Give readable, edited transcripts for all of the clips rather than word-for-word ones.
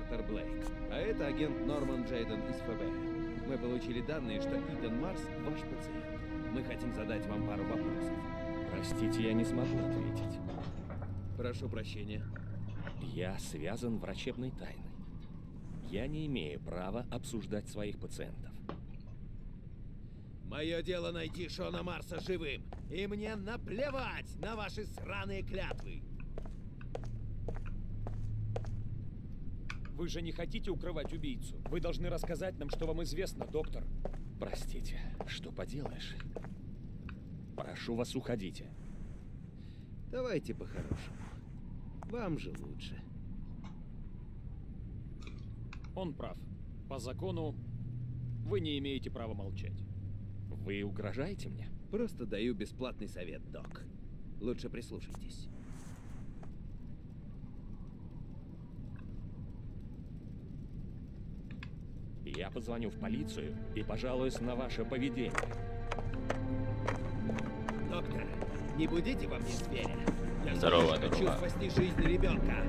Картер Блейк. А это агент Норман Джейден из ФБР. Мы получили данные, что Итан Марс ваш пациент. Мы хотим задать вам пару вопросов. Простите, я не смогу ответить. Прошу прощения. Я связан врачебной тайной. Я не имею права обсуждать своих пациентов. Мое дело найти Шона Марса живым. И мне наплевать на ваши сраные клятвы. Вы же не хотите укрывать убийцу? Вы должны рассказать нам, что вам известно, доктор. Простите, что поделаешь? Прошу вас, уходите. Давайте по-хорошему. Вам же лучше. Он прав. По закону вы не имеете права молчать. Вы угрожаете мне? Просто даю бесплатный совет, док. Лучше прислушайтесь. Я позвоню в полицию и пожалуюсь на ваше поведение. Доктор, не будите во мне зверя. Я Здорово, хочу здорово. спасти жизнь ребенка.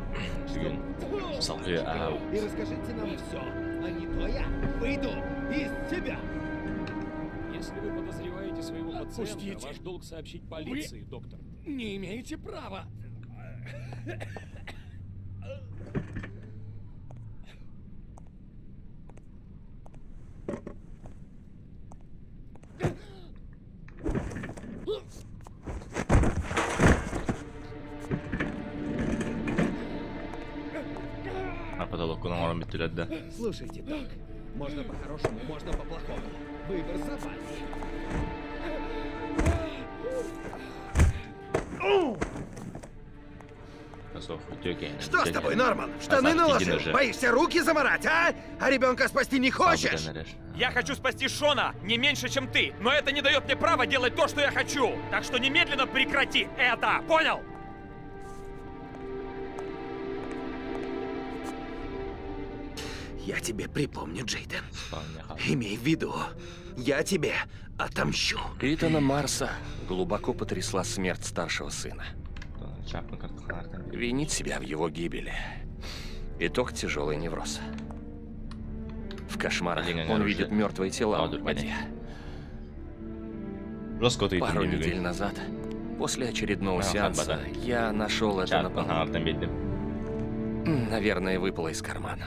Салфи, И расскажите нам все, а не то я выйду из себя. Если вы подозреваете своего пациента, Пустите. ваш долг сообщить полиции, доктор. Не имеете права. потолок номером битүләдә. Слушайте, док, можно по-хорошему, можно по-плохому. Выбор за вами. Что с тобой, Норман? Штаны наложил? Боишься руки замарать, а? А ребенка спасти не хочешь? Я хочу спасти Шона не меньше, чем ты, но это не дает мне права делать то, что я хочу. Так что немедленно прекрати это, понял? Я тебе припомню, Джейден. Имей в виду, я тебе отомщу. Итана Марса глубоко потрясла смерть старшего сына. Винит себя в его гибели. Итог — тяжелый невроз. В кошмарах он видит мертвые тела в воде. Пару недель назад, после очередного сеанса, я нашел это на полу. Наверное, выпало из кармана.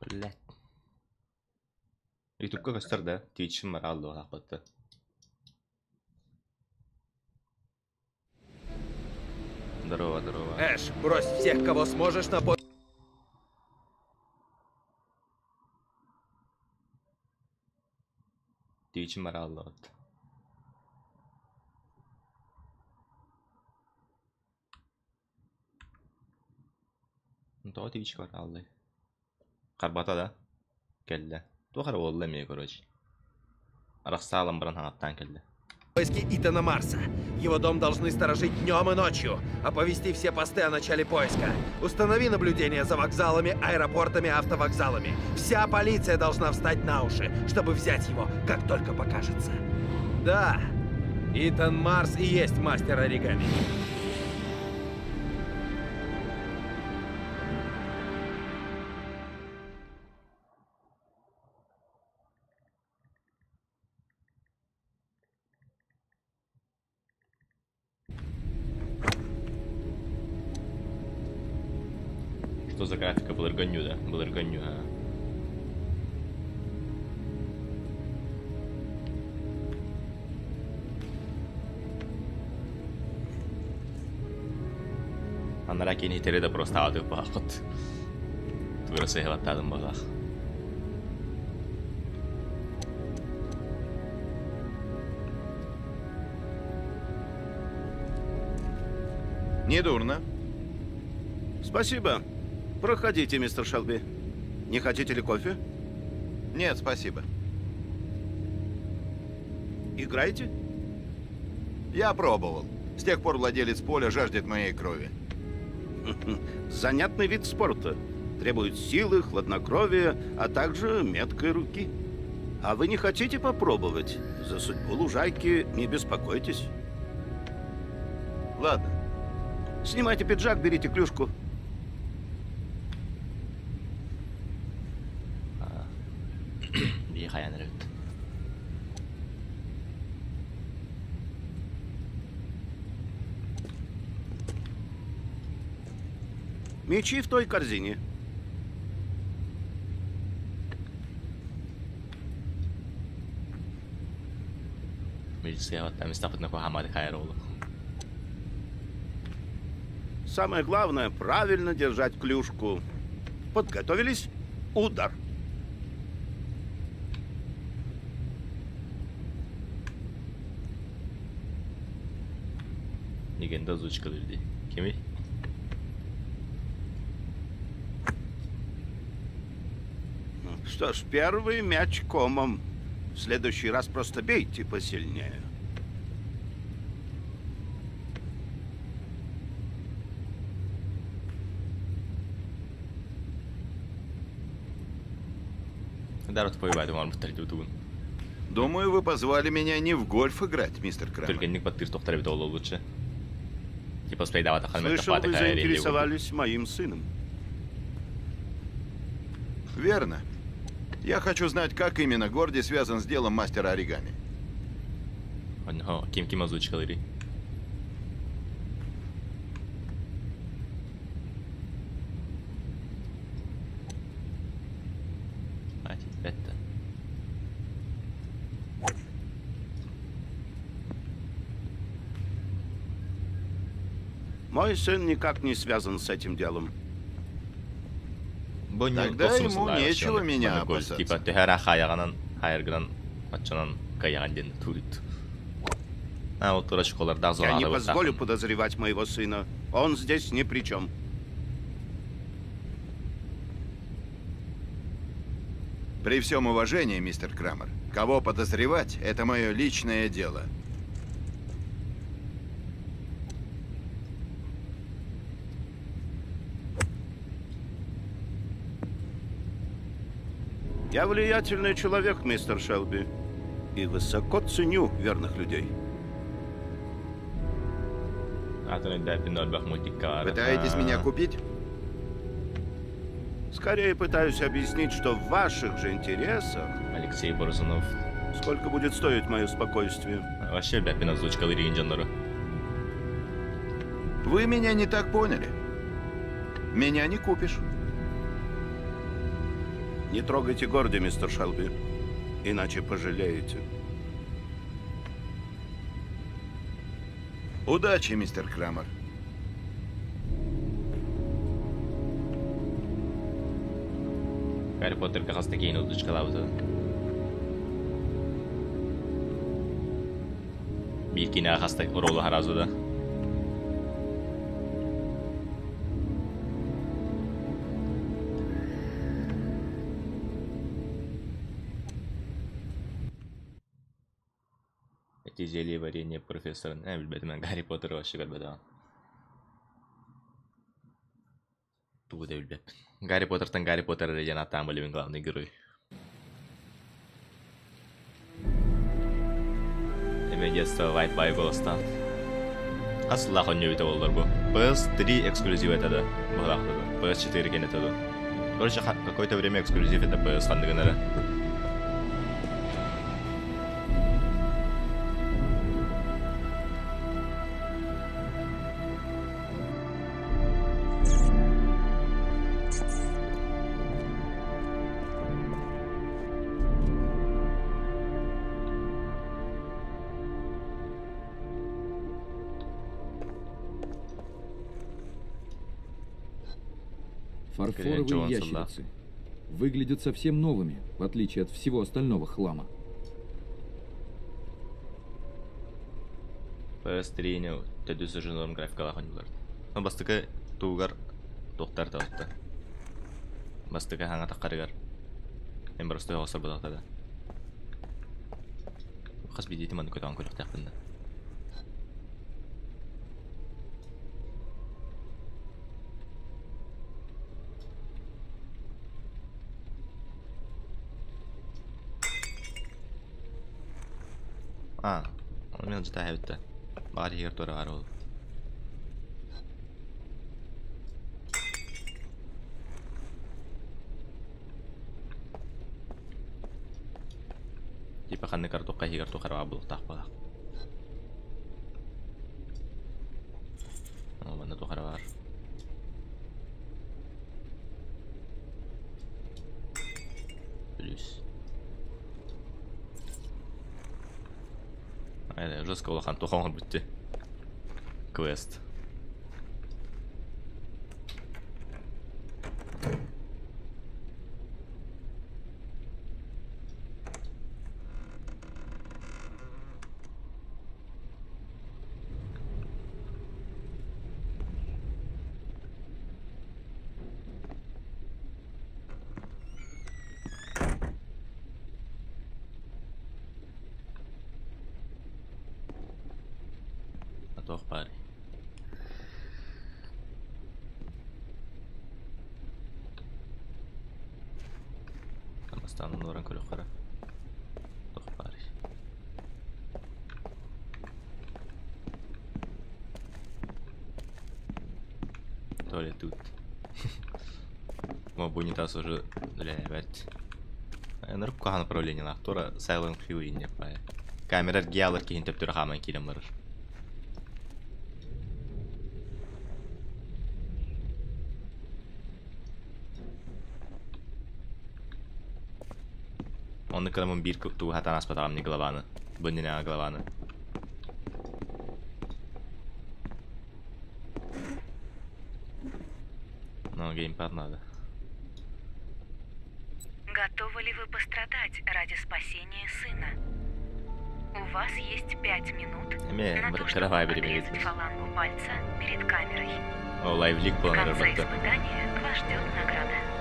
Блять. Ютубка gösterdi. Twitch'im var aldı o kapattı. Здорово, здорово. Эш, брось всех, кого сможешь на под... Twitch'im var aldı o. То Twitch var aldı. Карбата да? Келді. Тухар олла мей, короче. Рассалом бранхаттан келді. Поиски Итана Марса. Его дом должны сторожить днем и ночью. Оповести все посты о начале поиска. Установи наблюдение за вокзалами, аэропортами, автовокзалами. Вся полиция должна встать на уши, чтобы взять его, как только покажется. Да, Итан Марс и есть мастер оригами. Что за графика? Былырганью, да? Былырганью, а. Анракен итереде просто адып бақыт. Туырасы хеваттадым бағақ. Недурно. Спасибо. Проходите, мистер Шелби. Не хотите ли кофе? Нет, спасибо. Играете? Я пробовал. С тех пор владелец поля жаждет моей крови. Занятный вид спорта. Требует силы, хладнокровия, а также меткой руки. А вы не хотите попробовать? За судьбу лужайки не беспокойтесь. Ладно. Снимайте пиджак, берите клюшку. Дие хаян эребит. Мечи в той корзине. Милиция вот там стапот на Хамад Хайролу. Самое главное, правильно держать клюшку. Подготовились? Удар. Легенда озвучка людей. Кеми? Что ж, первый мяч комом. В следующий раз просто бейте посильнее. Дарот поебать, он повторит утугун. Думаю, вы позвали меня не в гольф играть, мистер Крамер. Түргенник подпир тохтар бит олу лучше. Типа сплей давата ханмет Слышал, тапата вы хайри. заинтересовались моим сыном. Верно. Я хочу знать, как именно Горди связан с делом мастера оригами. Ким озвучка лири. Это. Мой сын никак не связан с этим делом. Тогда ему нечего меня опасаться. Типа тэхара хаяган хайрган пачанан каяган ден турит. А вот турашколар да Я не позволю подозревать моего сына. Он здесь ни при чем. При всем уважении, мистер Крамер, кого подозревать, это мое личное дело. Я влиятельный человек, мистер Шелби, и высоко ценю верных людей. Пытаетесь меня купить? Скорее пытаюсь объяснить, что в ваших же интересах... Алексей Борзунов. Сколько будет стоить мое спокойствие? Вообще, бляпин озвучка лири инженера. Вы меня не так поняли. Меня не купишь. Не трогайте Горди, мистер Шелби, иначе пожалеете. Удачи, мистер Крамер. Гарри Поттер'га хаста кейін озвучкалабыз. Биркине хаста ролу харазуда. Зелье варенье профессора. Билбедим мен Гарри Поттер вообще көрбөдүм. Туу да билбеп. Гарри Поттерден Гарри Поттер деген атам бөлүмүн главный герой. Эвенджерство White Boy Ghost. Асла хоньюйта болдор бу. PS3 эксклюзив этады. Булакты. PS4 кен этады. Короче, какое-то время эксклюзив это PS хандыгынары. Фарфоровые ящерицы. Выглядят совсем новыми, в отличие от всего остального хлама. PS3-не төдүсү жөнөрүн графикалар хонжулар. Но бастыка тугар доктор таатта. Бастыка ханга таккарыгар. Эм просто ясар бадакта. Хас бидети ман көтөн көрөк тактында. onu men jata hevte. Bari yer tora var ol. Tipe kan kartu kahi kartu karabul tak pala. Oh, mana tuh karabar. Плюс. Это жестко улахан тухаң битти. Квест. Toch pari. Ama stanın oran kolokara. Toch pari. Туалет тут. Мабуть, унитаз уже для ребят. На руках направление на актора Silent Hill и не пая. Камера геалар кихин тептер хаман килемлер. Он когда бир ту хата нас потом не голована, бонина голована. Но геймпад надо. Готовы ли вы пострадать ради спасения сына? У вас есть 5 минут на то, чтобы отрезать фалангу пальца перед камерой. О, лайвлик был на работе. В конце испытания вас ждет награда.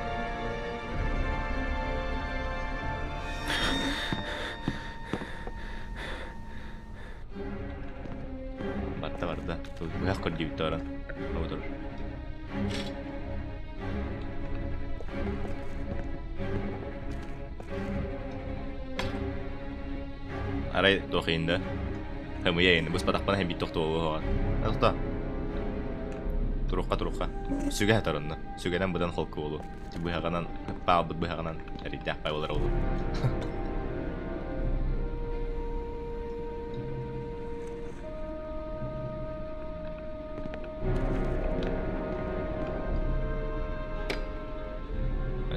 Vardı. Bu yakır gibi doğru. Odur. Aray doqinda. Hem yayın. Bu spadaqdan hem bittoqtu o. Aqta. Turuqqa. Sügə tarında. Sügədən budan xalqı olu. Bu haqanan bağbıd bu haqanan ritah pay olar olu.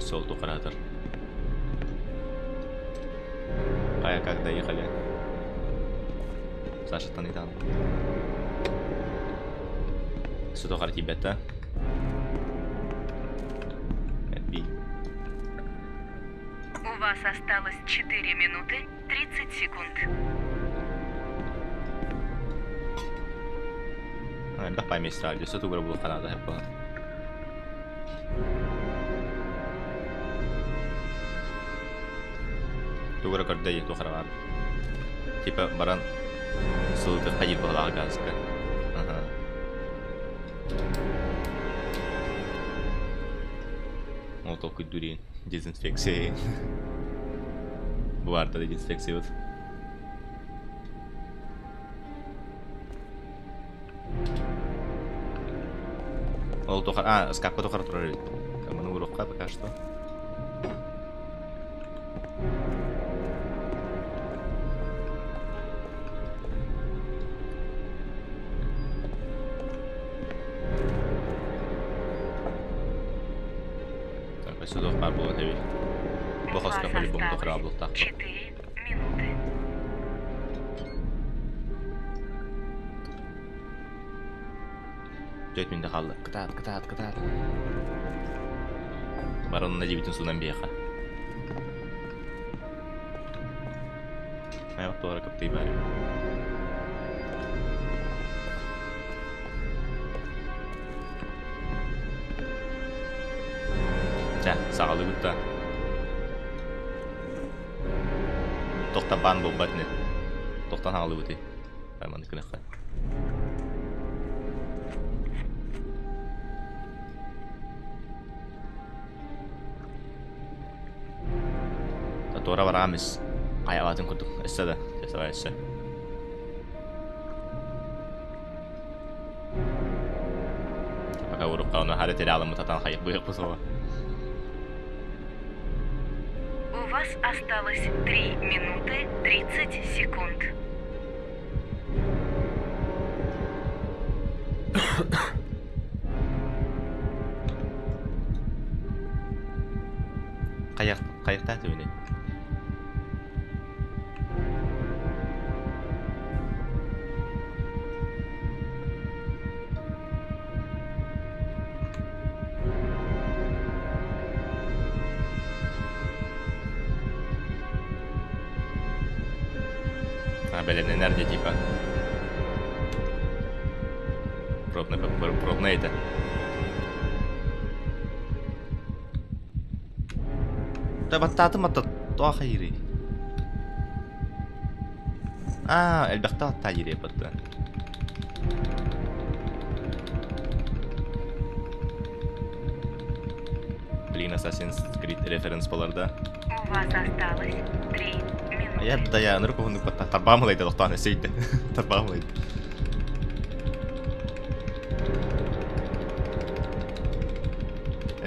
Сол туқаратыр. Қая когда ехали? Саша танитан. Что туқар Тибета? Эпи. У вас осталось 4 минуты 30 секунд. Да память стали. Что tu гробу Канада хепа. Тугра кардai tu харавар. Типа баран сылды хайып бала газга. Ага. Вот только дурин. Дезинфекция. Бывает дезинфекция вот. Ол тухар, скапка тухар турар. Каману урокка пока что. Так, сюда пар было heavy. Бохоска по-любому тухар был так. 4 минуты. Жет менде қалды. Кытат. Барон на 9 судан бияқа. Аяқ туара көптей бәрі. Жа, сағалы күтті. Тоқтан бан бұл бәтіне. Тоқтан ағалы өте. Байманды күнеққа. Tuora varamis ajavatin kun estää se vai se Пока урукка оны хары терялы мутатан хайык бұйық бұзуға. У вас осталось 3 минуты 30 секунд. Қайықта төбіне. Блин, энергия типа. Пробный это. Да баттатым атта туа хайри. Элбәттә атта йөри бутты. Блин, Assassin's Creed референс боларда. У вас осталось 3 минуты. Я да я нұры көңді батта тарбамылайды доқтаны сөйді. Тарбамылайды.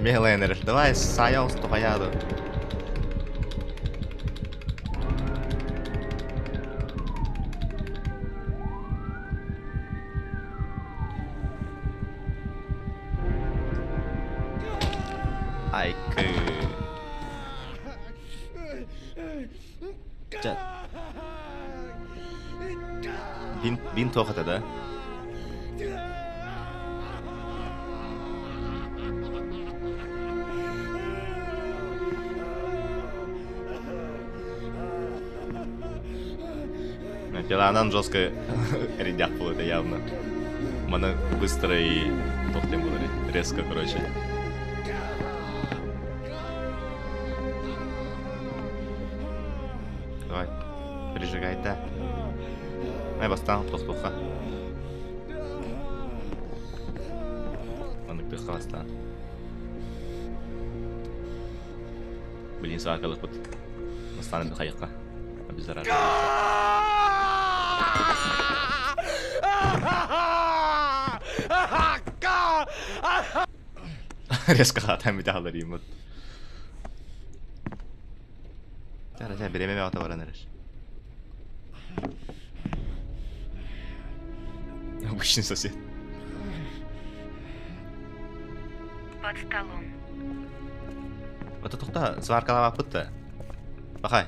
Мейлайнер, давай саял стопаяду. Ай, Бин тоқыты да? Пиланан жестко редях был это явно. Мана быстро и тохтем было резко, короче. Давай, прижигай, да. Ай, бастан, послуха. Мана пихала стан. Блин, сакалы пут. Настанем до хайка. Обеззаражен. Резко хатам биталар имут. Жара береме ата баранырыш. Обычный сосед. Под столом. Вот это сваркалава путта. Бахай.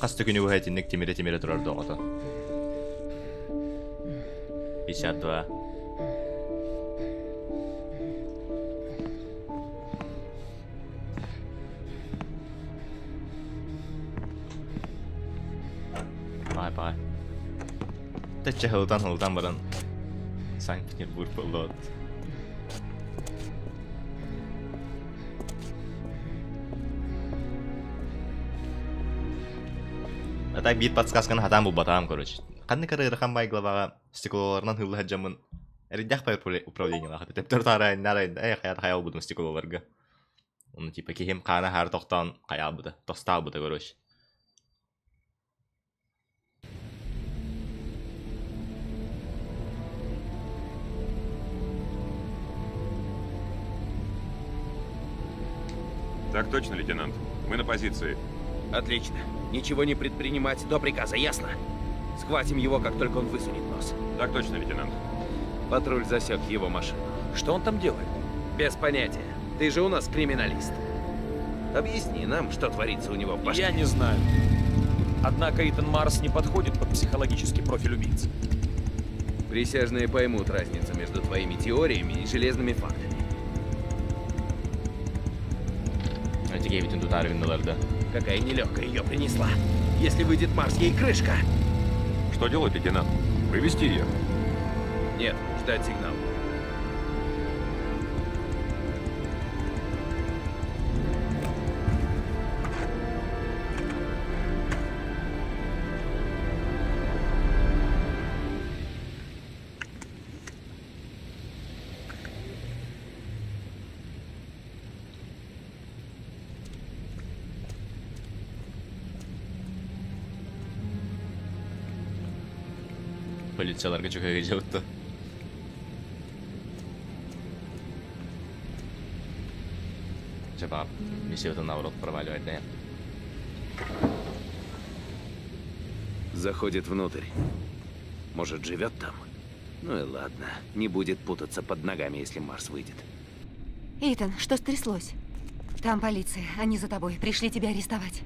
Касты күні өйәтіннік темере тұрарды оғыты. 52. Бай. Тәтчі хылдан баран Санкт-Петербург болды. Так бит подсказканы хатам бұл батам, короче. Қанны кары ырхан бай главаға стеклоларынан хылы хаджамын. Әріддяқ бай управление лақы. Тептер тарайын, нарайын, қаят қаял бұдым стеклоларға. Оны типа кейім қаны хар тоқтан қаял бұды. Тостал бұды, короче. Так точно, лейтенант. Мы на позиции. Отлично. Ничего не предпринимать до приказа, ясно? Схватим его, как только он высунет нос. Так точно, лейтенант. Патруль засек его машину. Что он там делает? Без понятия. Ты же у нас криминалист. Объясни нам, что творится у него в башке. Я не знаю. Однако Итан Марс не подходит под психологический профиль убийцы. Присяжные поймут разницу между твоими теориями и железными фактами. Öteki bütün tutar ünlüleri de. Какая нелегкая ее принесла. Если выйдет Марс, ей крышка. Что делать, лейтенант? Вывести ее? Нет, ждать сигнал. Полицияларга чөкөйгө жабытты. Жабап, миссиятын наоборот проваливать, да? Заходит внутрь. Может, живет там? Ну и ладно. Не будет путаться под ногами, если Марс выйдет. Итан, что стряслось? Там полиция. Они за тобой. Пришли тебя арестовать.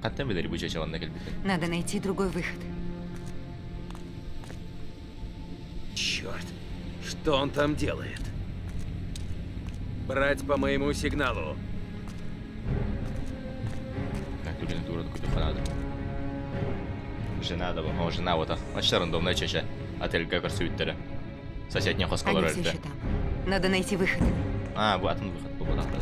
Надо найти другой выход. Черт. Что он там делает? Брать по моему сигналу. Жена да, о, жена вот, а рандомная чаще. Отельга көрсөйттөрө. Соседняя хоскалар Они все еще там. Надо найти выход. А, bu атын выход bu burakta.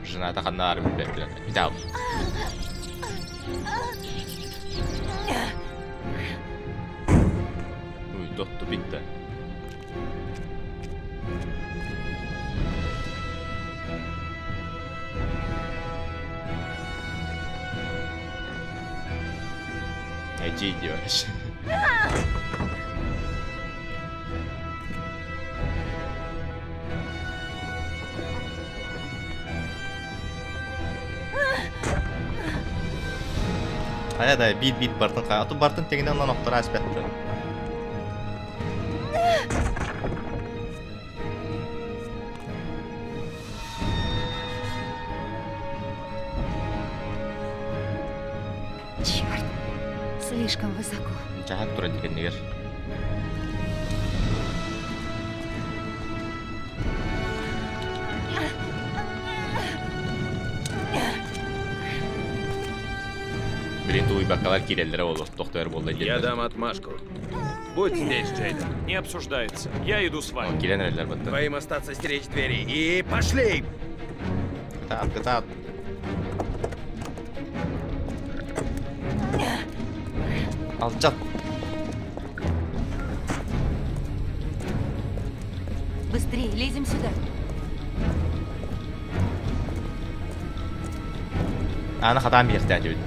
Жена таханнар билбеппилет. Битал. Дотtu bitti. Eci diyoruz. Aya da bit Bartın kay. Atı Bartın teginden lan oktara aspetті. Черт, слишком высоко. Jahat turan dikendegер. Блин, туй бакалар киреллере болду. Токтор болду. Я дам отмашку. Будь здесь, Джейден. Не обсуждается. Я иду с вами. Киренерлер бутты. Твоим остаться стеречь двери. И пошли! Кытап. Алчат. Быстрее, лезем сюда. Ana xatam yerdə deyil.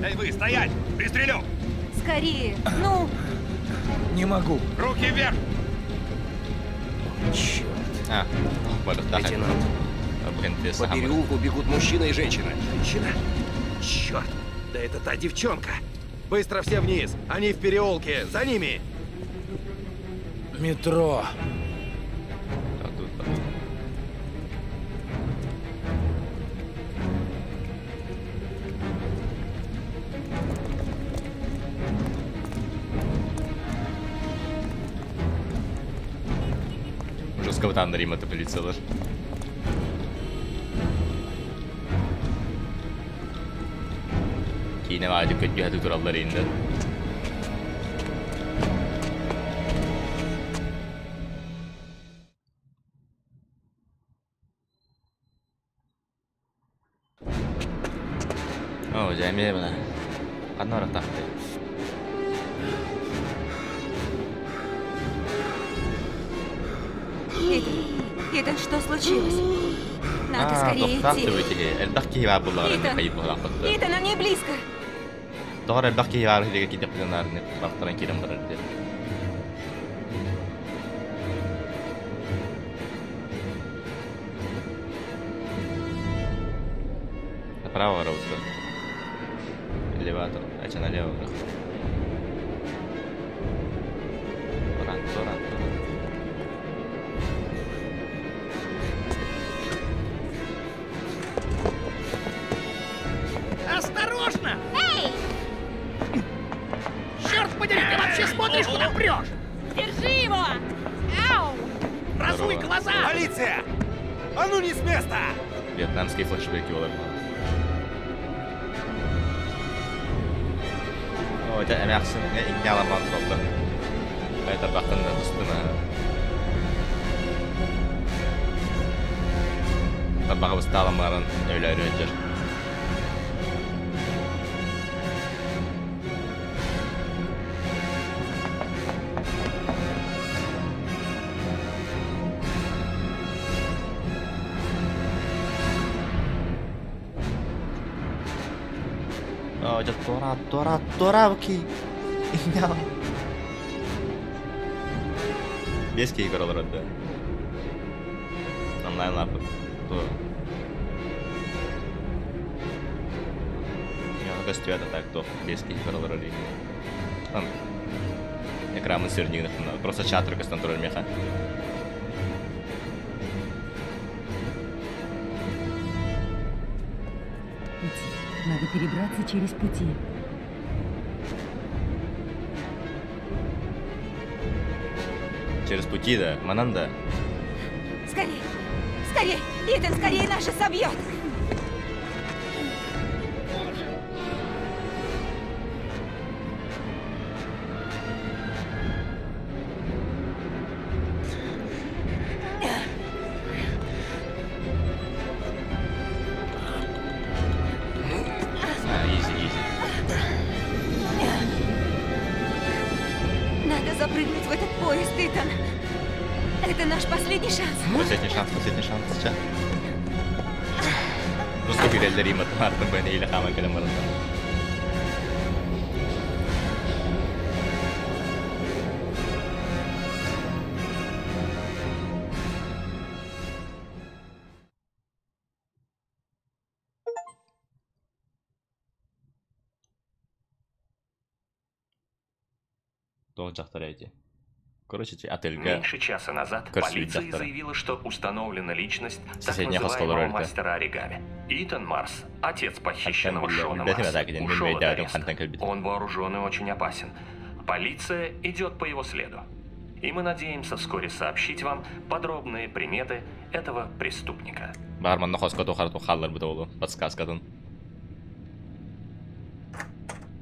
Эй, вы, стоять! Пристрелю! Скорее, ну! Не могу. Руки вверх! Черт. Лейтенант, по переулку бегут мужчина и женщина. Женщина? Черт. Да это та девчонка. Быстро все вниз. Они в переулке. За ними. Метро. Жестковатан Римата полицилар. Кейіне вадip көтбейді туралар енді. О, жәме бұна. Қадна орақ тақты. Итан, что случилось? Надо скорее идти. Итан, они близко. Тогора баки яар хилеге китеп пленарны бактаран кирем барар дер. Направо роутер. Элеватор, а налево выход. Тора. Осторожно! Эй! Черт подери, ты вообще смотришь, куда прешь? Держи его! Ау! Разуй глаза! Полиция! А ну не с места! Вьетнамские флешбеки олар. О, это эмяксын, не аламан болды. Это бақында тұстына. Табағы бұсты аламарын өйлері өтер. О, это Тора, окей. Иняла. Без кейгер олар да. Онлайн лапы. То. Я гостю это так, то без кейгер олар ри. Там. Экран сырник, просто чатер с контроль меха. Надо перебраться через пути. Через пути, да? Мананда? Скорей! Скорей! Итан, скорее нас же собьет! Надо запрыгнуть в этот поезд, Итан. Это наш последний шанс. Последний шанс. Сейчас. Ну, сколько реально римат, Мартин Бенни или Хама Калямаран. Короче, отельга. Меньше часа назад полиция заявила, что установлена личность так называемого мастера оригами. Итан Марс, отец похищенного Шона Марса, ушел от ареста. Он вооружен и очень опасен. Полиция идет по его следу. И мы надеемся вскоре сообщить вам подробные приметы этого преступника. Барман нахоска тухарту халлар бутолу. Подсказка.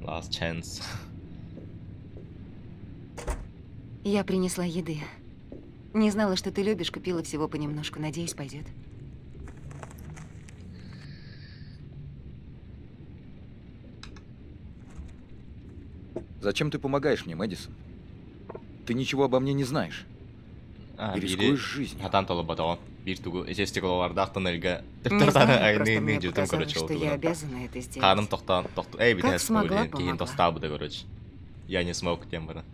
Last chance. Я принесла еды. Не знала, что ты любишь, купила всего понемножку. Надеюсь, пойдет. Зачем ты помогаешь мне, Мэдисон? Ты ничего обо мне не знаешь. И рискуешь жизнью. Мне показалось, что я обязана это сделать. Как смогла, помогла. Я не смог, Тембера.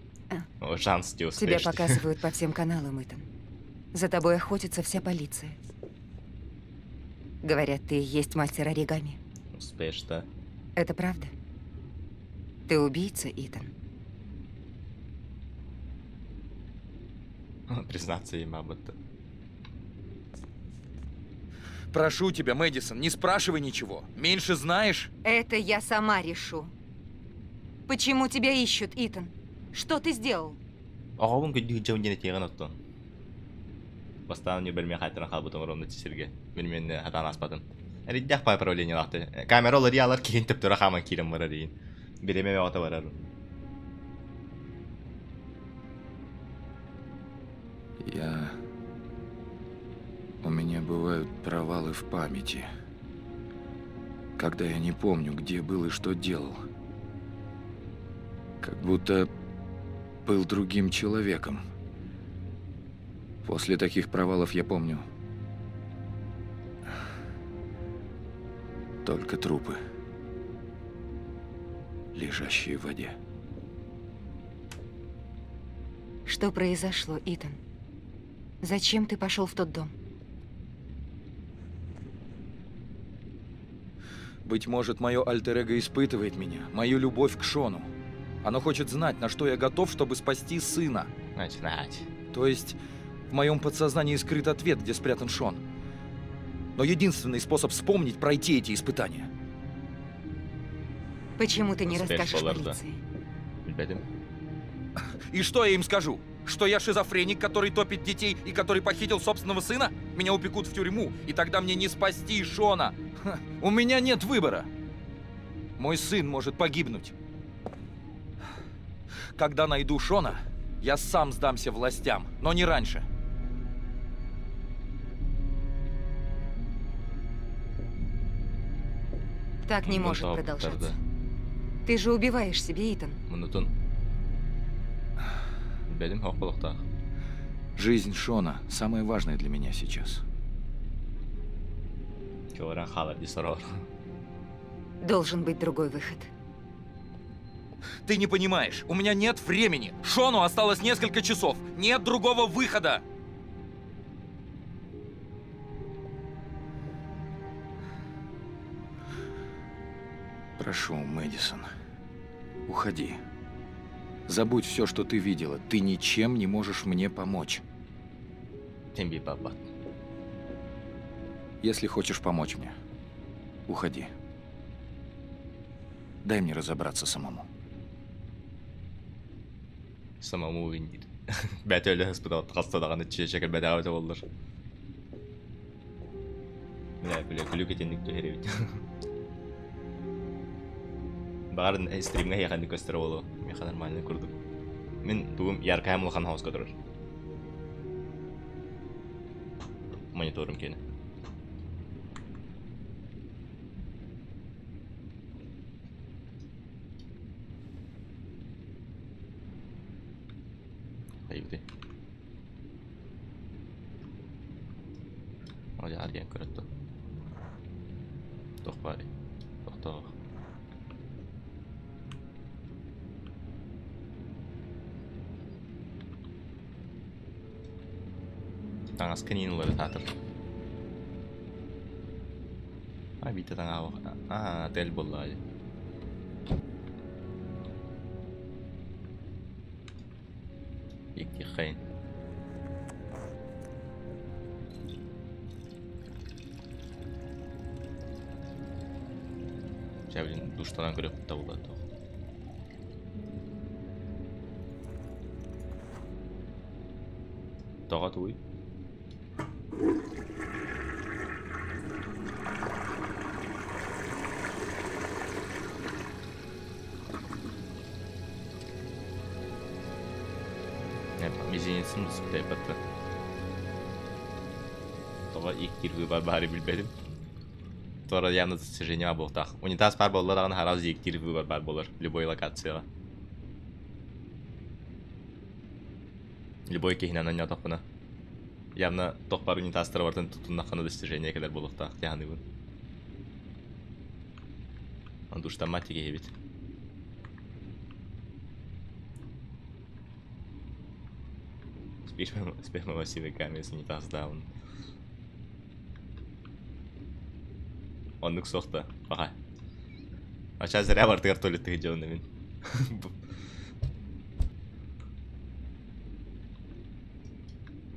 Шанс тебе тебя показывают по всем каналам, Итан. За тобой охотится вся полиция. Говорят, ты и есть мастер оригами. Успеешь, да? Это правда? Ты убийца, Итан? Признаться им об этом. Прошу тебя, Мэдисон, не спрашивай ничего. Меньше знаешь? Это я сама решу. Почему тебя ищут, Итан? Что ты сделал? Он говорит, что не тиран оттон. Постоянно не бельме хатиран халбутон ровно тисерге. Бельменне хатан аспатын. Риддях по управлению лахты. Камера олар ялар кейін тіптіра хаман кирен марарин. Береме вата варару. У меня бывают провалы в памяти. Когда я не помню, где был и что делал. Как будто был другим человеком. После таких провалов я помню только трупы. лежащие в воде. Что произошло, Итан? Зачем ты пошел в тот дом? Быть может, мое альтер-эго испытывает меня, мою любовь к Шону. Оно хочет знать, на что я готов, чтобы спасти сына. Знать. То есть, в моем подсознании скрыт ответ, где спрятан Шон. Но единственный способ вспомнить — пройти эти испытания. Почему ты не расскажешь полиции? И что я им скажу? Что я шизофреник, который топит детей и который похитил собственного сына? Меня упекут в тюрьму, и тогда мне не спасти Шона. У меня нет выбора. Мой сын может погибнуть. Когда найду Шона, я сам сдамся властям, но не раньше. Так не может продолжаться. Ты же убиваешь себя, Итан. Жизнь Шона самое важное для меня сейчас. Должен быть другой выход. Ты не понимаешь, у меня нет времени. Шону осталось несколько часов. Нет другого выхода. Прошу, Мэдисон, уходи. Забудь все, что ты видела. Ты ничем не можешь мне помочь. Если хочешь помочь мне, уходи. Дай мне разобраться самому. Самому винdir. Бәті өлі ғыспыдауыт қастадағаны чешекер бәдәуіті болдыр. Біле күлі кетендік төхеребет. Барын стримге яқанды көстері болу. Меха нормально көрдік. Мен туым ярқа әмілхан хауыз көтірір. Мониторым кені. Haydi. Hadi arayın kırıttı. Toch bari. Toch. Tangas kaninoları tatır. Ay bitti tanga. Aha tel bolla. Iki خاين Şöyle duştan görüp tavladı. Doğat uy. Мизинецін үсіпті айпатты. Тоға ектер бар бары білбедім. Тора явно достижение болтақ. Унитаз бар болар, ағын хараз ектер бар болар. Любой локацияға. Любой кейінен өне тоқпына. Явно тоқ бар унитазтары бардың тұтыннаққаны достижение кәдер болуқтақ. Яғаны бұл. Душтан матеге ебет. Спермовасивиками, если не таздаун. Оннук соқта. Аға. Аша зря бартығар туалеттігі жауны мен.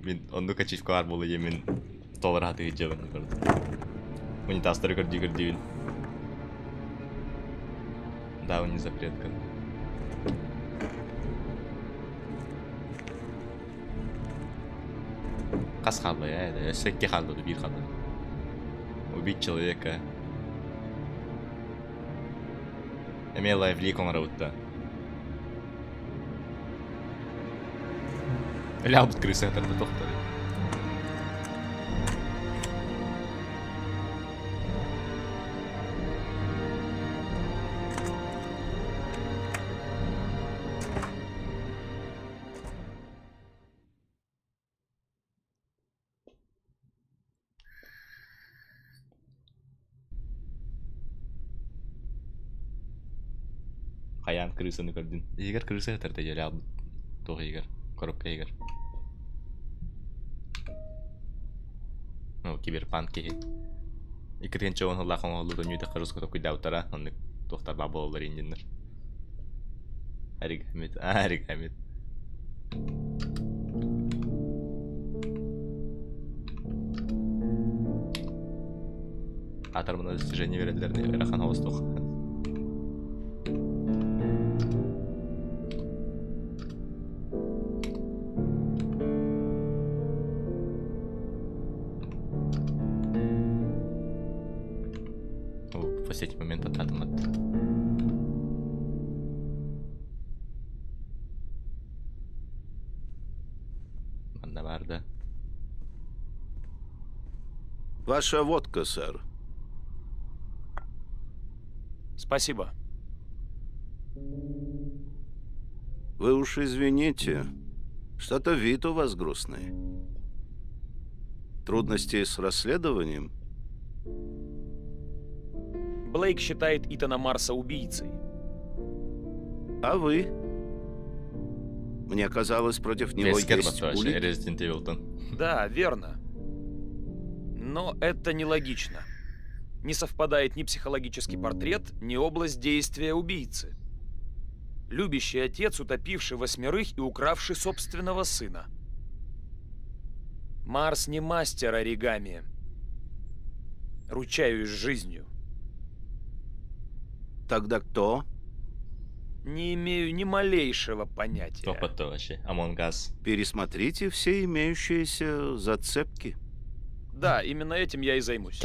Мен оннук ачивка бар болу емен толар атығы жауны көрді. Унитазтары көрді. Да, он не запретка. Қас қалды, ja, секке қалды, бір қалды. Убить человека. Имела в ликом работа. Ля будут крысы, это тоқтады. Паян крысаны көрдүн. Егер крысы өтөрдө жоле алып. Тоғы егер. Коробка егер. Ну, киберпанк кеге. Икірген чоуын ұллақын олуды нүйді қырыз көтіп күйді аутара. Онды тоқтар бабы олар индендер. Әрік әмет. Атармына достижение вереділеріне верахан ауыстық. В последний момент потратим от... Мандаварда. Ваша водка, сэр. Спасибо. Вы уж извините. Что-то вид у вас грустный. Трудности с расследованием? Блейк считает Итана Марса убийцей. А вы? Мне казалось, против него есть улики. Да, верно. Но это нелогично. Не совпадает ни психологический портрет, ни область действия убийцы. Любящий отец, утопивший 8 и укравший собственного сына. Марс не мастер оригами. Ручаюсь жизнью. Тогда кто? Не имею ни малейшего понятия. Кто это вообще? Among Us. Пересмотрите все имеющиеся зацепки. Да, именно этим я и займусь.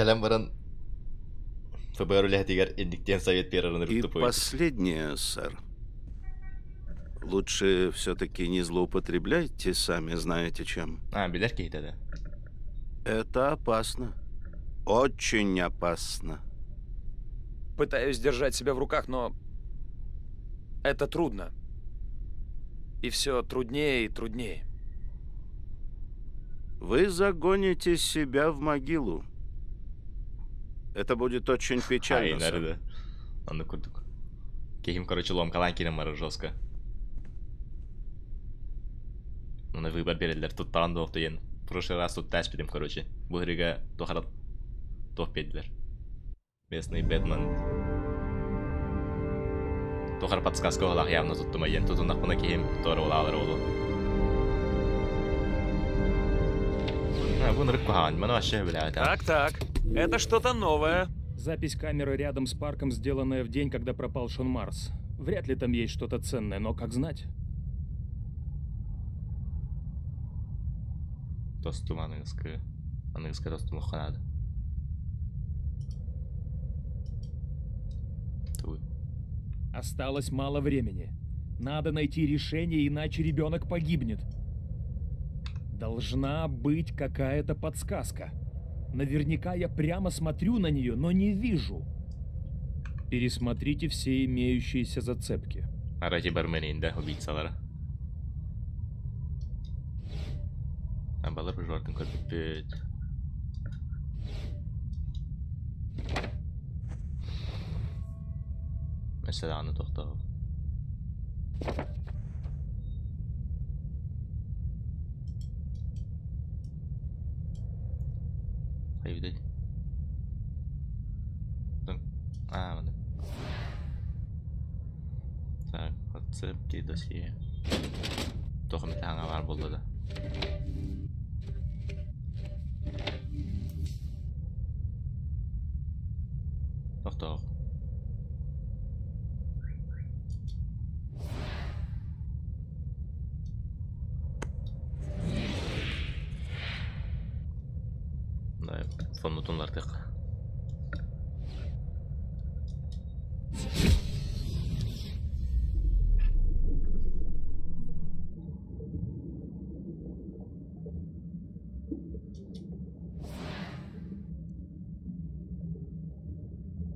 И последнее, сэр. Лучше все-таки не злоупотребляйте, сами знаете чем. Билерки тогда. Это опасно. Очень опасно. Пытаюсь держать себя в руках, но это трудно. И все труднее и труднее. Вы загоните себя в могилу. Это будет очень печально. Сэр. Кехим, короче, ломкалан кирем жестко. Ну, на выбор берелер тут таланды оқтыен. В прошлый раз тут тәс бедем, короче. Бұл рига тохарат тоқ беділер. Местный Бэтмен. Тохар подсказка олақ явно туттумайен. Тутунақ бұна кехим торы олалар олу. Бұн рыбку хаван, мұны вообще блядь. Так. Это что-то новое. Запись камеры рядом с парком, сделанная в день, когда пропал Шон Марс. Вряд ли там есть что-то ценное, но как знать? Достум английская достум ханада. Осталось мало времени. Надо найти решение, иначе ребенок погибнет. Должна быть какая-то подсказка. Наверняка я прямо смотрю на нее, но не вижу. Пересмотрите все имеющиеся зацепки. Арати барменинде убийцалары. Балар жортын көрпөт. Mesela аны тоқтау. Haydi. Мына. Так, отцепки досье. Тоқым таңа бар болды да. Тоқтау. Да, фон нутунлар тек.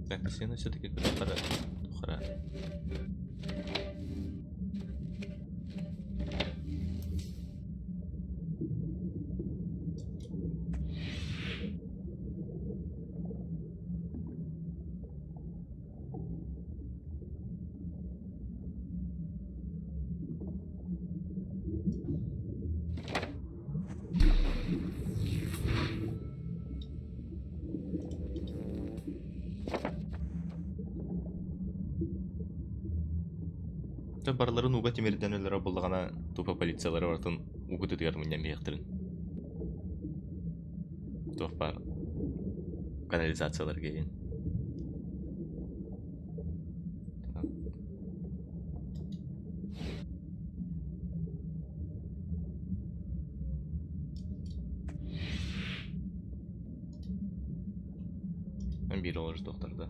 Так, сена все-таки куда-то тухара. Барларын уга темирден өлөрө буллагана тупа полициялары бартын угу тутугар мындан бияктырын. Топпа канализациялар кейін. Мен бир олар доктарда.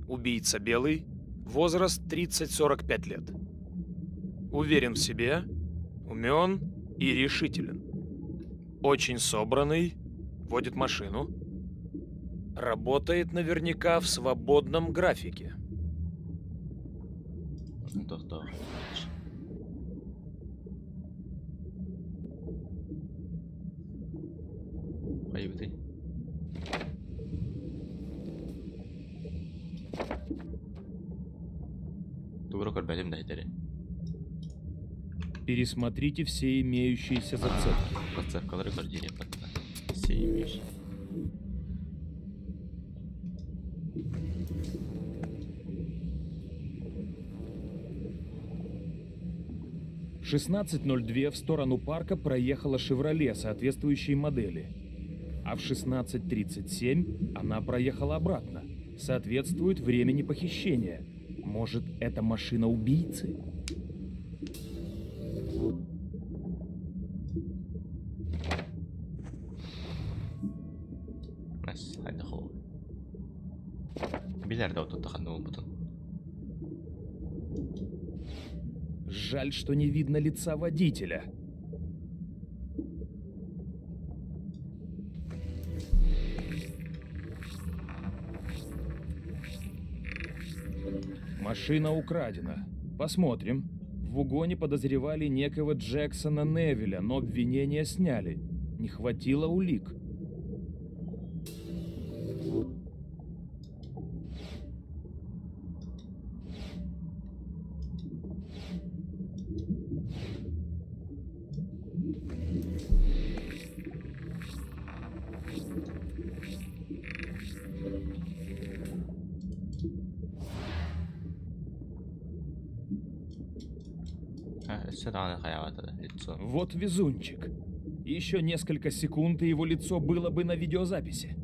Убийца белый, возраст 30-45 лет. Уверен в себе, умен и решителен. Очень собранный, водит машину. Работает наверняка в свободном графике. Пересмотрите все имеющиеся зацепки. Зацепкалары көрдере батта. Все имеющие. В 16:02 в сторону парка проехала «Шевроле» соответствующей модели. А в 16:37 она проехала обратно. Соответствует времени похищения. Может, это машина убийцы? Жаль, что не видно лица водителя. Машина украдена. Посмотрим. В угоне подозревали некого Джексона Невилля, но обвинения сняли. Не хватило улик. Вот везунчик. Еще несколько секунд, и его лицо было бы на видеозаписи.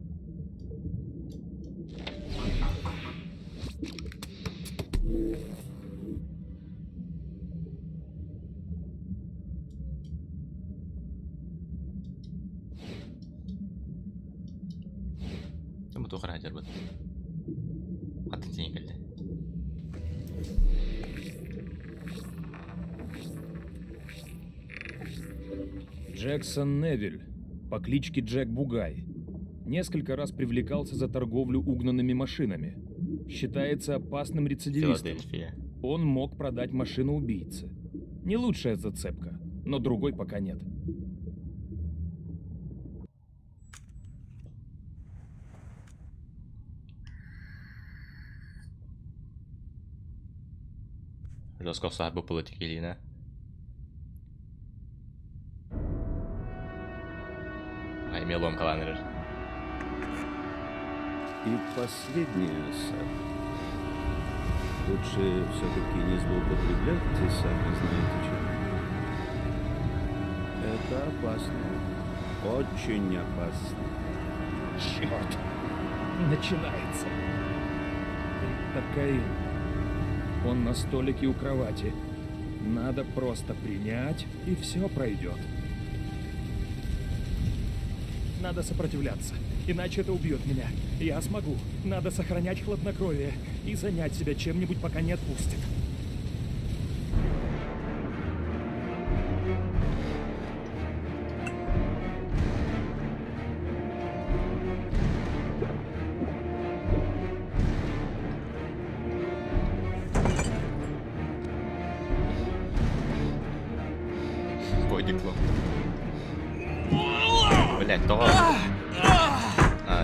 Джексон Невиль, по кличке Джек Бугай, несколько раз привлекался за торговлю угнанными машинами. Считается опасным рецидивистом. Он мог продать машину убийце. Не лучшая зацепка, но другой пока нет. Жестко сахбы политики Лина. Мелом каланер. И последнее, сэр. Лучше все-таки не злоупотребляйте, сами знаете чем. Это опасно. Очень опасно. Черт! Начинается. Кокаин. Он на столике у кровати. Надо просто принять, и все пройдет. Надо сопротивляться, иначе это убьет меня. Я смогу. Надо сохранять хладнокровие и занять себя чем-нибудь, пока не отпустит. Блять, того.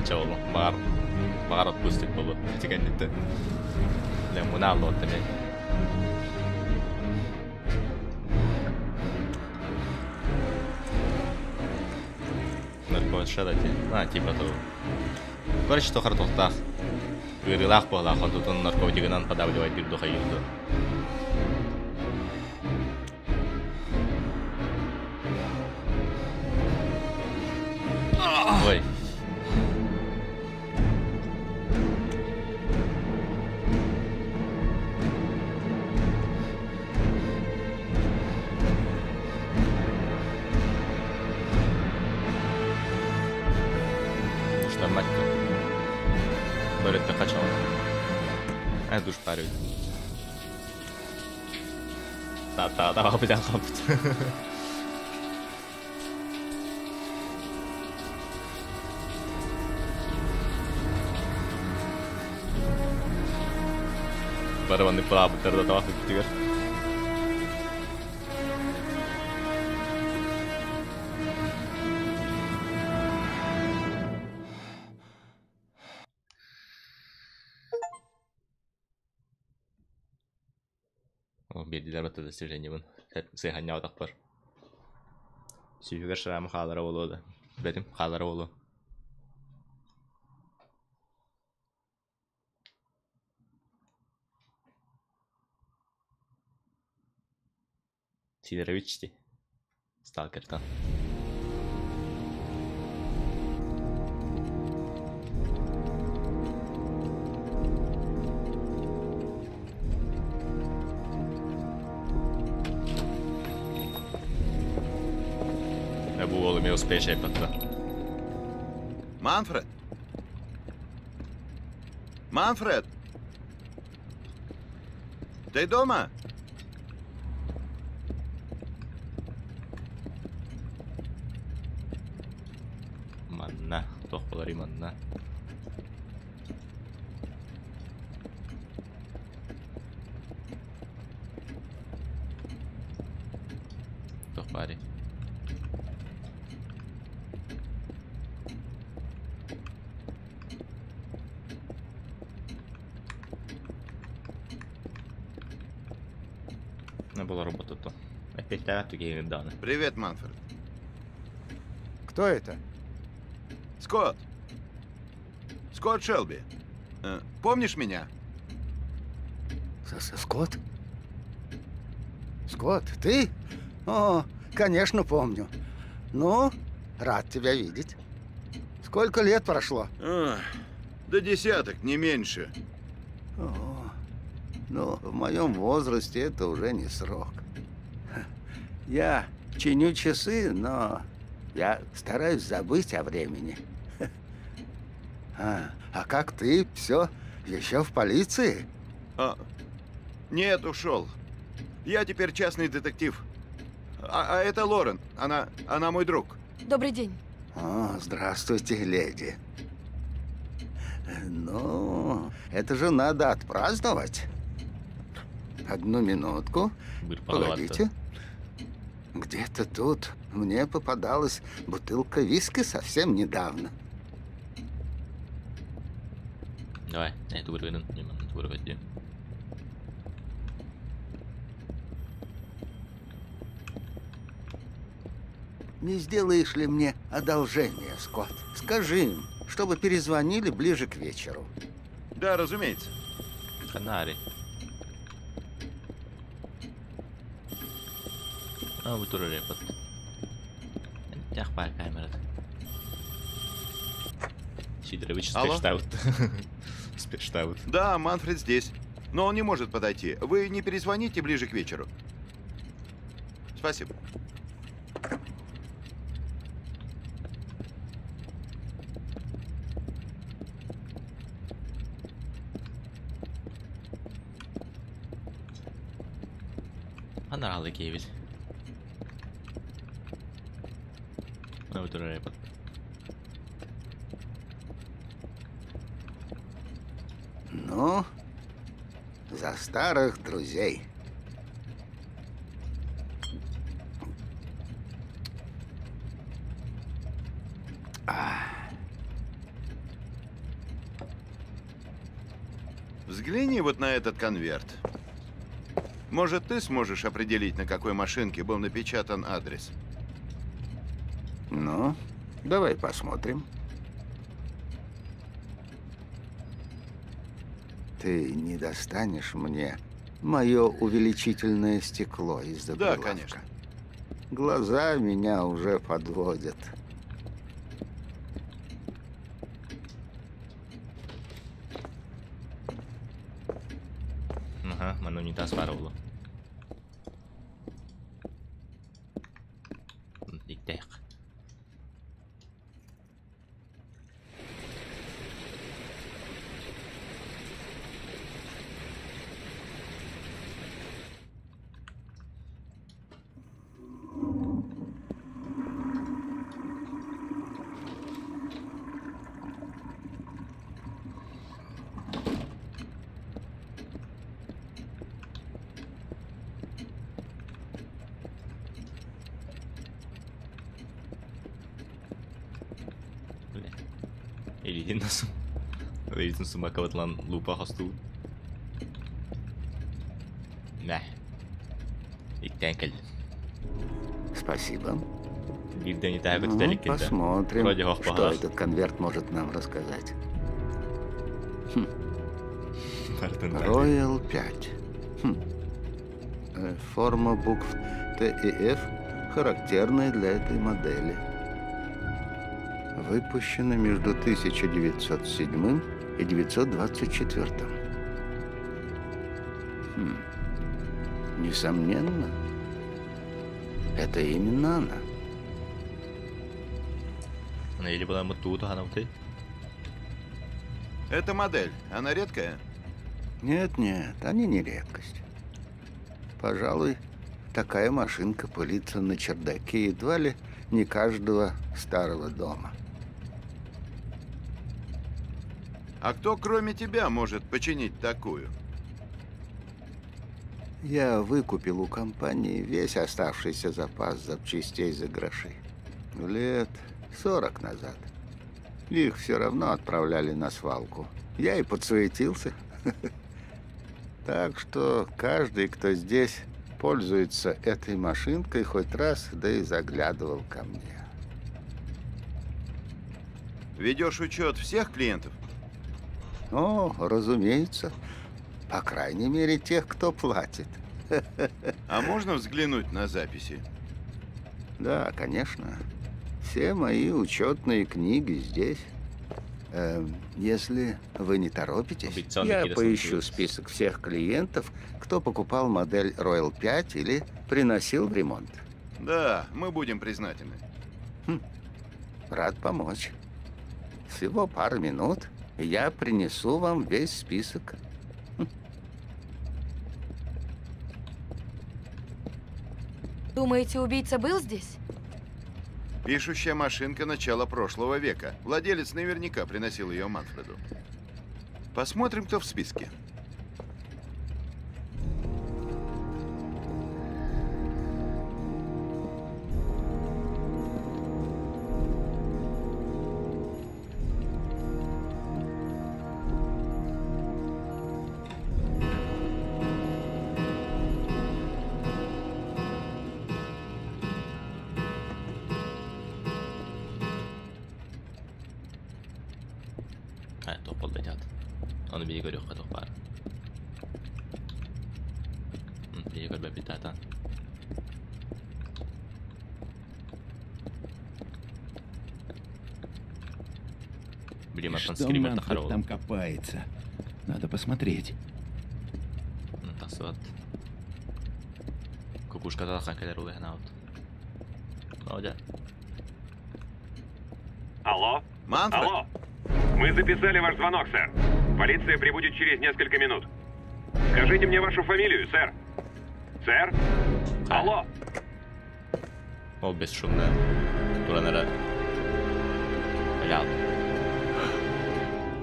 Чего? Бар отпустит было. Теперь не ты. Для мунало ты. Нарко. Шелати. Типа того. Короче, что хартохтах. Вырылах похлах, он тут наркотиканан подавливает бирду хаюлду. Ой. Что, мать-то? Говорит-то качал. А душ парюет. Та-та-та, бля, хапт. Барабанный прав, тердатавах тигр. Beldiler battı достижение бун. Сыйханья отак бар. Сүйгер шырамы халара болууда. Бетим халара болу. Сидоровичти. Сталкертан. Bu oğlum ya uspěje şey patla. Манфред! Манфред! Ты дома? Manna, tohbaları manna. Tohbari. Была работа то. Опять такие данные. Привет, Манфред. Кто это? Скотт. Скотт Шелби. Помнишь меня? Скотт? Скотт, ты? О, конечно, помню. Ну, рад тебя видеть. Сколько лет прошло? До десяток, не меньше. Ну, в моем возрасте это уже не срок. Я чиню часы, но я стараюсь забыть о времени. А как ты? Все еще в полиции? Нет, ушел. Я теперь частный детектив. А это Лорен. Она мой друг. Добрый день. Здравствуйте, леди. Ну, это же надо отпраздновать. Одну минутку. Погодите. Где-то тут мне попадалась бутылка виски совсем недавно. Давай, это вырванен, не могу вырвать ее. Не сделаешь ли мне одолжение, Скотт? Скажи им, чтобы перезвонили ближе к вечеру. Да, разумеется. Канари. Вы тоже репот. Тяхпай камера. Сидорович спештаут. Спештаут. Да, Манфред здесь. Но он не может подойти. Вы не перезвоните ближе к вечеру. Спасибо. Она рады Кевиль. Вот рэпот. Ну, за старых друзей. Взгляни вот на этот конверт. Может, ты сможешь определить, на какой машинке был напечатан адрес? Ну, Давай посмотрим. Ты не достанешь мне мое увеличительное стекло из-за прилавка? Да, конечно. Глаза меня уже подводят. Ага, man on taas varulla. Ikke. Yritin sun kapatılan loop'a hastuun. Näh. Иктен келдин. Спасибо. Посмотрим, что этот конверт может нам рассказать. Royal 5. Форма букв Т и Ф характерная для этой модели. Выпущена между 1907 и 924. Несомненно, это именно она. Это модель. Она редкая? Нет, они не редкость. Пожалуй, такая машинка пылится на чердаке едва ли не каждого старого дома. А кто, кроме тебя, может починить такую? Я выкупил у компании весь оставшийся запас запчастей за гроши. Лет 40 назад. Их все равно отправляли на свалку. Я и подсуетился. Так что каждый, кто здесь пользуется этой машинкой, хоть раз, да и заглядывал ко мне. Ведешь учет всех клиентов? О, разумеется. По крайней мере, тех, кто платит. А можно взглянуть на записи? Да, конечно. Все мои учетные книги здесь. Если вы не торопитесь, я поищу список всех клиентов, кто покупал модель Royal 5 или приносил в ремонт. Да, мы будем признательны. Рад помочь. Всего пару минут, и я принесу вам весь список. Думаете, убийца был здесь? Пишущая машинка начала прошлого века. Владелец наверняка приносил ее Манфреду. Посмотрим, кто в списке. Что Манфред там копается? Надо посмотреть. Кукушка должна колеру гнаут. Алло? Манфред? Алло? Мы записали ваш звонок, сэр. Полиция прибудет через несколько минут. Скажите мне вашу фамилию, сэр. Сэр? Алло? О, бесшумно. Туранера. Рядом.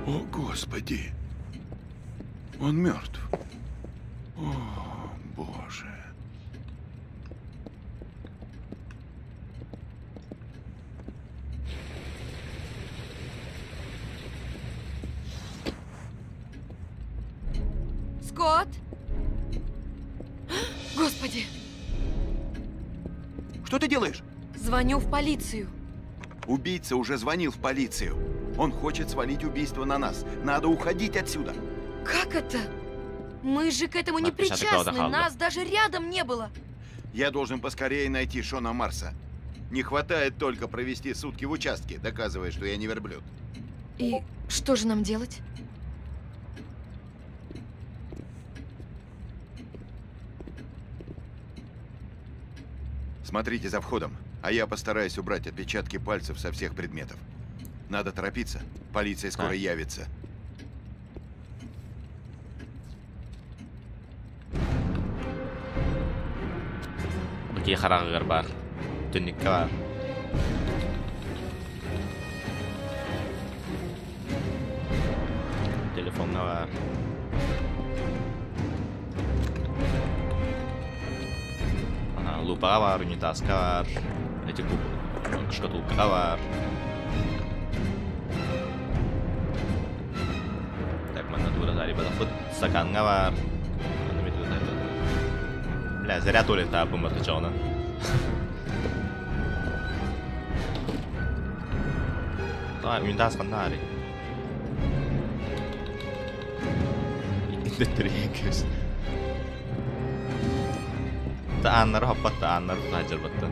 О, Господи! Он мертв. О, Боже! Скотт! Господи! Что ты делаешь? Звоню в полицию. Убийца уже звонил в полицию. Он хочет свалить убийство на нас. Надо уходить отсюда. Как это? Мы же к этому не причастны. Нас даже рядом не было. Я должен поскорее найти Шона Марса. Не хватает только провести сутки в участке, доказывая, что я не верблюд. И что же нам делать? Смотрите за входом, а я постараюсь убрать отпечатки пальцев со всех предметов. Надо торопиться. Полиция скоро явится. Какие характер бар? Тюника бар. Телефонна бар. Лупа бар, унитазка бар. Эти шкатулка бар. Так, mana tuh dari Battlefield стаканга бар. Бля, зря туалет бомба отвечал. Да, унитаз фонари. Интегрикс. Тааннар хаппат, тааннар тажир батта.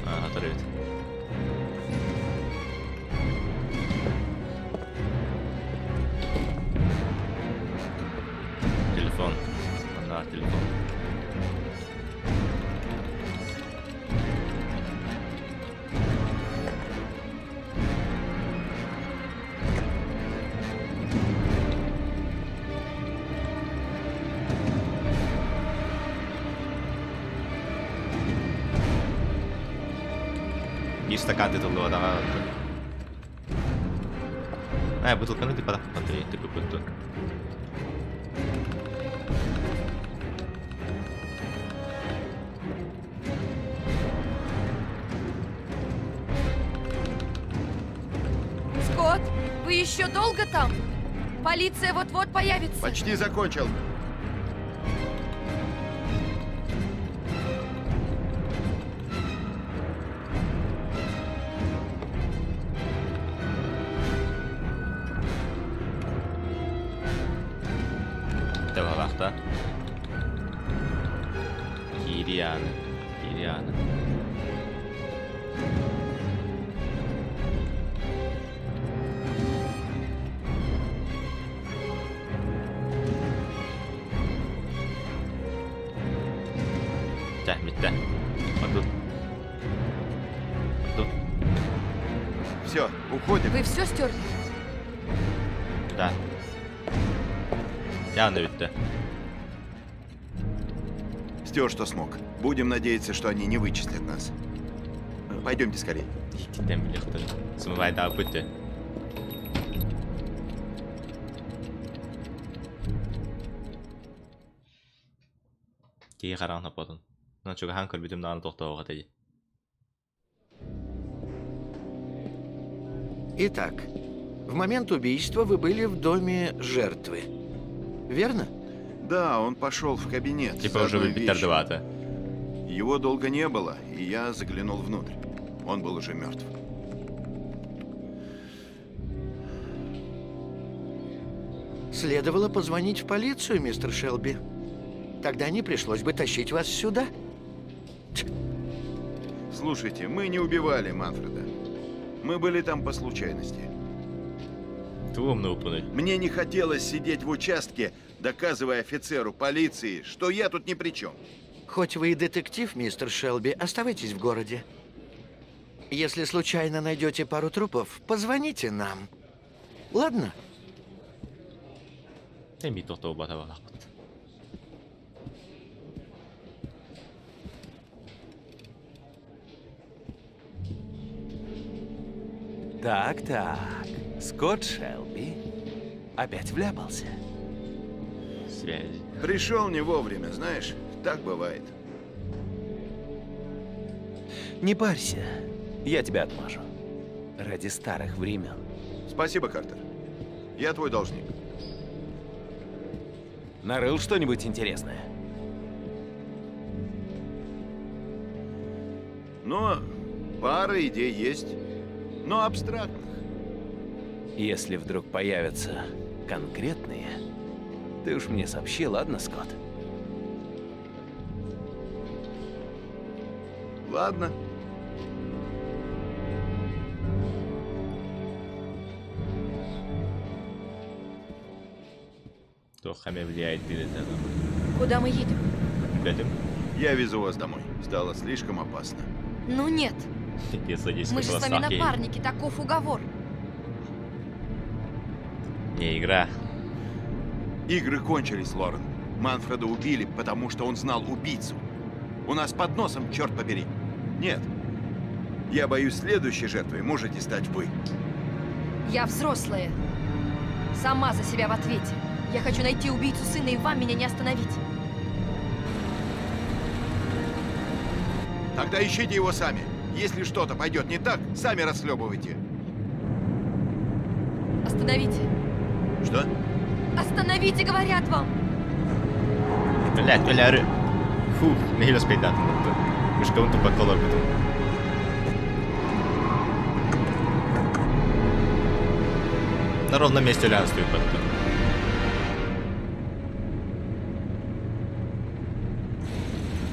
Хатырыт. Телефон. Ана, телефон. Стакан ты тулу да. Бутылканы ты подах смотри, ты купил. Скотт, вы еще долго там? Полиция вот-вот появится. Почти закончил. Кириана. Mitte. Все, уходим. Вы все стерли? Да. Явно bitti. Стер, что смог. Будем надеяться, что они не вычислят нас. Пойдемте скорее. Смывай, да, будьте. Кей қараңна потом. Но чуга хан көрбүтүм даны токтоого теги. Итак, в момент убийства вы были в доме жертвы, верно? Да, он пошел в кабинет. Типа уже выбитардовато. Его долго не было, и я заглянул внутрь. Он был уже мертв. Следовало позвонить в полицию, мистер Шелби. Тогда не пришлось бы тащить вас сюда. Слушайте, мы не убивали Манфреда. Мы были там по случайности. Мне не хотелось сидеть в участке, доказывая офицеру полиции, что я тут ни при чем. Хоть вы и детектив, мистер Шелби, оставайтесь в городе. Если случайно найдете пару трупов, позвоните нам. Ладно? Так. Скотт Шелби опять вляпался. Связи. Пришел не вовремя, знаешь, так бывает. Не парься, я тебя отмажу. Ради старых времен. Спасибо, Картер. Я твой должник. Нарыл что-нибудь интересное? Но Пара идей есть, но абстрактных. Если вдруг появятся конкретные, ты уж мне сообщи, ладно, Скотт? Ладно. Хаме влияет перед этим. Куда мы едем? Я везу вас домой. Стало слишком опасно. Ну нет. Мы же с вами напарники, таков уговор. Не игра. Игры кончились, Лорен. Манфреда убили, потому что он знал убийцу. У нас под носом, черт побери. Нет. Я боюсь, следующей жертвой можете стать вы. Я взрослая. Сама за себя в ответе. Я хочу найти убийцу сына, и вам меня не остановить. Тогда ищите его сами. Если что-то пойдет не так, сами расхлебывайте. Остановите. Что? Остановите, говорят вам. Блядь, Фу, не hiljas pitää tuntua. Koska on tupaa kolorkutu. На ровном месте лян стоит потом.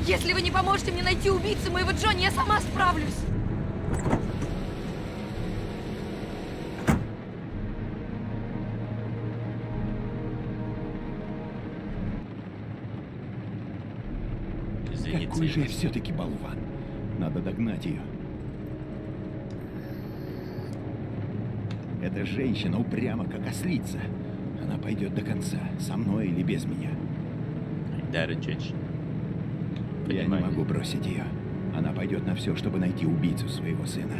Если вы не поможете мне найти убийцу моего Джонни, я сама справлюсь. Какой же я все-таки болван. Надо догнать ее. Эта женщина упряма, как ослица. Она пойдет до конца, со мной или без меня. Я не могу бросить ее. Она пойдет на все, чтобы найти убийцу своего сына.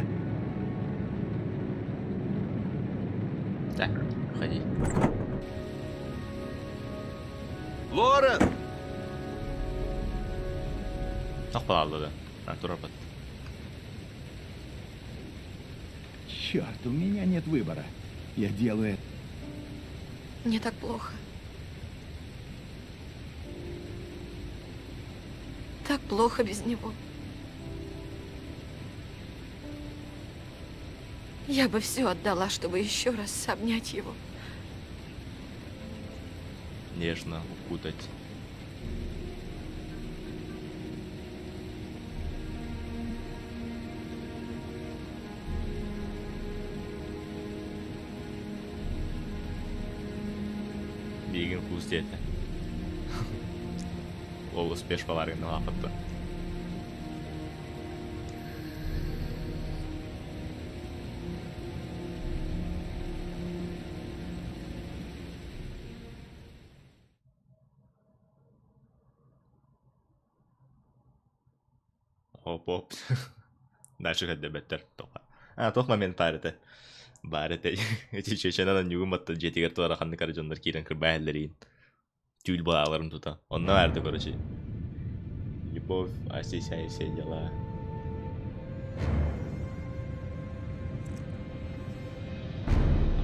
Так, ходи. Лорен! Палады, да. Робот. Черт, у меня нет выбора. Я делаю это. Мне так плохо. Так плохо без него. Я бы все отдала, чтобы еще раз обнять его. Нежно укутать. Vegan kuusi tietää. Ollut spesvalarin naapattu. Hopp. Näissä yhden better topa. Tuohon mä menen päädytä. Баарете чеченана нюгуматта жетигер туара ханны каржондар кирен кырбаэллерин тюль балаларын тута онна барды короче любовь асися все дела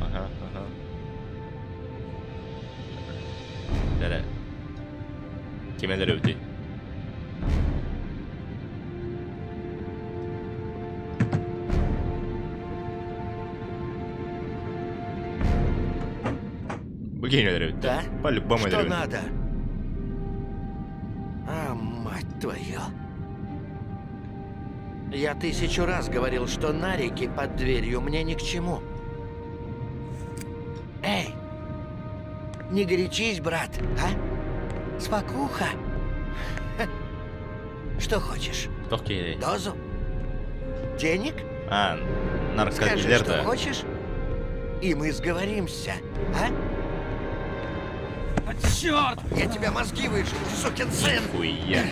ага дара кимелер өтү Да? По-любому. Что надо? А, мать твою. Я 1000 раз говорил, что нарики под дверью мне ни к чему. Эй! Не горячись, брат, а? Спокуха. Что хочешь? Дозу? Денег? Наркодилер. Скажи, что хочешь, и мы сговоримся, а? Черт! Я тебя мозги выжил, сукин сын! Хуя!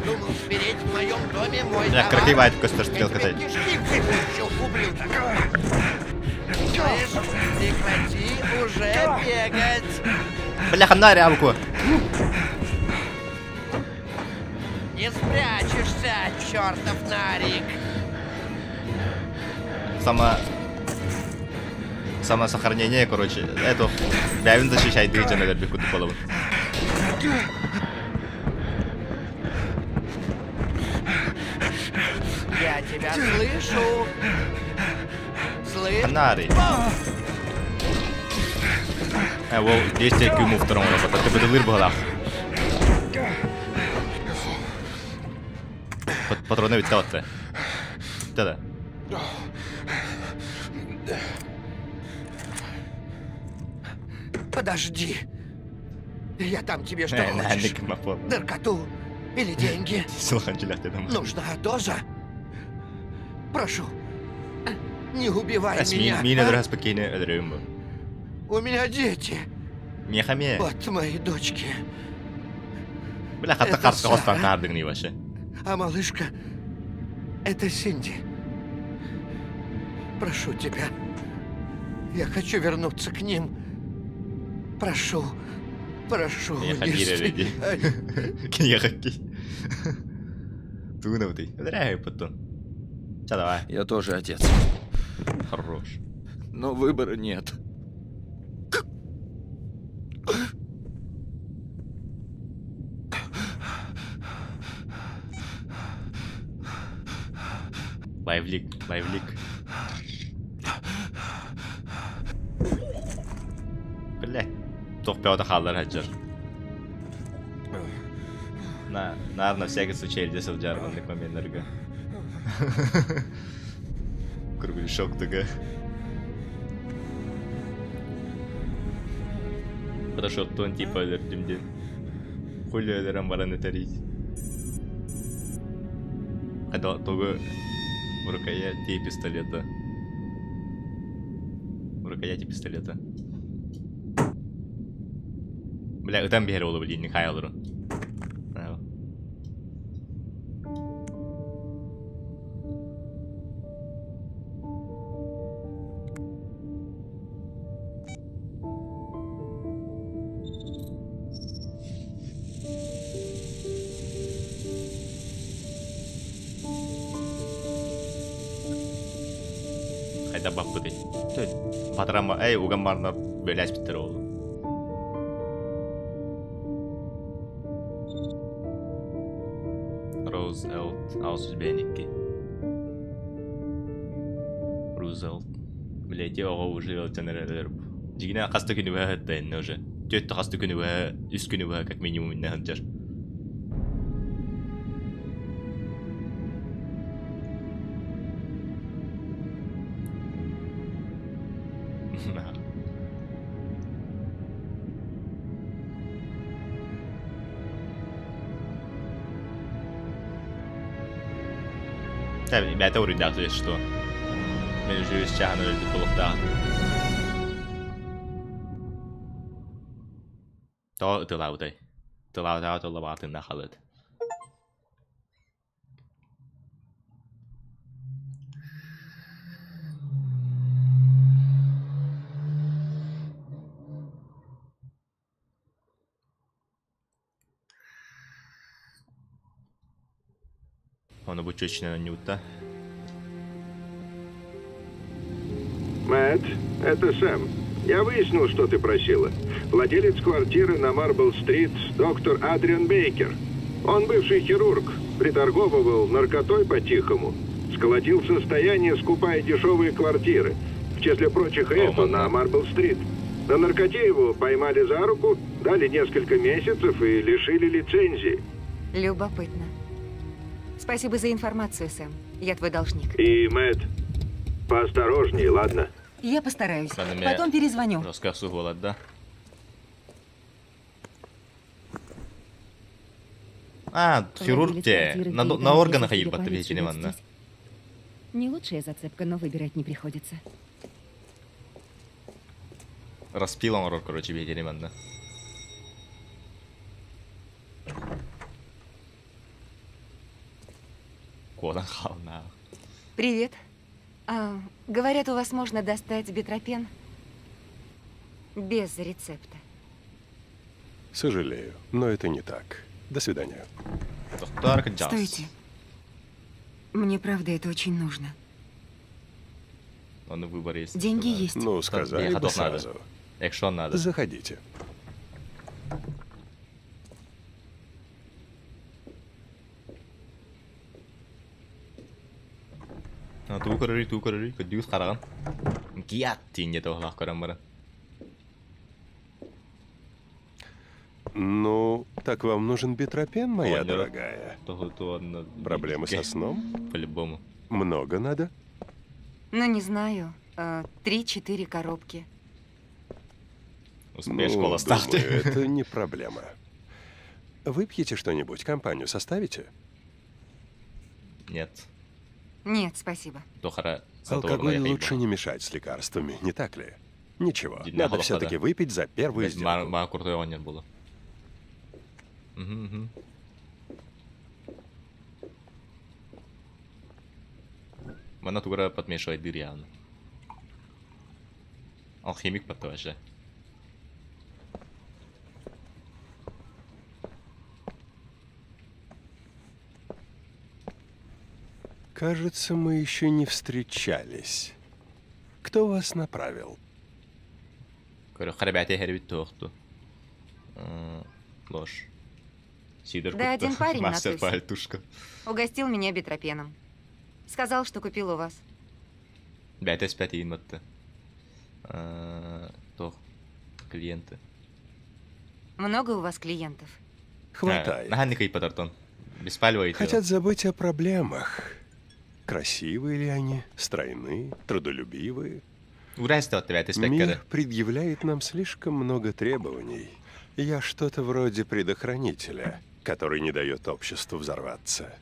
Думал спереть в моем доме мой товар? Крокивает костер стрелка. Я тебе кишки выпущу, ублюдок! Слышь, прекрати уже бегать! Бляха, на рябку! Не спрячешься, чертов нарик! Самосохранение, короче. Это Бявин защищает двигатель, наверное, бегут в голову. Я тебя слышу. Слышу. Фонарик. Вот действие кюму второму робота. Ты бы была. Патроны ведь ты. Да-да. Подожди. Я дам тебе что хочешь. Наркоту или деньги. Нужна доза. Прошу. Не убивай меня. У меня дети. Вот мои дочки. Это Сара. А малышка — это Синди. Прошу тебя. Я хочу вернуться к ним. Прошу. Прошу. Я Я тоже отец. Хорош. Но выбора нет. Лайвлик. Блять. Тохпёда халлар хаджар. На всякий случай эльдесел жаргонлык моментлерге. Кругляшок тага. Подошоттон типа өлөрдүмден. Хулиөлөрөн бараны тарить. Когда того в рукояти пистолета. Бля, ыдан бери болу билин кай алырын. Хайда баппы дей. Батырама, угамбарна бөләс биттер олу. Рузвельт, Аусбеники. Рузвельт. Блять, я оға уживел тенерелер. Жигіне қасты күні бәе әтті әнне уже. Төтті қасты күні бәе, үс күні бәе, как минимум инне ханчар. Я теорию да, то есть что мы живем с чаном или полухта. То ты лаудай, то лаваты на халат. Он обучёчный Ньюта. Мэтт, это Сэм. Я выяснил, что ты просила. Владелец квартиры на Марбл-стрит, доктор Адриан Бейкер. Он бывший хирург, приторговывал наркотой по-тихому. Сколотил состояние, скупая дешевые квартиры. В числе прочих это на Марбл-стрит. На наркоте его поймали за руку, дали несколько месяцев и лишили лицензии. Любопытно. Спасибо за информацию, Сэм. Я твой должник. И, Мэтт, поосторожнее, ладно? Я постараюсь. Потом перезвоню. Рассказу голод, да? Хирург те. На органах ебать тебе не. Не лучшая зацепка, но выбирать не приходится. Распил он, короче, бедереван, Привет. Говорят, у вас можно достать битропен без рецепта. Сожалею, но это не так. До свидания. Стойте. Мне правда это очень нужно. Деньги есть. Ну, сказали бы сразу. Якщо надо. Заходите. Туукарри, көддүгүс караган. Кият тиңге тоглах көрөн бара. Ну, так вам нужен битропен, моя дорогая? Проблемы со сном? По-любому. Много надо? Ну, не знаю. 3-4 коробки. Ну, думаю, это не проблема. Выпьете что-нибудь? Компанию составите? Нет. Нет, спасибо. Алкоголь лучше не мешать с лекарствами, не так ли? Ничего, надо все-таки выпить за первую сделку. Mana тугара подмешивать дыры явно. Алхимик потом. Кажется, мы еще не встречались. Кто вас направил? Ложь. Да, один парень на тусе. Угостил меня битропеном. Сказал, что купил у вас. Клиенты. Много у вас клиентов? Хватает. Хотят забыть о проблемах. Красивые ли они, стройны, трудолюбивые? Мир предъявляет нам слишком много требований. Я что-то вроде предохранителя, который не дает обществу взорваться.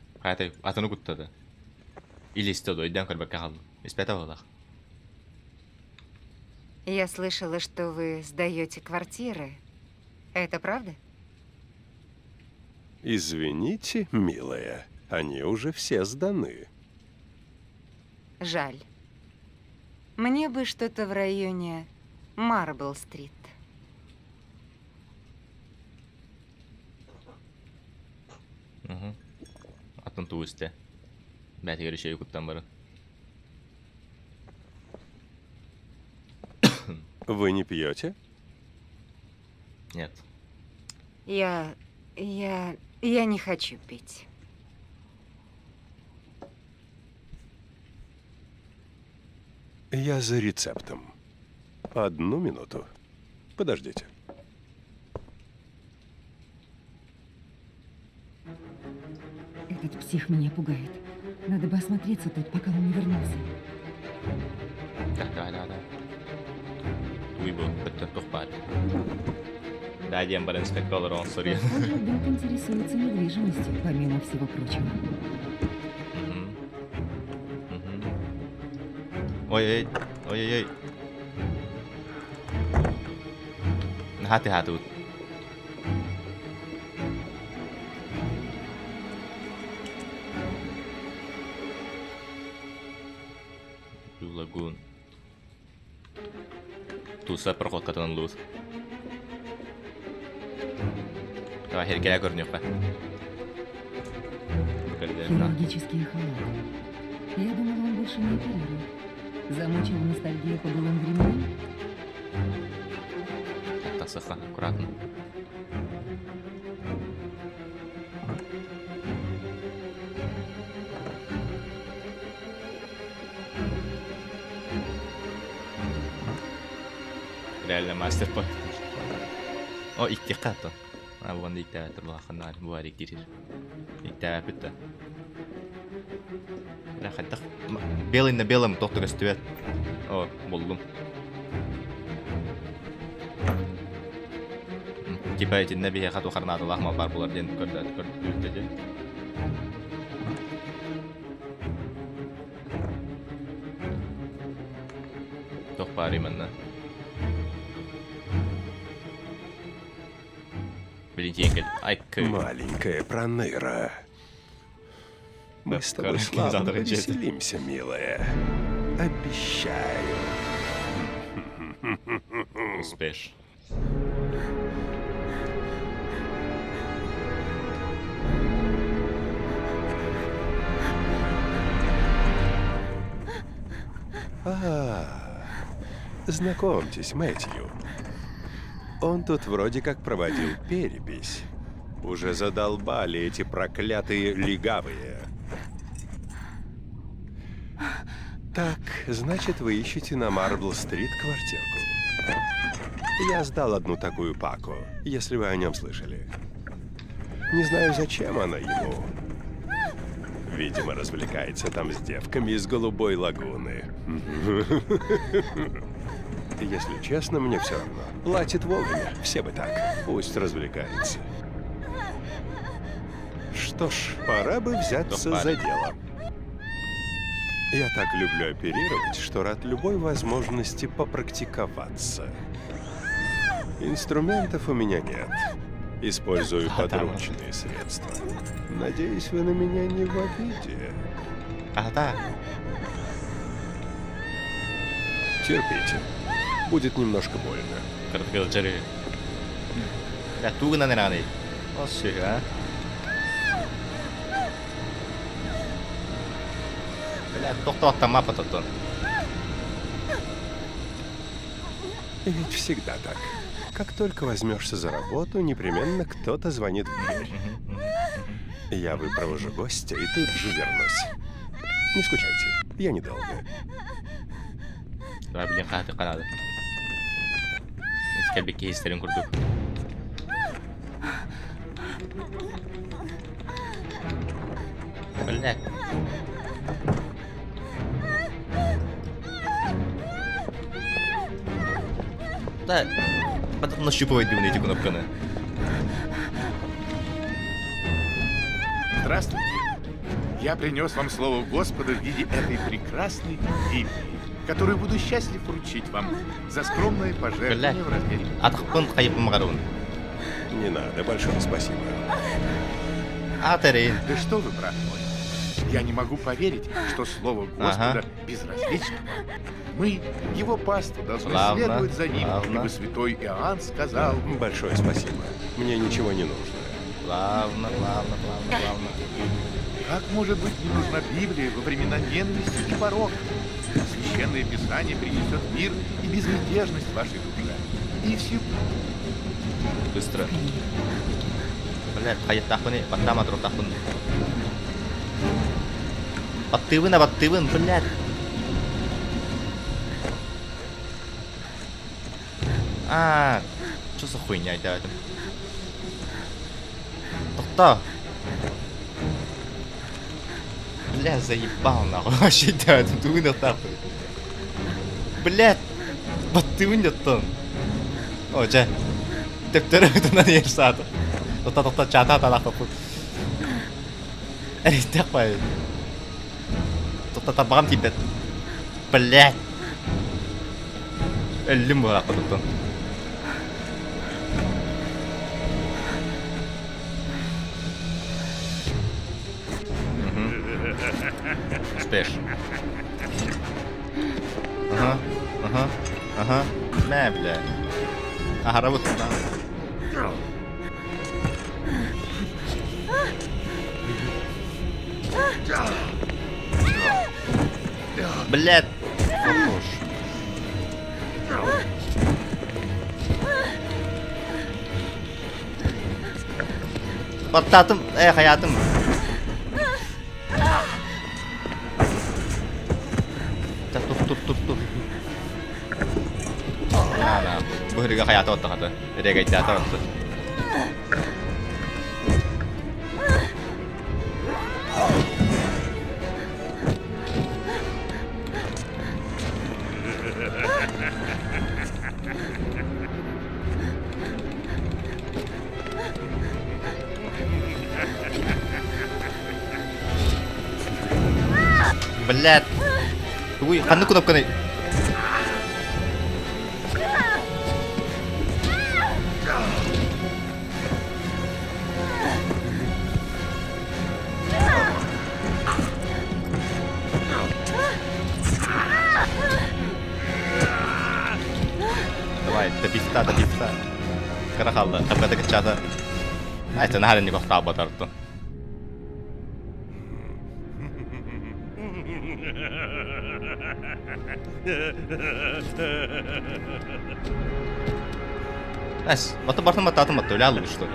Я слышала, что вы сдаете квартиры. Это правда? Извините, милая, они уже все сданы. Жаль. Мне бы что-то в районе Марбл-стрит. Атын туысты. Бәтігер еще юкуттан бары. Вы не пьете? Нет. Я не хочу пить. Я за рецептом. 1 минуту. Подождите. Этот псих меня пугает. Надо бы осмотреться тут, пока он не вернулся. Да. Уйбу, это тухпар. Да, один бар инспектор, он сорья. Похоже, Док интересуется недвижимостью, помимо всего прочего. Ой-ой-ой. Hati-hati. Лагун. Туса проход катан лут. Давай, Херкеля горнёха. Хирургические халаты. Я думала, он больше не оперирует. Замучила ностальгия по былым временам? Так, саха, аккуратно. Реально мастер по. О, иктикато. А вон иктатор лаханар, буарик тирир. Иктапыта. Рахаттах. Белый на белом тоқтыгас түбәт. О, болдум. Кипаятин нәбиһе хату харнады лахма бар булар ден көрдө. Тох пари манна. Маленькая проныра. Мы с тобой славно повеселимся, милая. Обещаю. Успеешь. Знакомьтесь, Мэтью. Он тут вроде как проводил перепись. Уже задолбали эти проклятые легавые. Так, значит, вы ищете на Марбл-стрит квартирку. Я сдал одну такую Паку, если вы о нем слышали. Не знаю, зачем она ему. Видимо, развлекается там с девками из Голубой лагуны. Если честно, мне все равно. Платит вовремя, все бы так. Пусть развлекается. Что ж, пора бы взяться за дело. Я так люблю оперировать, что рад любой возможности попрактиковаться. Инструментов у меня нет. Использую подручные средства. Надеюсь, вы на меня не в обиде. Терпите. Будет немножко больно. Ведь всегда так. Как только возьмешься за работу, непременно кто-то звонит в дверь. Я выпровожу гостя и тут же вернусь. Не скучайте, я недолго. Да, потом нащупывать дивные эти кнопканы. Здравствуйте. Я принес вам слово Господа в виде этой прекрасной Библии, которую буду счастлив вручить вам за скромное пожертвование в размере. Не надо, большое спасибо. Да что вы, брат мой? Я не могу поверить, что слово Господа безразлично. Мы, его паства, должны следовать за ним, ибо святой Иоанн сказал... Большое спасибо. Мне ничего не нужно. Плавно. Как может быть не нужна Библия во времена ненависти и порока? Священное Писание принесет мир и безмятежность вашей душе. И все. Быстро. Блядь, хаят тахуни, потом отруб тахун. Подтывын, блядь. Что за хуйня это? Кто? Бля, заебал нахуй. Вообще, да, тут вынул нахуй. Блядь, подтывын. О, че? Тептеры это на нерсату. Тота чата нахуй. Это такое. Тота бам тебе. Блядь. Эллим была потом. Спеш. Ага. Не, бля. Работа надо. Блядь. Вот уж. Patlattım. Hayatım. Dur. Nah. Bu herifin hayatı oldu hatta. Nereye gitti hatta oldu. Блядь. Ui, канну кнопкой. Давай, до пизда. Карахалда, капкада качада. Это надо не кохта батарту. Эс, вот обратно мататом отправлял, что ли?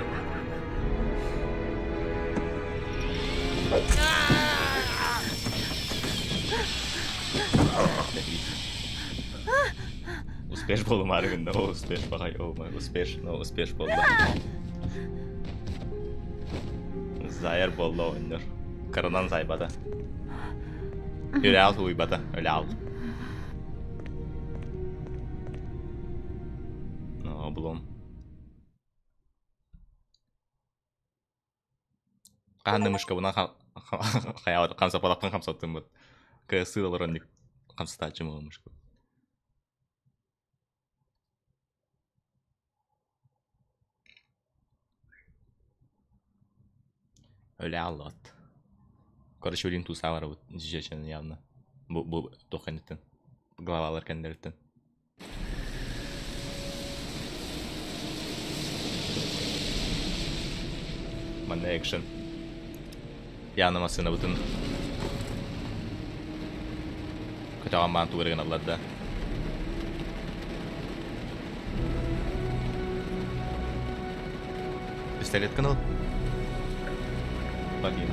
Успеш болмады күнде, о успеш багай, о май успеш болду. Зайыр болду ойнор. Кырынан зайбады. Өле алды уйбады, өле алды. Облом. Қанды мышқа бұна қаяуды қамса палапқан қамсаттым бұд. Кәсі оларын қамсата жымығы мышқа. Өле алды. Короче, өлін туса var bu cüceçenin yanına. Bu dokunetin. Glavalar kendileritten. Manne action. Yanlamasına bütün Kaçağın bana tuğrağın Allah'da. Пистолет канал? Bakayım.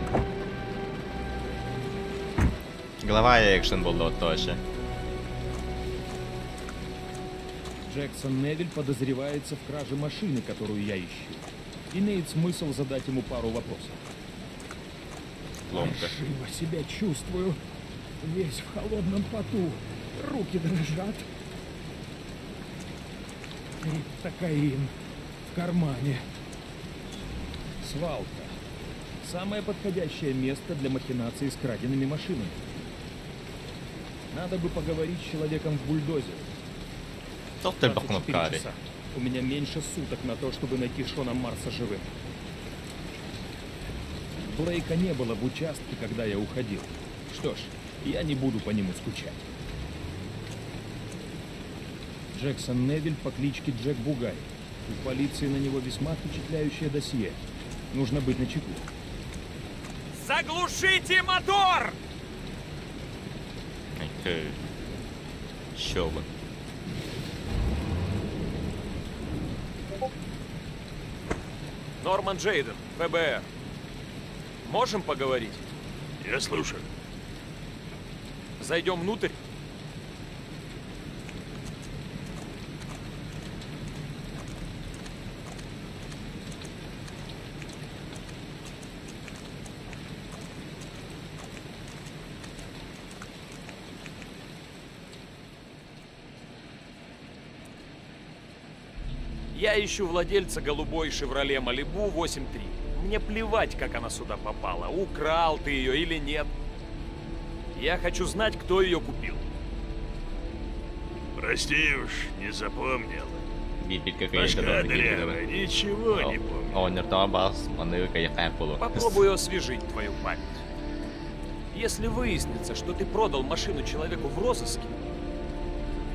Голова и экшен был вот тоже. Джексон Невиль подозревается в краже машины, которую я ищу. Имеет смысл задать ему пару вопросов. Ломка. Я себя чувствую. Весь в холодном поту. Руки дрожат. Кокаин в кармане. Свалка. Самое подходящее место для махинаций с краденными машинами. Надо бы поговорить с человеком в бульдозере. 24 часа. У меня меньше суток на то, чтобы найти Шона Марса живым. Блейка не было в участке, когда я уходил. Что ж, я не буду по нему скучать. Джексон Невиль по кличке Джек Бугай. У полиции на него весьма впечатляющее досье. Нужно быть начеку. Заглушите мотор! Еще бы. Норман Джейден, ФБР. Можем поговорить? Я слушаю. Зайдем внутрь? Я ищу владельца голубой «Шевроле Малибу» 8.3. Мне плевать, как она сюда попала, украл ты ее или нет. Я хочу знать, кто ее купил. Прости уж, не запомнил. Башка дырявая, ничего не помню. Попробую освежить твою память. Если выяснится, что ты продал машину человеку в розыске,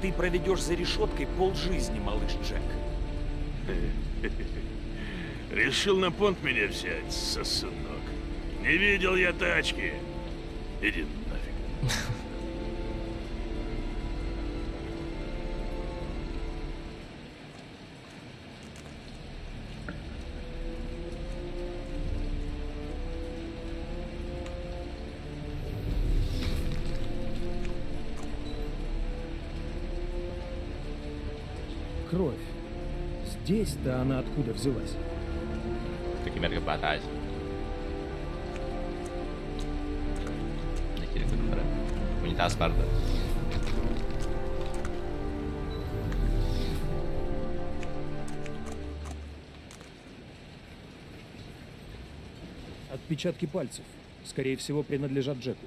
ты проведешь за решеткой полжизни, малыш Джек. Решил на понт меня взять, сосунок. Не видел я тачки. Иди нафиг. Кровь. Здесь-то она откуда взялась? Таким мерком батать. Унитаз, правда. Отпечатки пальцев. Скорее всего, принадлежат Джеку.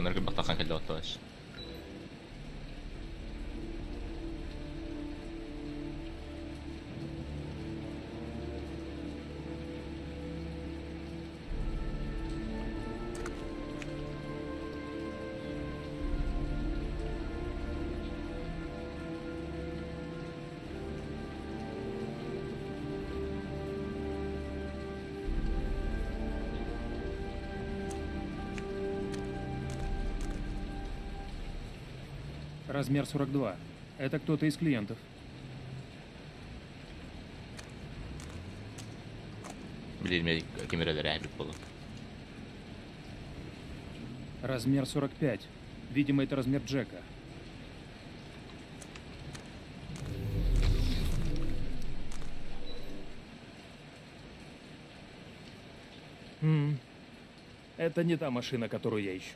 هنركب بطاقة كده وطاش Размер 42. Это кто-то из клиентов. Блин, кемерелер рябит было. Размер 45. Видимо, это размер Джека. Это не та машина, которую я ищу.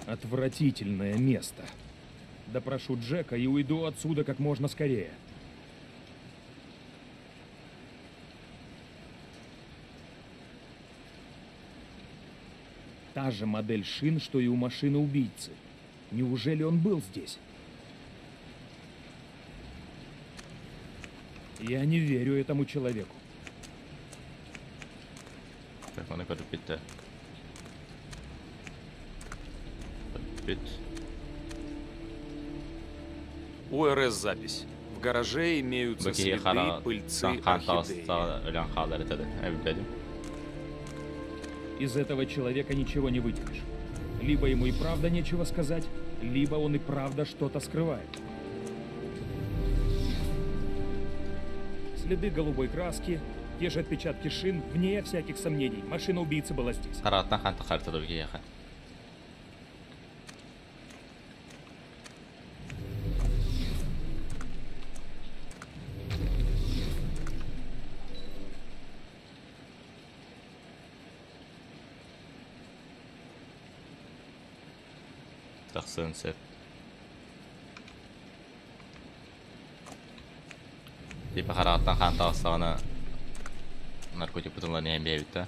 Отвратительное место. Допрошу Джека и уйду отсюда как можно скорее. Та же модель шин, что и у машины убийцы. Неужели он был здесь? Я не верю этому человеку. УРС-запись. В гараже имеются следы пыльцы орхидеи. Из этого человека ничего не вытянешь. Либо ему и правда нечего сказать, либо он и правда что-то скрывает. Следы голубой краски, те же отпечатки шин, вне всяких сомнений. Машина убийцы была здесь. Sunset. Типа хараттан хан тағыстағына наркотик бұтынларыны әмбейбітті.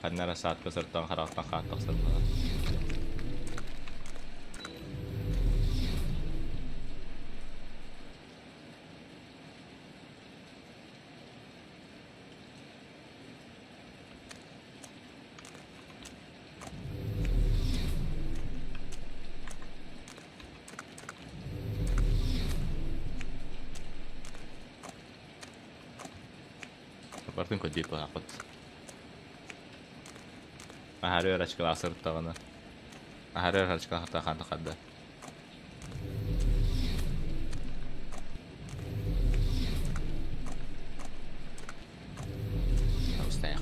Қаднара саатқа сұрттан хараттан хан тағыстағына. Bartın kod deyip bırakıp. Ahari öğreçkala asırıp tağını. Ahari öğreçkala hatta kandı kaddı. Ustayak.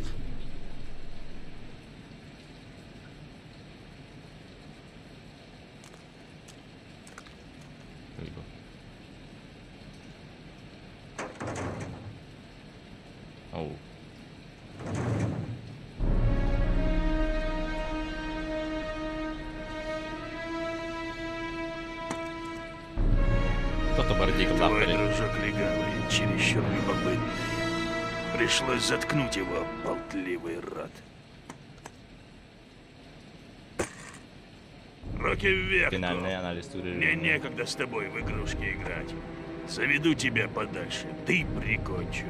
Oh. Твой дружок легавый, чересчур любопытный. Пришлось заткнуть его, болтливый рот. Руки вверх, мне некогда с тобой в игрушки играть. Заведу тебя подальше, ты прикончу.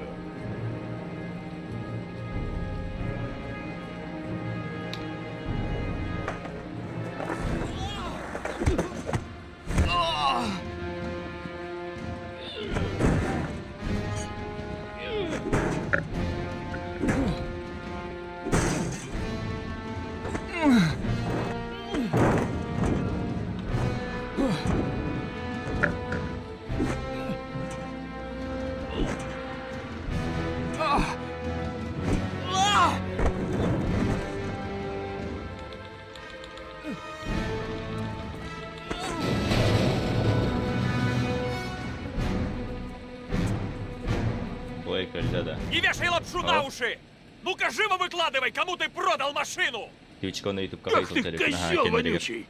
Не вешай лапшу на уши! Ну-ка живо выкладывай, кому ты продал машину! Ах ты козёл вонючий!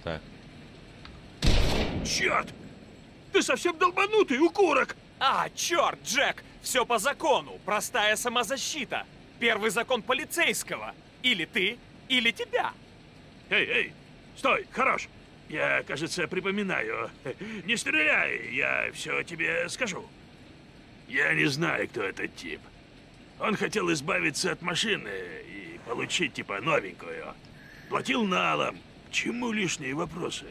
Так. Черт! Ты совсем долбанутый, укурок! А, черт, Джек! Все по закону. Простая самозащита. Первый закон полицейского. Или ты, или тебя. Эй, стой, хорош. Я, кажется, припоминаю. Не стреляй, я все тебе скажу. Я не знаю, кто этот тип. Он хотел избавиться от машины и получить, типа, новенькую. Платил налом. К чему лишние вопросы?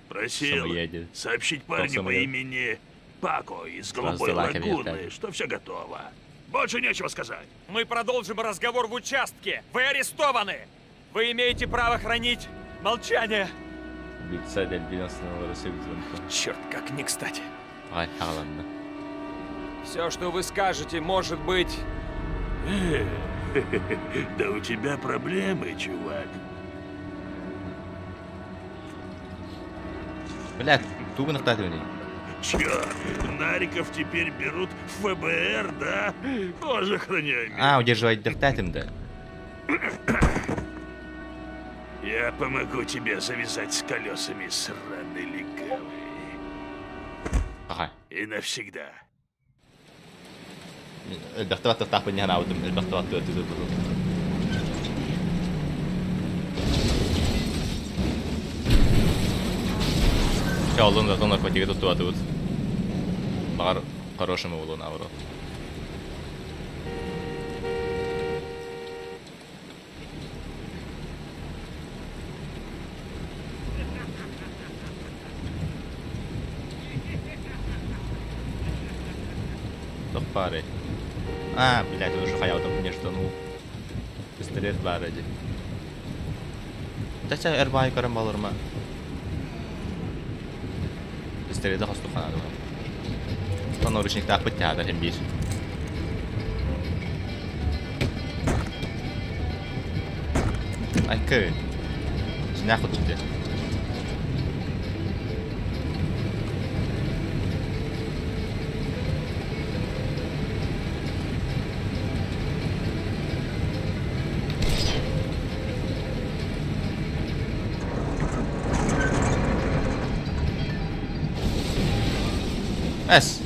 Просил сообщить парню по имени Пако из Голубой Лагуны, что все готово. Больше нечего сказать. Мы продолжим разговор в участке. Вы арестованы. Вы имеете право хранить молчание. Черт, как не кстати. Все, что вы скажете, может быть... Да у тебя проблемы, чувак. Блядь, тупо нахтатывание. Чё, нариков теперь берут в ФБР, да? Боже, охраняй меня. А, удерживать дыхтатим, да? Я помогу тебе завязать с колесами, сраный легавый. Ага. И навсегда. البختوات تفتح بني هنا عودم البختوات تزيد Чалдың да тонар патиге тұту аты өт. Бағар хорошымы болуын ауыру. Топпары. А, блядь, уже хаялдым мне штанул. Пистолет баради. Тача эрбай карам балырма. Пистолет хасту ханады. Тонор ишник таппыт тяда hem bir. Ay kı. Şimdi akut gitti. Es.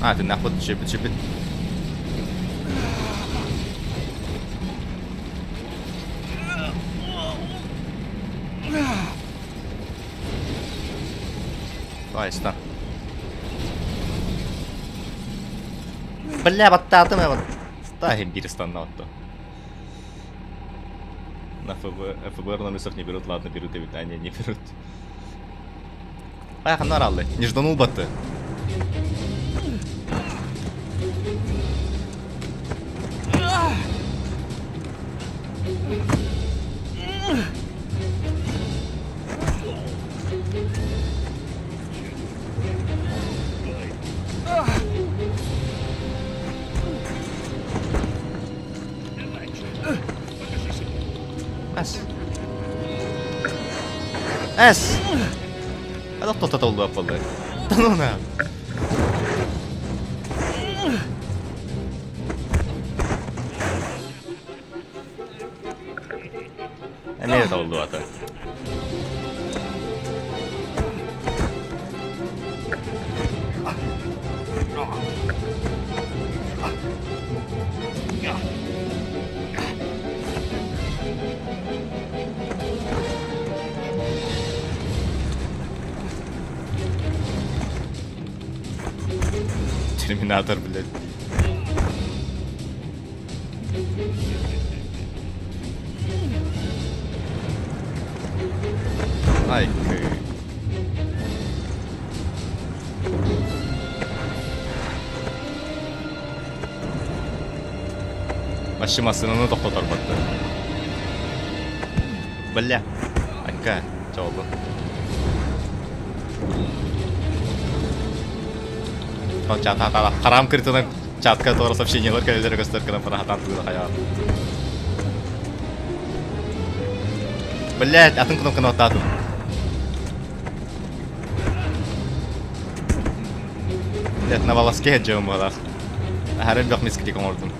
Ah, den Nachbarn chippet. Айста. Бля, баттатым вот. Ставим перестан на то. На ФБР номеров не берут, ладно, берут, и они не берут. Ayaklar aldı. Necdan battı. Es. Ada кто-то oldu apaldı. Tamam mı? Emniyet oldu hatta. Терминатор, блядь. Ай, машинасыны тоқтатар барды. Бля, Анька, жауабы. Чат харам критинен чатка тоора сообщениялар келелер көстөргөн парахатан тугу хаял. Блять, атын кнопканы оттадым. Блять, на волоске жөм болар. Харам жок мискити комордум.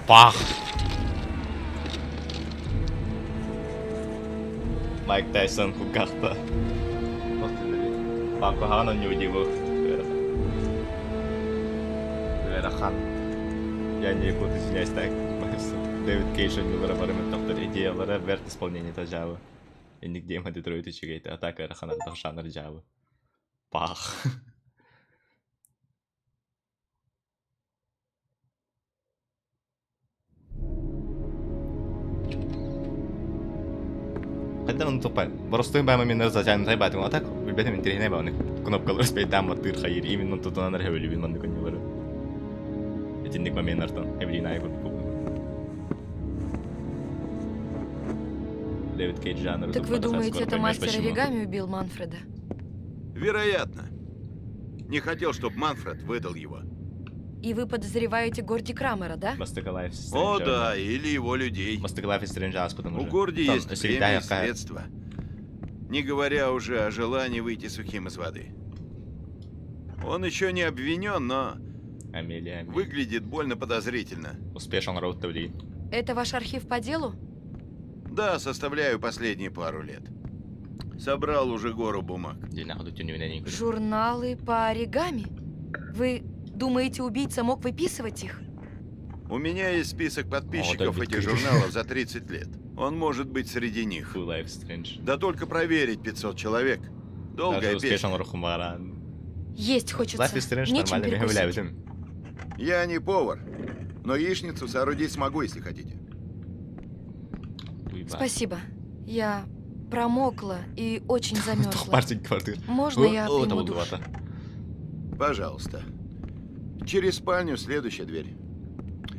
Пах. Майк Тайсон кукахта. Pakkohan on jujivu. Верахан. Я не буду извиняюсь так. Дэвид Кейдж он был параметр автор идея лара верт исполнение тажава. И нигде им Детройт и чигейт атака Рахана Тахшана Джава. Пах. Хотя он тупой. Просто бай момент затянут айбат ему атаку. Ребята мне тренер бай кнопка распять там вот тыр хайр. Именно тут он нравится любит он не лара. Эти ник момент артон. Эвелина айгур. Дэвид Кейдж жанр. Так вы думаете, это мастер оригами убил Манфреда? Вероятно. Не хотел, чтобы Манфред выдал его. И вы подозреваете Горди Крамера, да? О, да, или его людей. У Горди есть время и средства. Не говоря уже о желании выйти сухим из воды. Он еще не обвинен, но выглядит больно подозрительно. Успешен роутовли. Это ваш архив по делу? Да, составляю последние пару лет. Собрал уже гору бумаг. Журналы по оригами? Вы думаете, убийца мог выписывать их? У меня есть список подписчиков этих журналов за 30 лет. Он может быть среди них. Да только проверить 500 человек. Долгая песня. Есть хочется. Нечем перекусить. Я не повар, но яичницу соорудить смогу, если хотите. Спасибо. Я промокла и очень замерзла. Можно я приму душ? Пожалуйста. Через спальню следующая дверь.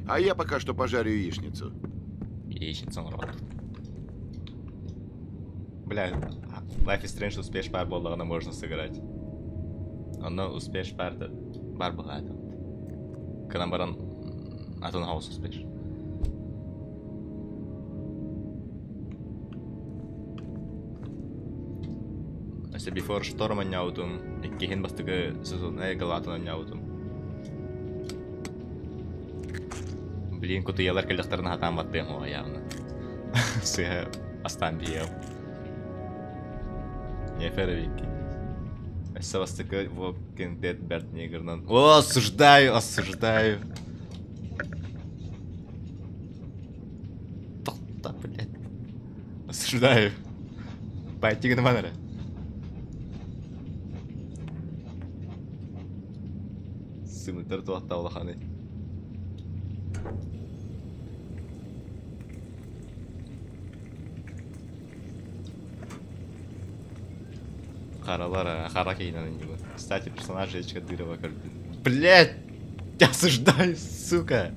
А я пока что пожарю яичницу. Яичница народ. Бля, Life is Strange успеш пар болдығына можно сыграть. Оны успеш парды бар бұғады. Кынан баран Атон Хаус успеш. Если Before Storm ойнаудым, кейін бастығы сезон Галатын ойнаудым. Блин, кутыялар көлдіқтарына хатан баттым о явно. Сыға астан бейеу. Не фервики. Если бастығы Walking Dead Берт Нигернан. О, осуждаю, осуждаю. Тоқта, блядь. Осуждаю. Пойти на манера. Сымытыр туатта олаханы. Харалара, хара кейнан него. Кстати, персонажи Эчка Дырова как... Блять! Я осуждаю, сука!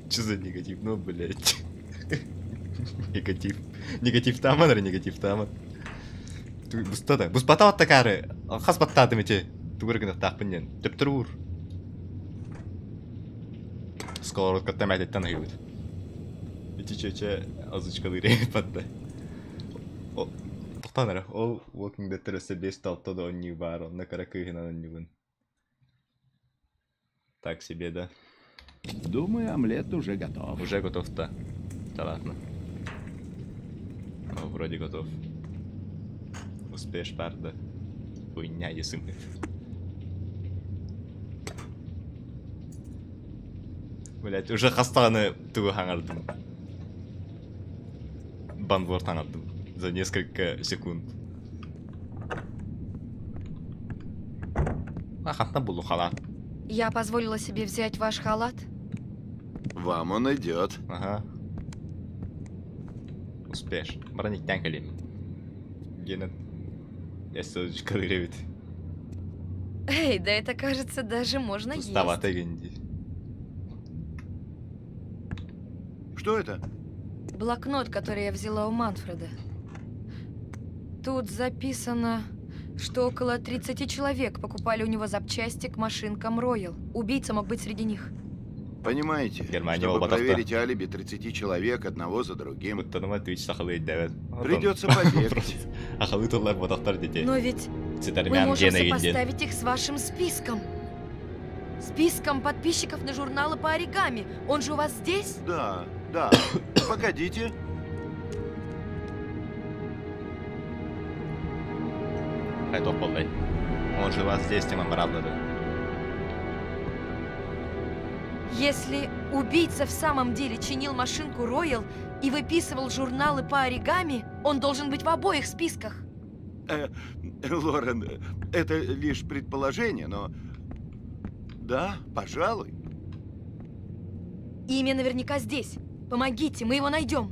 Что за негатив? Ну, блять. Негатив. Негатив таман, негатив таман. Бустата. Буспата такары. Хас баттады мете. Тугыргына тақпынен. Төп тұрур. Скоро каттамайды танығыйбыд. Ити-че азычкалы рейд падда. Тоқтанары. Ол Walking Dead тересе 5-6 да онни бар. Онна каракыгына онни. Так себе, да. Думаю, омлет уже готов. Уже готов-то. Да ладно. О, вроде готов. Успеешь, парда. Хуйня, если мы. Блять, уже хастаны ту хангардым. Банвор хангардым. За несколько секунд. Ахатна булу халат. Я позволила себе взять ваш халат. Вам он идет. Ага. Успеешь. Броник тянкали. Генет. Я ссылочка ревит. Эй, да это кажется даже можно есть. Уставатый генди. Что это? Блокнот, который я взяла у Манфреда. Тут записано, что около 30 человек покупали у него запчасти к машинкам Royal. Убийца мог быть среди них. Понимаете, чтобы проверить алиби 30 человек одного за другим. Придется побегать. Но ведь Мы можем сопоставить их с вашим списком. Списком подписчиков на журналы по оригами. Он же у вас здесь? Да, да. Погодите. Он же у вас здесь, Тима, правда, да? Если убийца в самом деле чинил машинку Роял и выписывал журналы по оригами, он должен быть в обоих списках. Лорен, это лишь предположение, но... Да, пожалуй. Имя наверняка здесь. Помогите, мы его найдем.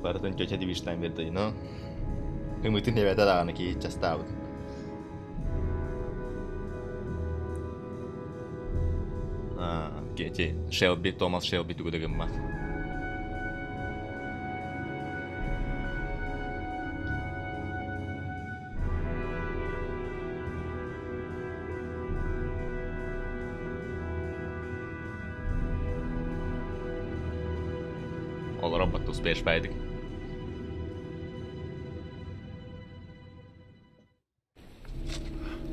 Varten tjötä divistain vertai, no. Hymytin he tätä ainakin itse asiassa täyt. Okei, Shelby, Thomas Shelby kuitenkin mä. Olla robottu Spacepäitik.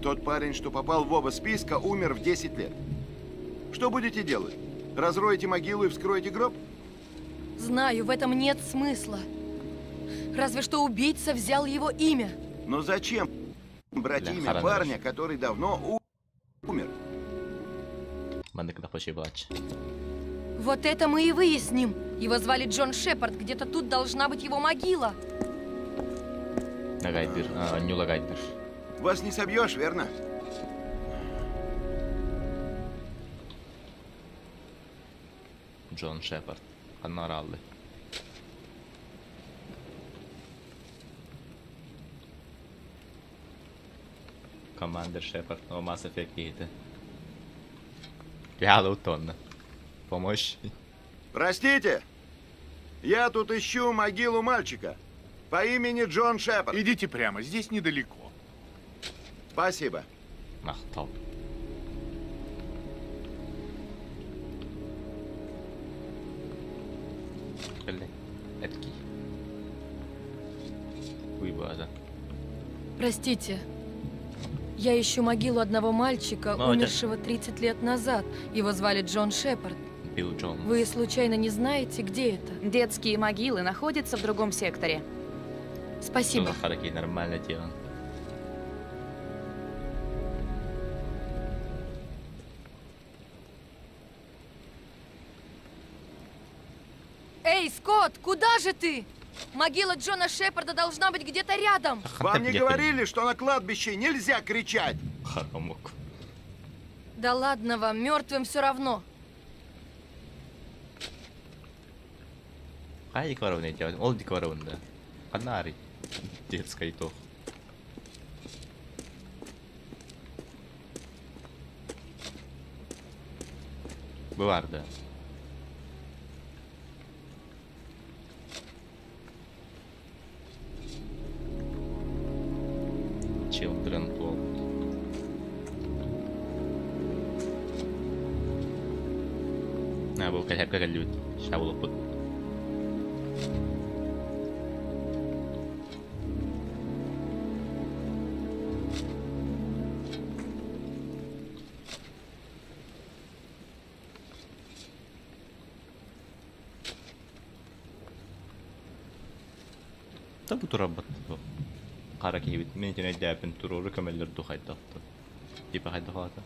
Тот парень, что попал в оба списка, умер в 10 лет. Что будете делать? Разроете могилу и вскроете гроб? Знаю, в этом нет смысла. Разве что убийца взял его имя. Но зачем брать имя парня, который давно умер? Вот это мы и выясним. Его звали Джон Шепард. Где-то тут должна быть его могила. Вас не собьешь, верно? Джон Шепард. Канаралли. Командер Шепард. Но Mass Effect какие-то. Я Лутон. Помощь. Простите, я тут ищу могилу мальчика по имени Джон Шепард. Идите прямо, здесь недалеко. Спасибо. Махтал. Эдакий. Выбаза. Простите. Я ищу могилу одного мальчика, умершего 30 лет назад. Его звали Джон Шепард. Билл Джонс. Вы случайно не знаете, где это? Детские могилы находятся в другом секторе. Спасибо. Нормальное дело. Эй, Скотт, куда же ты? Могила Джона Шепарда должна быть где-то рядом. Вам не говорили, что на кладбище нельзя кричать? Да ладно вам, мертвым все равно. Kaikki varoinen ja oltiin varoinen. Kanari. Детская то. Бывает, да. Children Talk. Был хотя бы как люди. Сейчас было под. Tabu turabbat to. Karakivit meni ne däpen turur kameller du haydda. Типа haydda hata.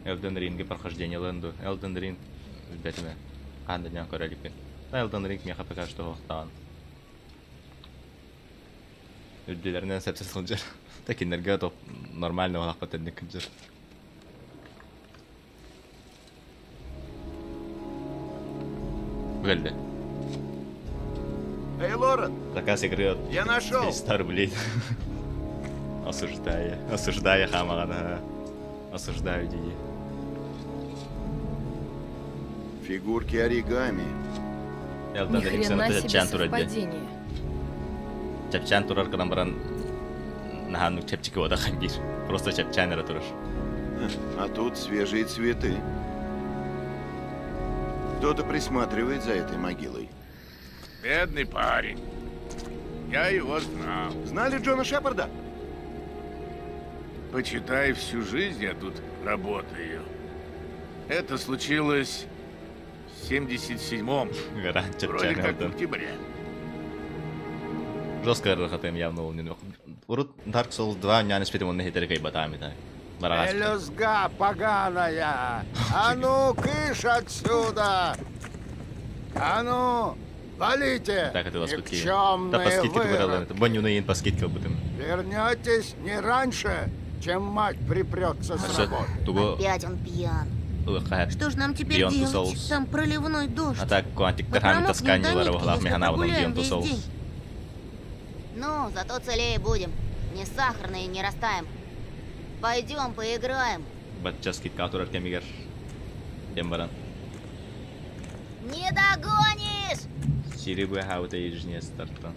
Elden Ring прохождение Ленду. Elden Ring бетме. Анда не королипин. Elden Ring мне пока что вахтан. Үддилернен сепсес кылжыр. Такинерге топ нормально вахт этник кылжыр. Гөлде. Эй, Лорен! Заказ игры. Я нашел! 100 рублей. Осуждаю Хамагана. Осуждаю Диди. Фигурки оригами. Ни хрена себе совпадение. Чапчан турар кадамбаран нахану чапчики вода хамбир. Просто чапчанера тураш. А тут свежие цветы. Кто-то присматривает за этой могилой. Бедный парень. Я его знал. Знали Джона Шепарда? Почитай, всю жизнь я тут работаю. Это случилось в 77-м. Вроде как в октябре. Жестко рахатым явно волнен. Урут Dark Souls 2 не спитым он не хитрый кай батами так. Мелюзга поганая! А ну, кыш отсюда! А ну, валите! Так, это вас паскидки. Да паскидки ты вырала. Боню на ин паскидки будем. Вернетесь не раньше, чем мать припрется с работы. Опять он пьян. Что ж нам теперь делать? Там проливной дождь. А так, квантик тархами тасканил в глав механавном Beyond Two Souls. Ну, зато целее будем. Не сахарные, не растаем. Пойдем, поиграем. Батчаский катур аркемигер. Дембаран. Не догонишь! Сирибы хаута и жне старта.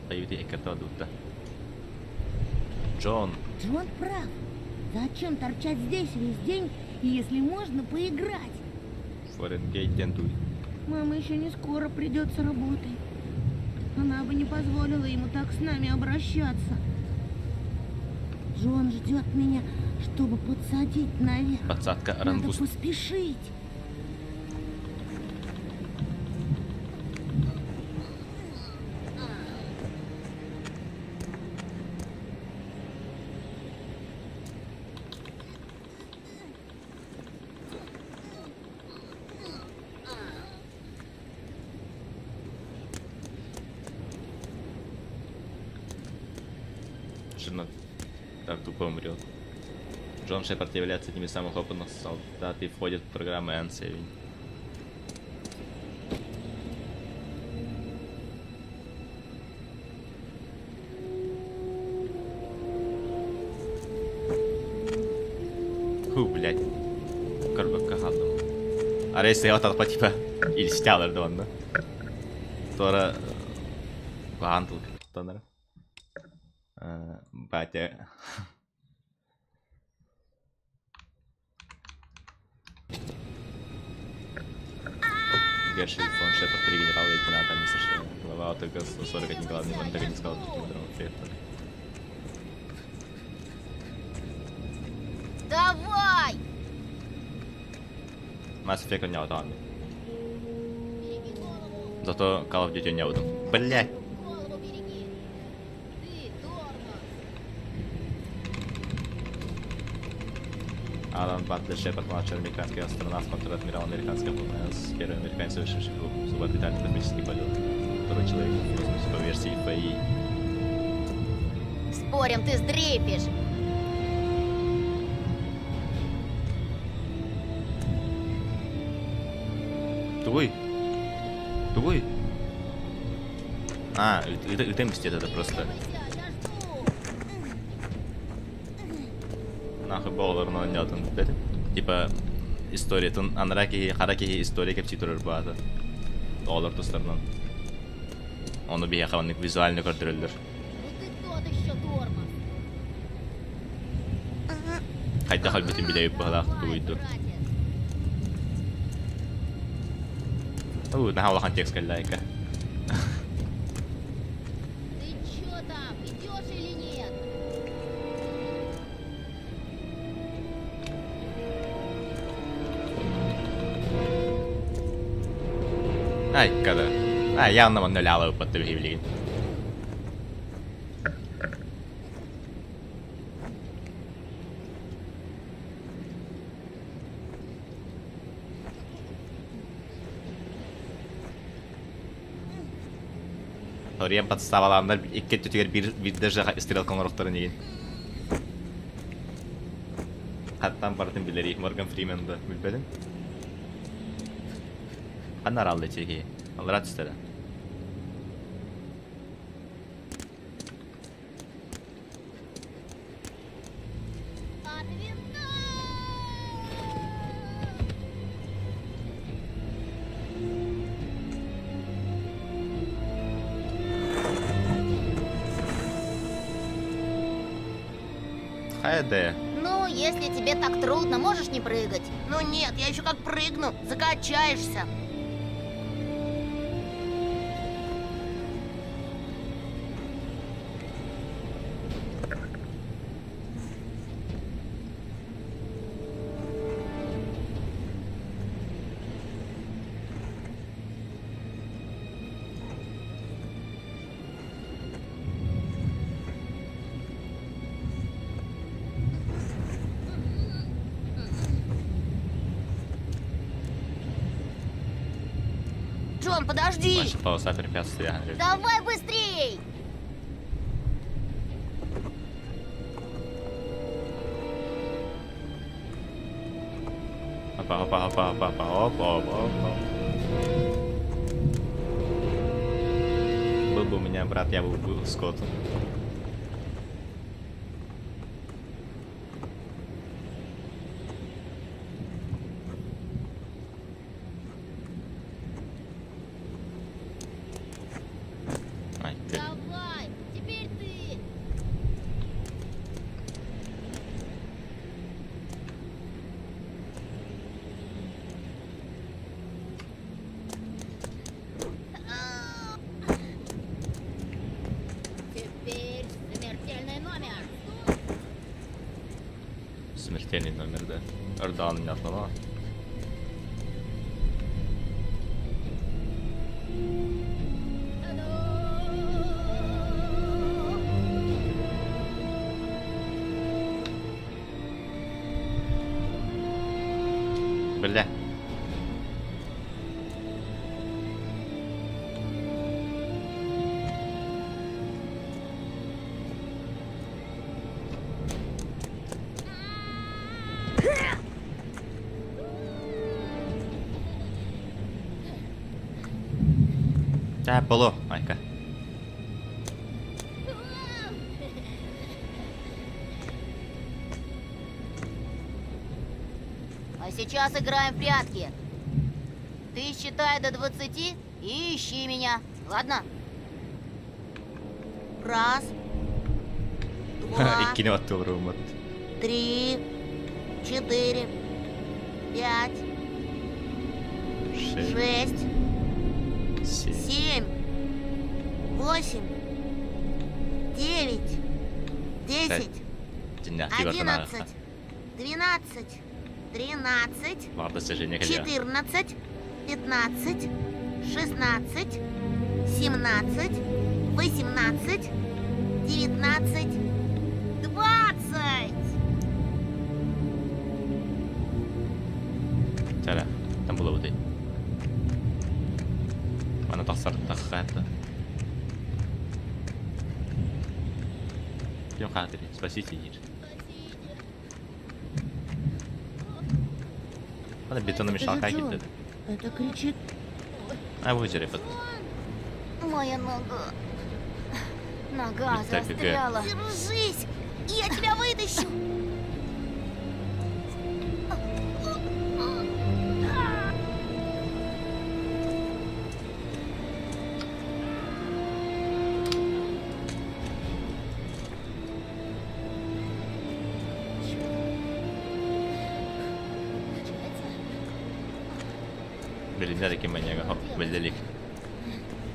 Поюти экарта дута. Джон. Джон прав. Зачем торчать здесь весь день, если можно поиграть? Форенгейт тентуй. Мама еще не скоро придется работать. Она бы не позволила ему так с нами обращаться. Джон ждет меня, чтобы подсадить наверх. Подсадка рангуст. Надо поспешить. Жена так тупо умрет. Джон Шепард является одним из самых опытных солдат и входит в программу N7. Блять. Корбакка халдым. А если я вот по типа или стялер донна. Тора Гантл тонер. Батя. Гершель фон Шепард, 3 генерал-лейтенанта, не США. Глава ОТГ 141 главный антагонист Галактики Драмофрета. Давай! Mass Effect не аутан. Зато Call of Duty не аутан. Блять! Алан Батлер Шепард, младший американский астронавт, контр-адмирал американского ВМС, первый американец, совершивший суборбитальный космический полет. Второй человек в космосе по версии ФАИ. Спорим, ты сдрейфишь. Твой? Твой? А, это мстит, это просто... Нахуй Боулер, но не один. Типа, история, тун анраки, хараки история кептитурер баата. Боулер тустарнан. Он убия хаванник визуальный контроллер. Хайда халбитин билею бахлах туйду. Нахалахан текст каллайка. Ай, kada. Явно он нуляло под объявление. Oraya подставаландар икке төтөгөр бир даже стрелкалар рухтарын деген. Хаттан бардым билери Морган Фрименда билбедим. Анар алды теги. Алрат истеди. Ну, если тебе так трудно, можешь не прыгать. Ну нет, я еще как прыгну, закачаешься. Джон, подожди! Больше полоса препятствий, Андрей. Давай быстрей! Опа. Был бы у меня брат, я бы был Скотт. Давай, теперь ты! Теперь смертельный номер. Смертельный номер, да. Ордан меня отмала. Бля. Поло, Майка. А сейчас играем в прятки. Ты считай до 20 и ищи меня, ладно? Раз, два, 3, 4, 5, 6, 7, 8, 9, 10, 11, 12, 13, 14, 15, 16, 17, 18, 19, 20. Тара, там было вот это. Она тахата. Идем хатри, спасите Нир. Она бетонными шалками кидает. Это кричит. А в озере под. Моя нога. Нога застряла. Держись! Я тебя вытащу!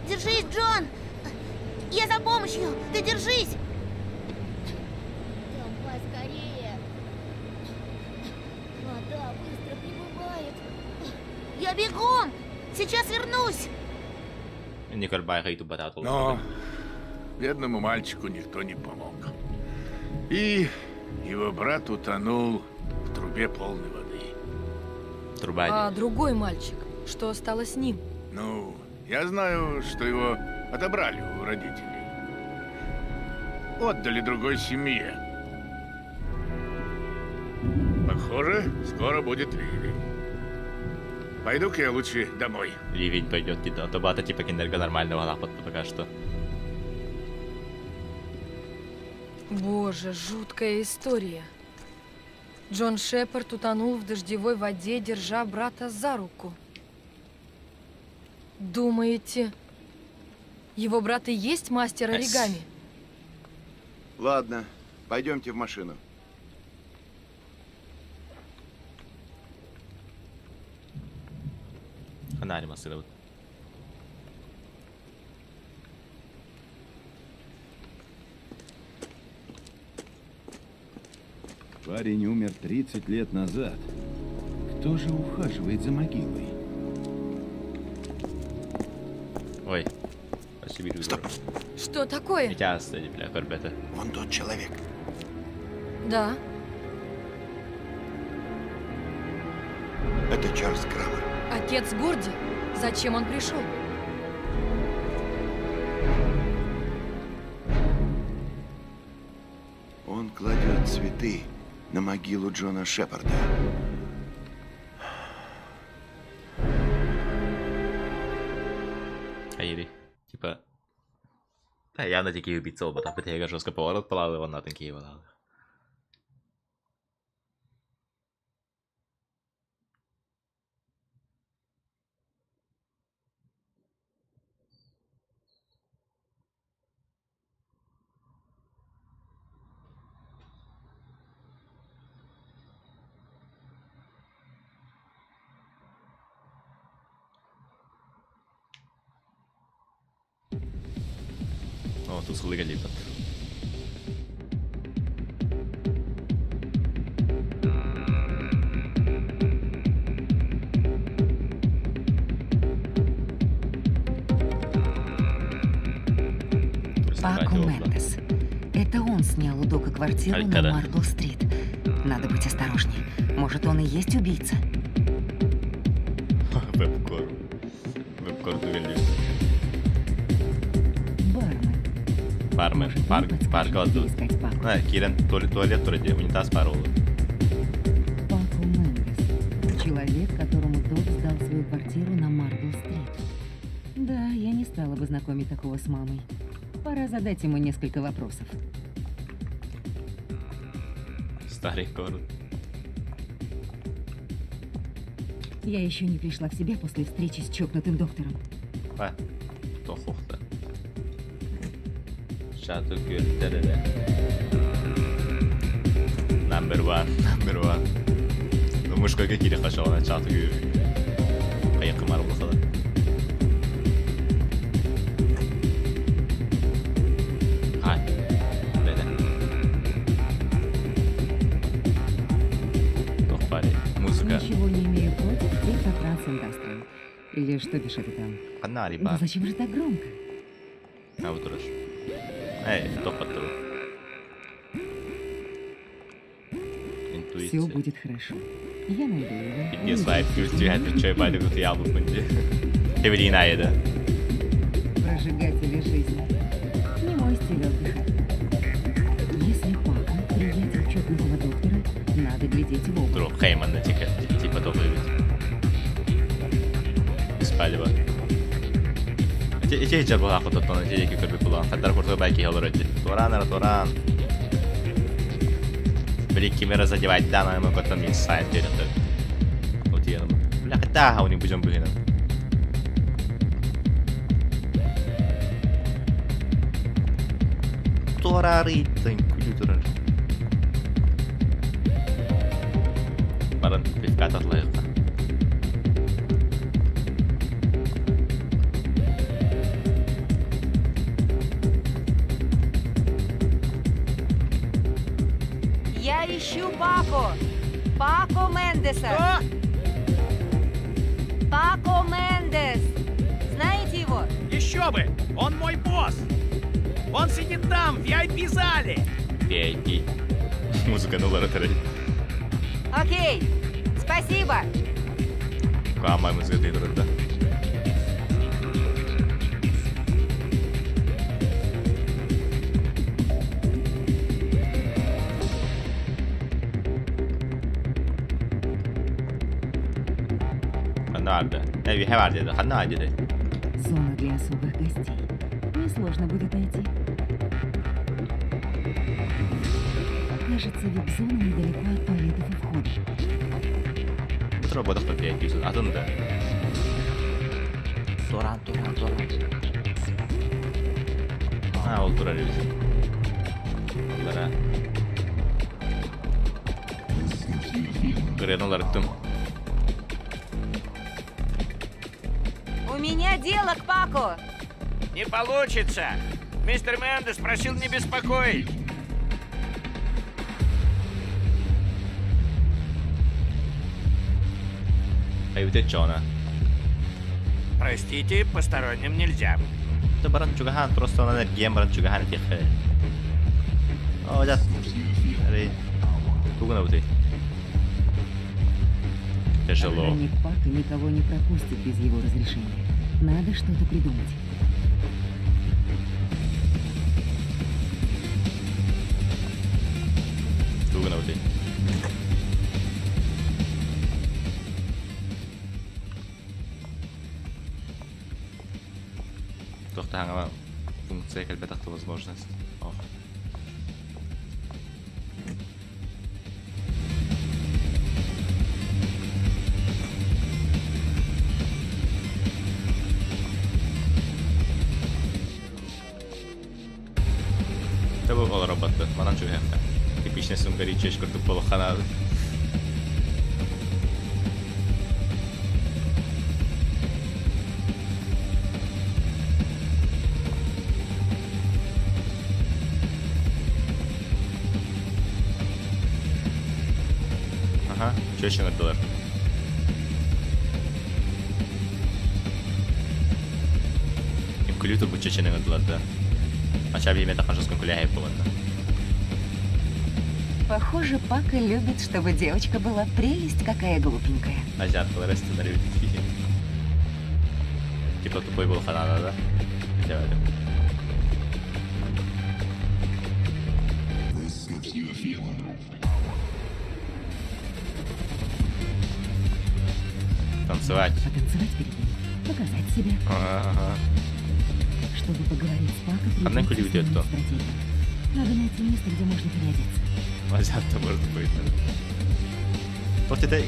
Держись, Джон! Я за помощью! Ты держись! Давай скорее! Вода быстро прибывает! Я бегом! Сейчас вернусь! Но бедному мальчику никто не помог. И его брат утонул в трубе полной воды. А другой мальчик? Что стало с ним? Ну, я знаю, что его отобрали у родителей. Отдали другой семье. Похоже, скоро будет ливень. Пойду-ка я лучше домой. Ливень пойдет, а то бата типа киндерга нормального лапот пока что. Боже, жуткая история. Джон Шепард утонул в дождевой воде, держа брата за руку. Думаете, его брат и есть мастер оригами? Ладно, пойдемте в машину. Фонарь массировал. Парень умер 30 лет назад. Кто же ухаживает за могилой? Ой. Стоп. Что такое? Вон тот человек. Да. Это Чарльз Крамер. Отец Горди. Зачем он пришел? Он кладет цветы на могилу Джона Шепарда. Aivi. Типа... Да, явно такие убийцы оба, так вот я жестко поворот плавал, он на такие валал. О, тут слыга липот. Пако Мендес. Это он снял у Дока квартиру на Марбл-стрит. Надо быть осторожнее. Может, он и есть убийца? Веб-кор. Веб-кор дуэлью. Бармен. Парк отдел. Кирен, туалет, туалет, унитаз парол. Пако Мендес. Человек, которому Док сдал свою квартиру на Марбл-стрит. Да, я не стала бы знакомить такого с мамой. Пора задать ему несколько вопросов. Старый город. Я еще не пришла в себя после встречи с чокнутым доктором. Тохохта. Шату гөлдерде. Number one. Ну мужской кире хашала шату гөл. Аяк кымар болса да. Ничего не имею против Технотранс Индастриал. Или что пишет там? Да зачем же так громко? А вот тоже. Эй, топоту. Интуиция. Все будет хорошо. Я найду его. Где свайп плюс чай бали тут яблок будет. Эвелина еда. Прожигатели жизни. Не мой стиль отдыха. Если папа приятель чокнутого доктора, надо глядеть в оба. Друг Хейман на типа добрый ведь. Спалива. Эти хиджар была фото на телеге, как бы была. Хаттар куртуга байки хелороди. Туран. Блин, камера задевать данные, мы потом инсайд делим так. Вот я думаю. Бля, да, у них будем блин. Турарит, культура. Баран пивка татлайка. Я ищу Пако Мендеса. Пако Мендес. Знаете его? Еще бы! Он мой босс! Он сидит там, в VIP-зале! VIP. Музыка на лотерее. Окей, спасибо. Какая музыка ты труда? Ханна, эй, хеварди, да, ханна, иди. Зона для особых гостей. Несложно будет найти. Кажется, вип-зона недалеко от туалетов и входа. Работа в VIP, а то да. Туран. А, ол турарыз. Лара. Греналар иттим. У меня дело к Паку. Не получится. Мистер Мендес просил не беспокоить. Простите, посторонним нельзя. Itu berancugahan terus tuh ada game berancugahan kayak. Oh, jat. Hari. Tunggu nanti. Тяжело. Охранник Пака никого не пропустит без его разрешения. Надо что-то придумать. Tunggu nanti. Тоқтаға функция кальбетахта возможность. О. Это был ол роботы. Манан чугенка. Типичный сунгаричеш, который полоханал. Чөчен өттілер. Күлі тұрбы чөченің өттілерді. Ача бейме таққан жоспен күлі әйіп болғанда. Похоже, Пака любит, чтобы девочка была прелесть какая глупенькая. Азиаткалар әстінер өттілер. Типа тупой был ханада, да? Делали. Танцевать. Потанцевать перед ним. Показать себя. Ага. Чтобы поговорить с Пакой, Однако ли уйдет то? Надо найти место, где можно переодеться. Азиат-то может быть. Вот это...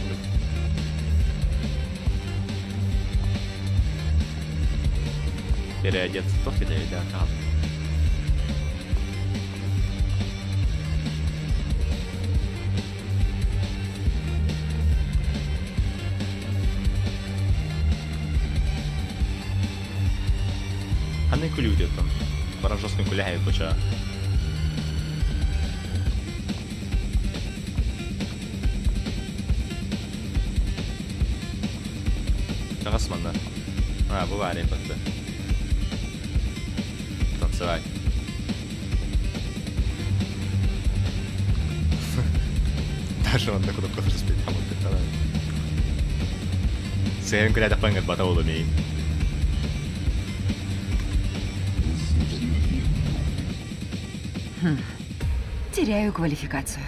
Переодеться. То ты да, как? Ханны кулюдет там. Пора жестко куляет поча. Расман, да? А, бывали просто. Танцевать. Даже он такой просто спит, а вот это. Сегодня куда-то пангат батаулами. Теряю квалификацию.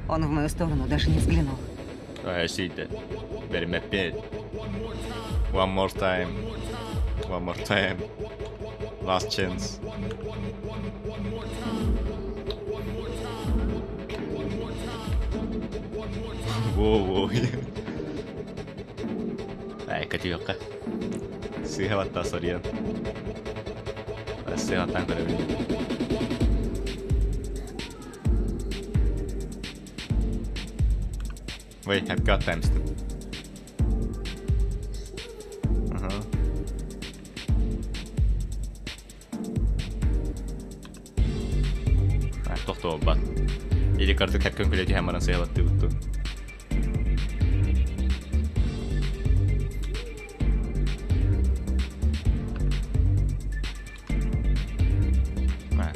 Он в мою сторону даже не взглянул. I see that. Very bad. One more time. One more time. Last chance. Wow. Ei, katioka. Siihen vattaa sodian. Siihen vattaan kodin. Wait, I've got them still. Tohtoobba. Ili kartu käkkön kyllä hämärän seelatti juttu.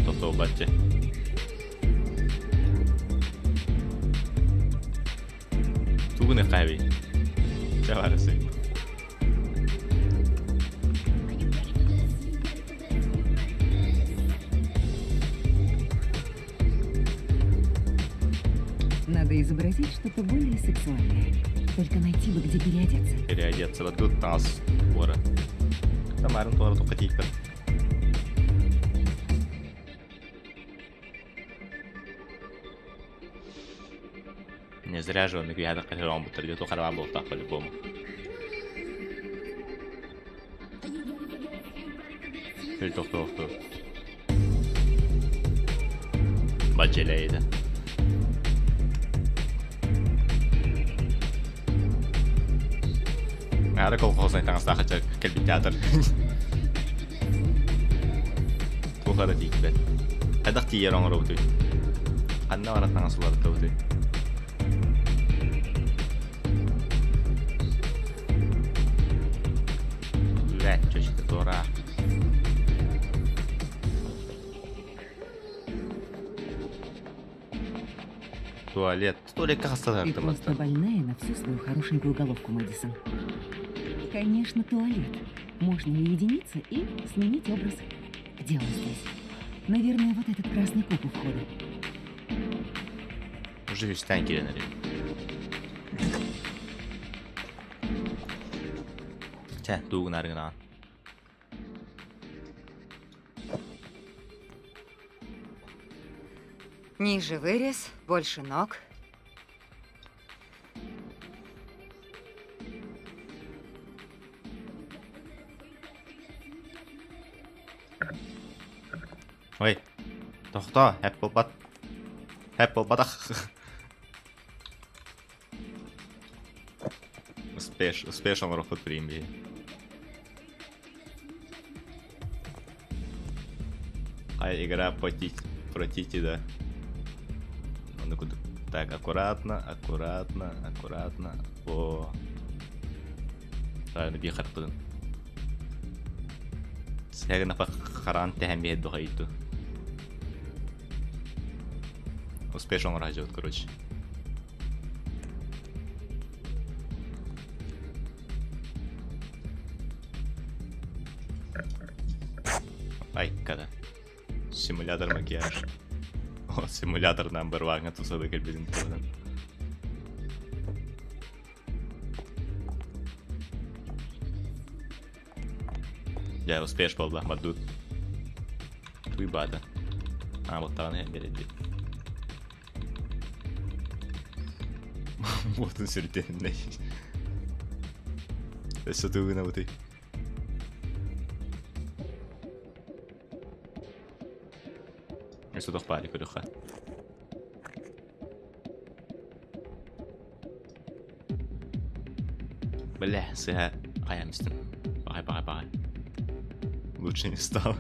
Tohtoobba tje. Tuune päivi. Se varsin. Надо изобразить что-то более сексуальное. Только найти бы, где переодеться. Переодеться. Вот тут нас. Вора. Тамарин туара тухатика. Не зря же он их ядер катером будет, где-то харва был так по-любому. Кто. Баджелейда. Ара колхозный таңсаха келбит театр. Тухара дикбет. Адак тиер оңроо түй. Анна ара таңсылар төвдү. Лет чөчтө тора. Туалет. Туалетка хасталар. Ты просто больная на всю свою хорошенькую головку, Мэдисон. Конечно, туалет. Можно уединиться и сменить образ. Где он здесь? Наверное, вот этот красный куб у входа. Уже весь танки ренали. Тя, дугу наргана. Ниже вырез, больше ног. Ой, тохто, Apple батах. Успешно рухот примби. Ай, игра протити, да. Так, аккуратно. О. Правильно бихар тудын. Сега на харан тэхэм бед дохайту. Успешно радиот, короче. Ай, когда? Симулятор макияж. О, симулятор number one, это сады кальбизин тудын. Я успеш болду, мадут. Туйбада. А, вот там я береди. Вот он сюртенный. Что ты виноватый? Что то в паре, корюха. Бля, сыга. А я мистер. Пахай. Лучше не стал.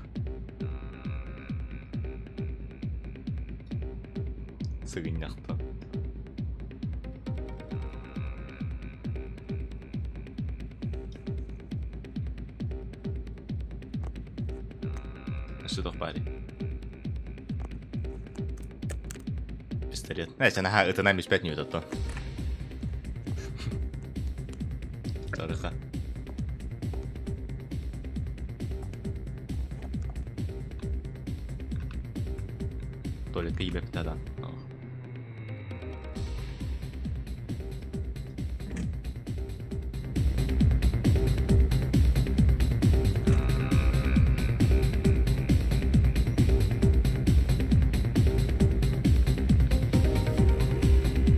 Сыгынняхта. Что в паре? Пистолет. Знаете, ага, это нами спять не это то. Тарыха. Туалетка ебе питада.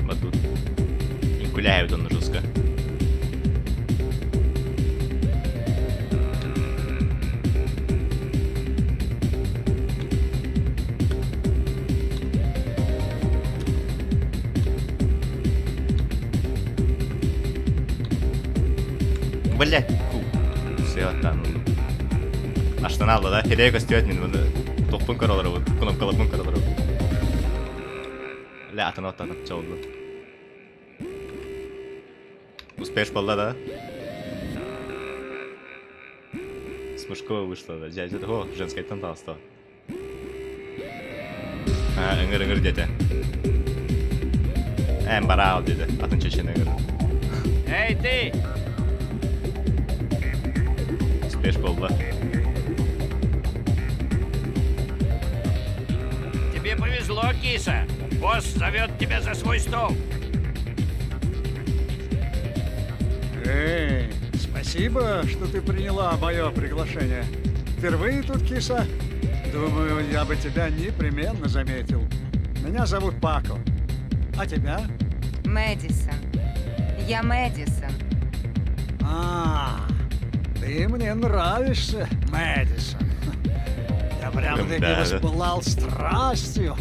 Вот тут. И гуляют он жестко. Блять, все там. А что надо, да? Херейка стёт мен топун коралары вот, кнопкалапун коралары. Ля, атана чалды. Успеш болда, да? Смешково вышло, да? Дядя, о, женская танталство. А, ыңыр дядя. Барау деді, атын чечен ыңыр. Эй, ты! Успеш болда. Тебе повезло, киса. Босс зовет тебя за свой стол. Эй, спасибо, что ты приняла мое приглашение. Впервые тут, киса? Думаю, я бы тебя непременно заметил. Меня зовут Пако. А тебя? Мэдисон. Я Мэдисон. Ты мне нравишься, Мэдисон. Я прям-таки воспылал страстью.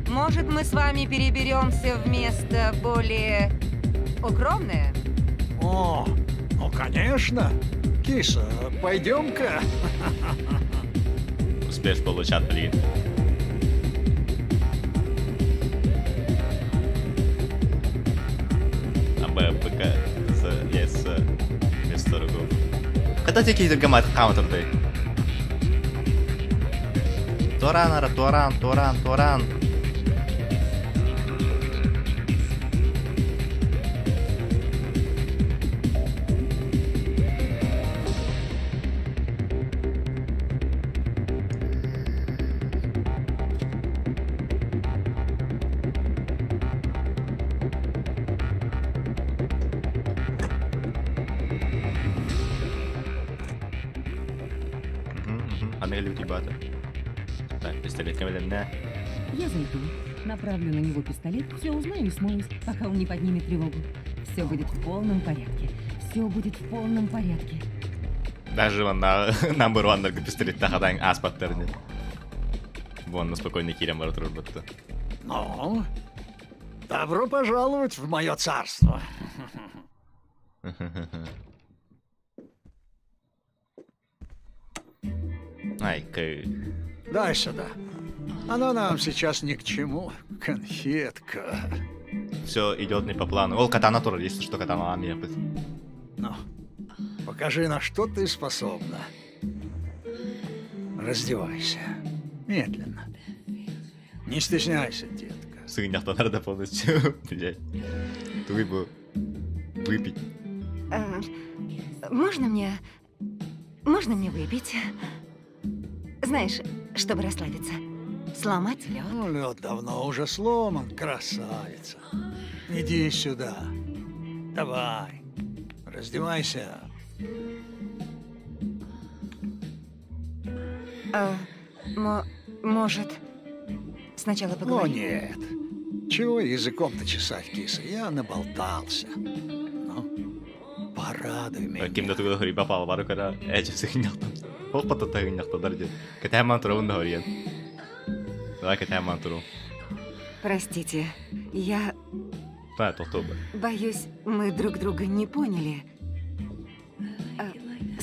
Может, мы с вами переберемся в место более укромное? О, ну конечно. Киса, пойдем-ка. Успеешь получать, блин. БПК с вместо рогов. Это какие-то гамат каунтеры. Торан. Так, пистолет камерная. Я зайду, направлю на него пистолет, все узнаю и смоюсь, пока он не поднимет тревогу. Все будет в полном порядке. Все будет в полном порядке. Даже он на number one пистолет тахадан аспаттерни. Вон на спокойный кирем ворот работа. Ну, добро пожаловать в мое царство. Ай-ка. Дай сюда. Оно нам сейчас ни к чему. Конфетка. Все идет не по плану. Ол, катана тоже, если что, катана на меня. Ну, покажи, на что ты способна. Раздевайся. Медленно. Не стесняйся, детка. Сыня-то надо полностью, блядь. Ты бы выпить. Можно мне выпить? Знаешь, чтобы расслабиться. Сломать лед. Ну, лед давно уже сломан, красавица. Иди сюда. Давай. Раздевайся. Может, сначала поговорим? О, нет. Чего языком-то чесать, киса? Я наболтался. Ну, порадуй меня. Ким-то туда говорит, попал в ару, когда эти сыгнята. Опа-то тагнята, дорогие. Катя мантру он говорит. Давай катя мантру. Простите, я... Толтобы. Боюсь, мы друг друга не поняли.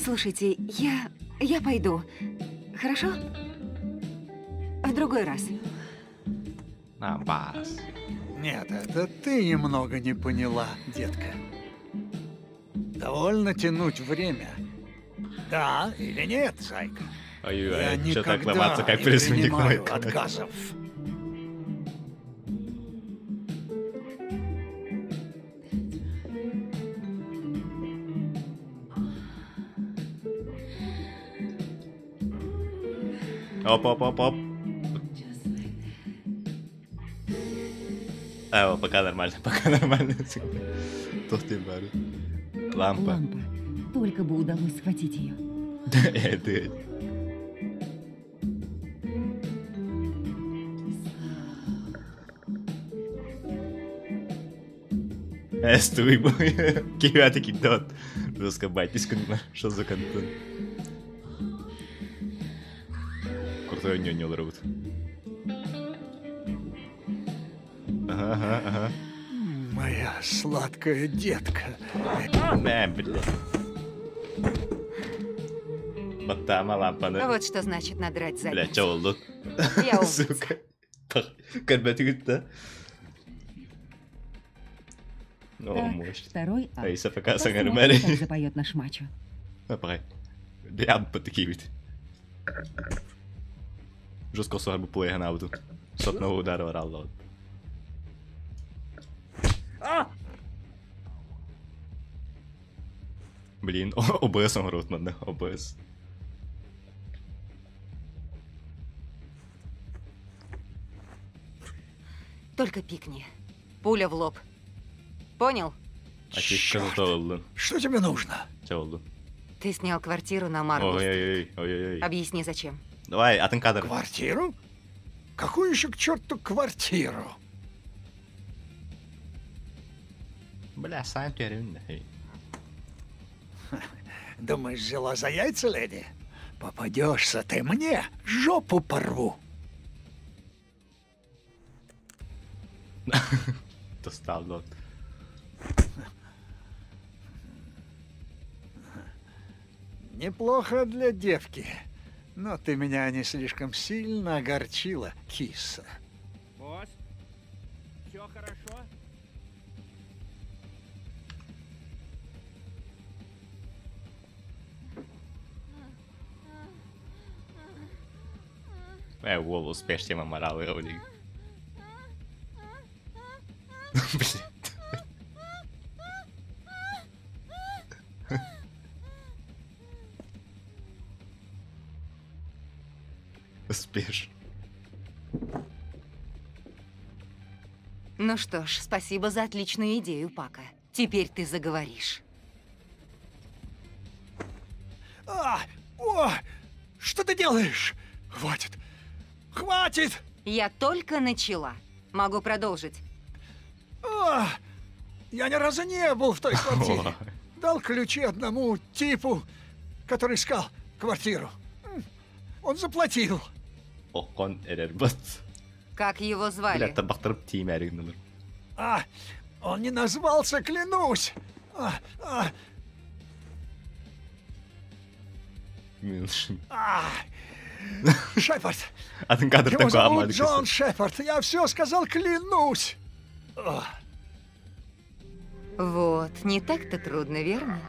Слушайте, я пойду. Хорошо? В другой раз. Бас. Нет, это ты немного не поняла, детка. Довольно тянуть время. Да или нет, зайка? Ой-ой-ой, я что так никогда ломаться, как не пресменник мой. принимаю отказов. Оп. Пока нормально. Тот ты бару. Лампа. Только бы удалось схватить ее. Стой, кивятики дот. Жестко батиска, что за контент. Крутой нюнил робот. Ага. Моя сладкая детка. Блядь. Вот там лампа. Вот что значит надрать задницу. Блядь, чё олду? Я умница. Сука. Карбатюк-то. О, мощь. Второй А если пока Посмотрим, сангар как запоет наш мачо. Направь. Бям по такие вид. Жестко слабо плея на ауду. С одного удара орал. Блин, ОБС он рот надо, ОБС. Только пикни. Пуля в лоб. Понял? Что тебе нужно? Ты снял квартиру на Марблс-стрит. Ой-ой-ой. Объясни, зачем. Давай, кадр. Квартиру? Какую еще к черту квартиру? Бля, сам терюн. Думаешь, взяла за яйца, леди? Попадешься ты мне, жопу порву. Достал, дот. Неплохо для девки. Но ты меня не слишком сильно огорчила, киса. Босс, все хорошо? Голову успешнее морал ролик. Успеш. Ну что ж, спасибо за отличную идею, Пако. Теперь ты заговоришь. Что ты делаешь? Хватит! Хватит! Я только начала. Могу продолжить. Я ни разу не был в той квартире. Дал ключи одному типу, который искал квартиру. Он заплатил. Как его звали? Он не назвался, клянусь. Шепард. Его зовут Джон Шепард. Я все сказал, клянусь. Вот, не так-то трудно, верно?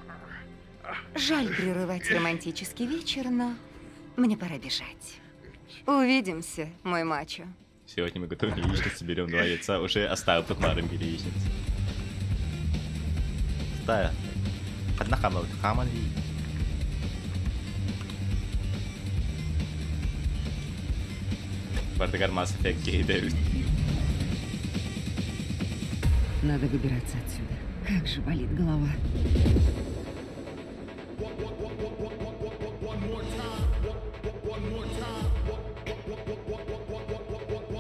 Жаль прерывать романтический вечер, но мне пора бежать. Увидимся, мой мачо. Сегодня мы готовим яичницу, берем 2 яйца, уже оставил под маром яичницу. Ставь. Одна камера, камера. Вартагар Mass Effect гейдают. Надо выбираться отсюда. Как же болит голова.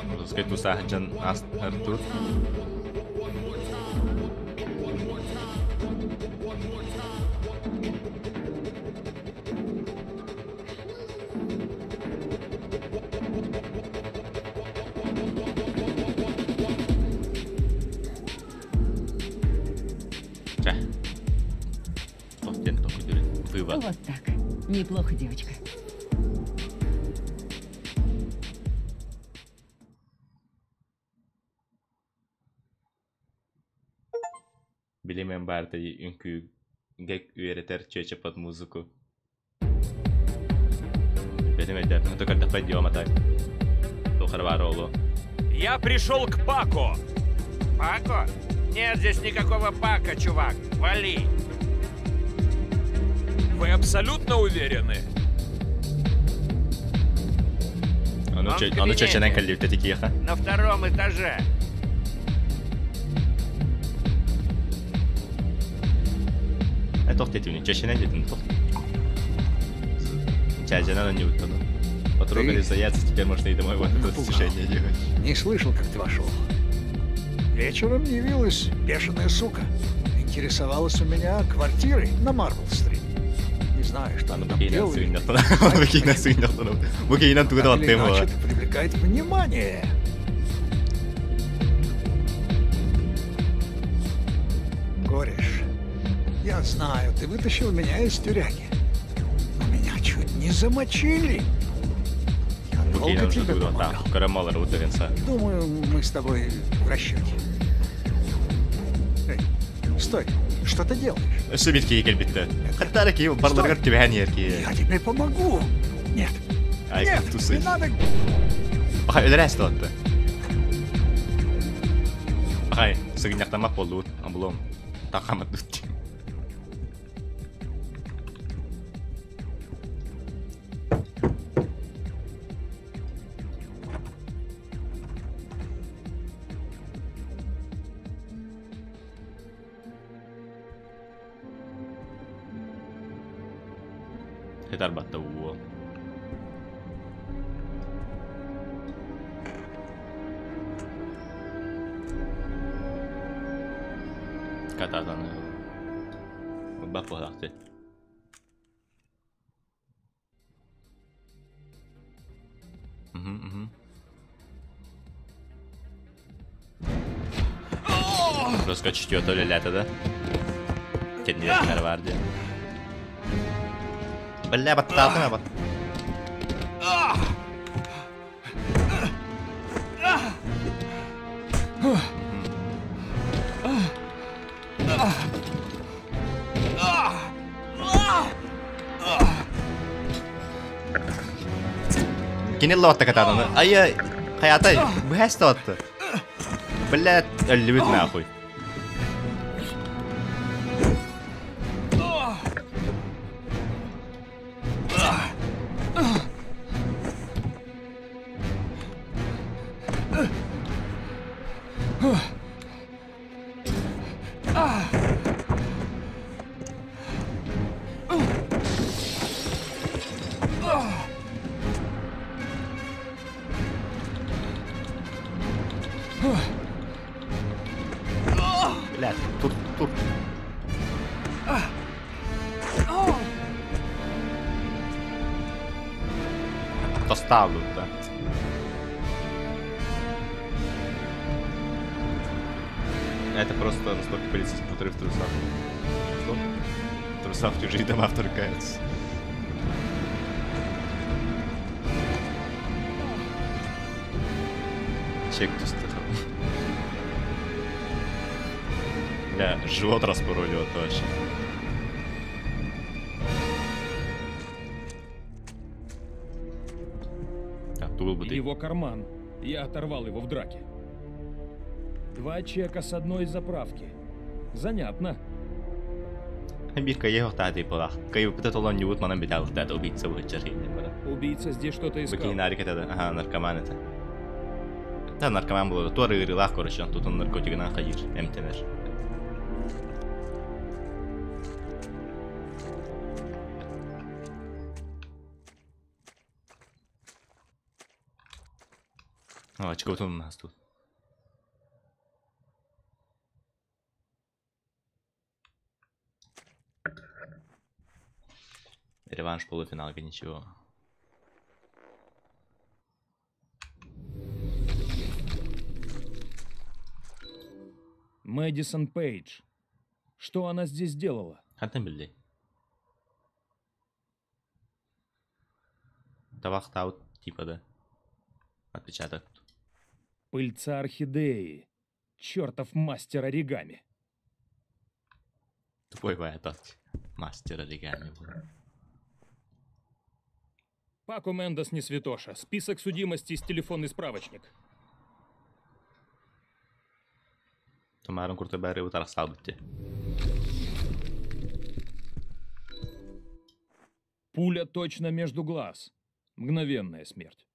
Можно сказать, усаджен Артур. Вот так. Неплохо, девочка. Bilemem Bartai önkü gek öğreter çeçe под музыку. Bilemem, но только когда пойдем, а так. Тухарваролу. Я пришел к Пако. Пако? Нет здесь никакого Пако, чувак. Вали. Вы абсолютно уверены? Он чечененко льют эти киха. На 2-м этаже. Это тетюни, чечененко льют. Чечененко не льют. Потрогали за яйца, теперь можно и домой вот это достижение делать. Не слышал, как ты вошел. Вечером явилась бешеная сука. Интересовалась у меня квартирой на Марбл-стрит. Не знаю, что она там делает. Иначе это привлекает внимание. Кореш, я знаю, ты вытащил меня из тюряги. Но меня чуть не замочили. Я долго тебе помогал. Думаю, мы с тобой в расчете. Эй, стой, что ты делаешь? Шибитки кельбитте. Хаттарки барларга тибянерки. Я тебе помогу. Нет. Нет, не надо. Ахай, öldürәс тотты. Ахай, сыгыняктамак болду, облом. Тахамат дутти. Darbatta uo. Katsotaan. Bappo lähtee. Проскочить ее то ли лето, да? Кедневер vardı. Бля, батталтыма бат. Kini lotta katadını. Ay hayata bu hasta attı. Bля, ölübüt nahуй. Блядь, тур. Поставлю, да. Это просто настолько полицейский, который в трусах. Что? В трусах в чужие дома вторгаются. Чек тут. Бля, живот распоролил точно. Его карман. Я оторвал его в драке. 2 чека с одной заправки. Занятно. Убийца здесь что-то искал. Наркоман это. Да, наркоман был. Торы и рылах, короче, тут он наркотик на ходишь. МТН. О, чего тут у нас тут? Реванш полуфиналка, ничего. Мэдисон Пейдж. Что она здесь делала? Хатнабилли. Тавахтаут, типа, да. Отпечаток. Пыльца орхидеи. Чертов мастер оригами. Тупой этот мастер оригами был. Пако Мендес не святоша. Список судимости с телефонный справочник. Томарон Куртебери утарсал бути. Пуля точно между глаз. Мгновенная смерть.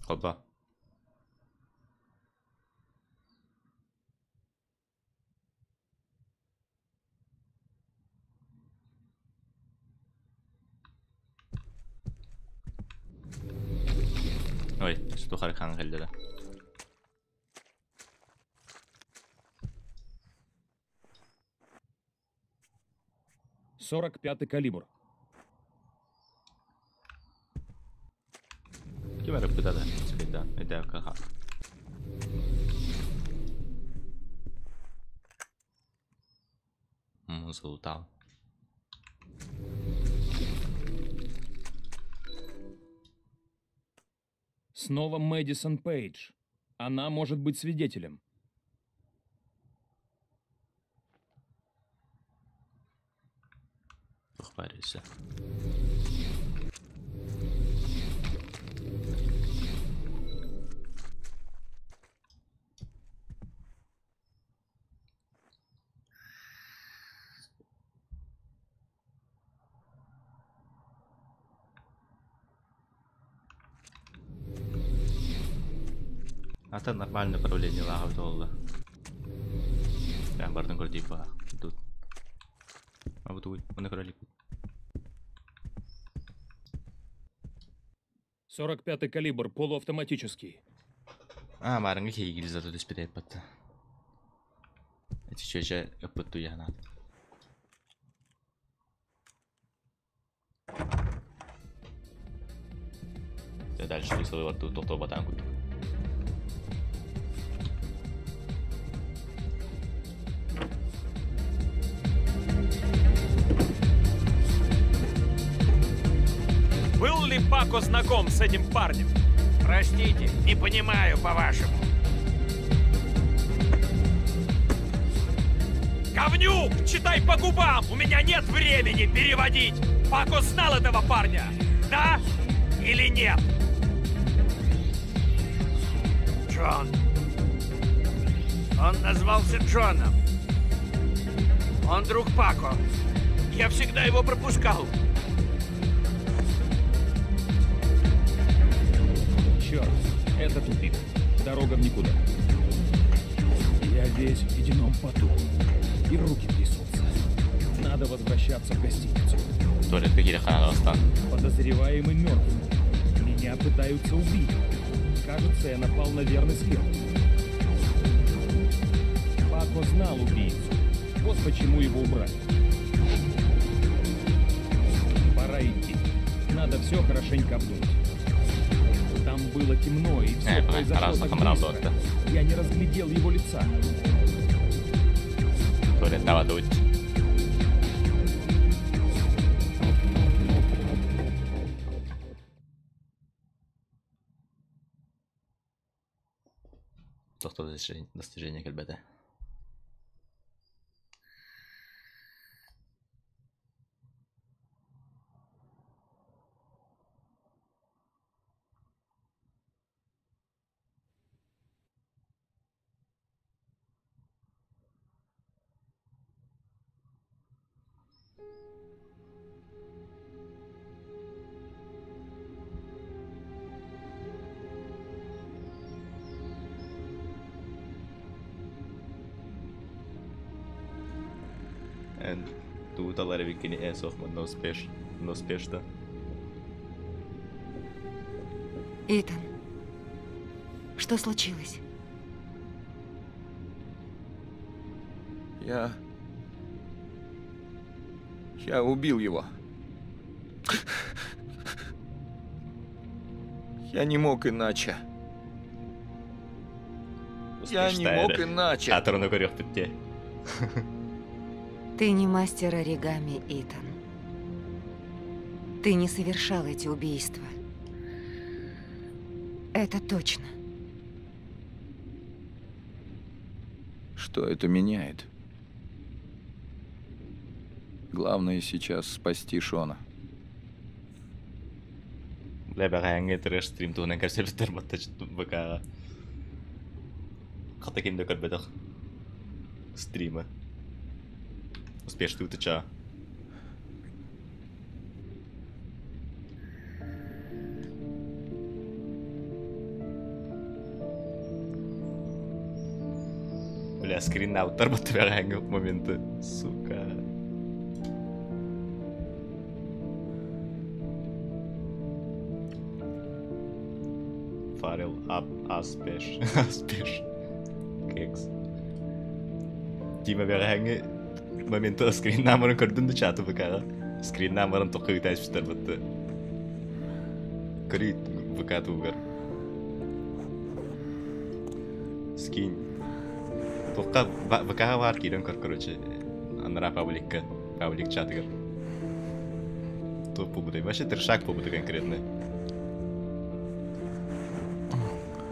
Опа. Ой, что Хархан geldi. 45-й калибр. Gimana kita dah sepeda, ada kahak. Золотал. Снова Мэдисон Пейдж. Она может быть свидетелем. Похвалился. Это нормальное направление лагов долго. Прям барден гордипа тут. А вот он играли. 45-й калибр, полуавтоматический. А, марнги хигили за тут испытать потом. Это что же опыту я надо. Дальше рисовал тут то ботанку. Был ли Пако знаком с этим парнем? Простите, не понимаю по-вашему. Говнюк, читай по губам! У меня нет времени переводить! Пако знал этого парня, да или нет? Джон. Он назвался Джоном. Он друг Пако. Я всегда его пропускал. Черт, это тупик. Дорога в никуда. Я весь в ледяном поту. И руки трясутся. Надо возвращаться в гостиницу. Подозреваемый мертв. Меня пытаются убить. Кажется, я напал на верный след. Пако знал убийцу. Вот почему его убрали. Пора идти. Надо все хорошенько обдумать. Там было темно, и все произошло так быстро. Я не разглядел его лица. Достижение elbette. En toen talar vilken är så man no spешно. Итан, что случилось? Я убил его. Я не мог иначе. Я не мог иначе. Ты не мастер оригами, Итан. Ты не совершал эти убийства. Это точно. Что это меняет? Главное сейчас спасти Шона. Läbäränge terus stream tunnen kärsib termatas väga katakin dokar bedah стрима. Успешно утеча. Бля, скринаут термотверанга в моменты, сука. Фарил аспеш. Кекс. Тима веранга момента скрин намерын көрдүн да чаты бакара. Скрин намерын токуй тайспитер бутты. Крит бакатугар. Скин. Тока бакара бар кирен короче. Анра паблик чатыгар. То побудай. Вообще трешак побудай конкретно.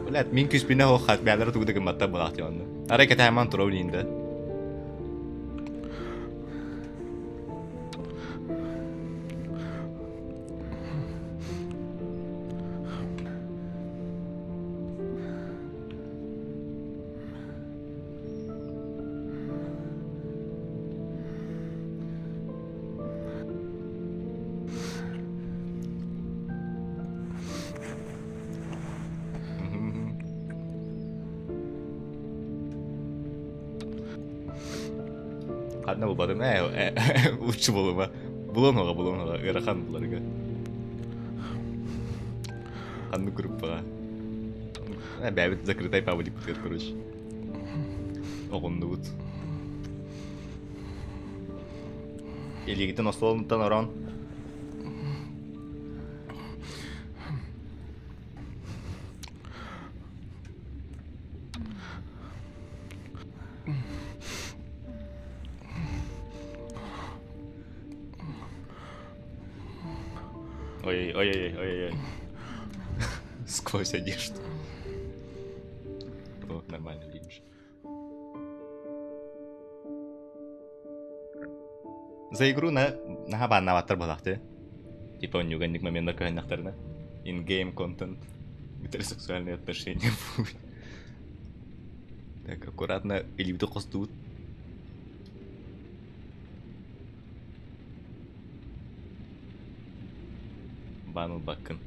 Блядь, min küspine hoxat bäler tuğda qımmatda bıraxdı yandı. Hareket hemen trollinde. Hadna bulmadım. Uçu bulma. Bulonga. Garakan bularga. Одну группу. Бәбит закрытай паблик, короче. Оғынды бұд. Елегітін осылымыттан оран. Ой-ой-ой-ой-ой. Сквозь одежду. О, нормально видишь. За игру на хабан наватар балахты. Типа он юганник момент на in-game контент. Гетеросексуальные отношения. Так, аккуратно. Или вдруг костут. Бану баккан.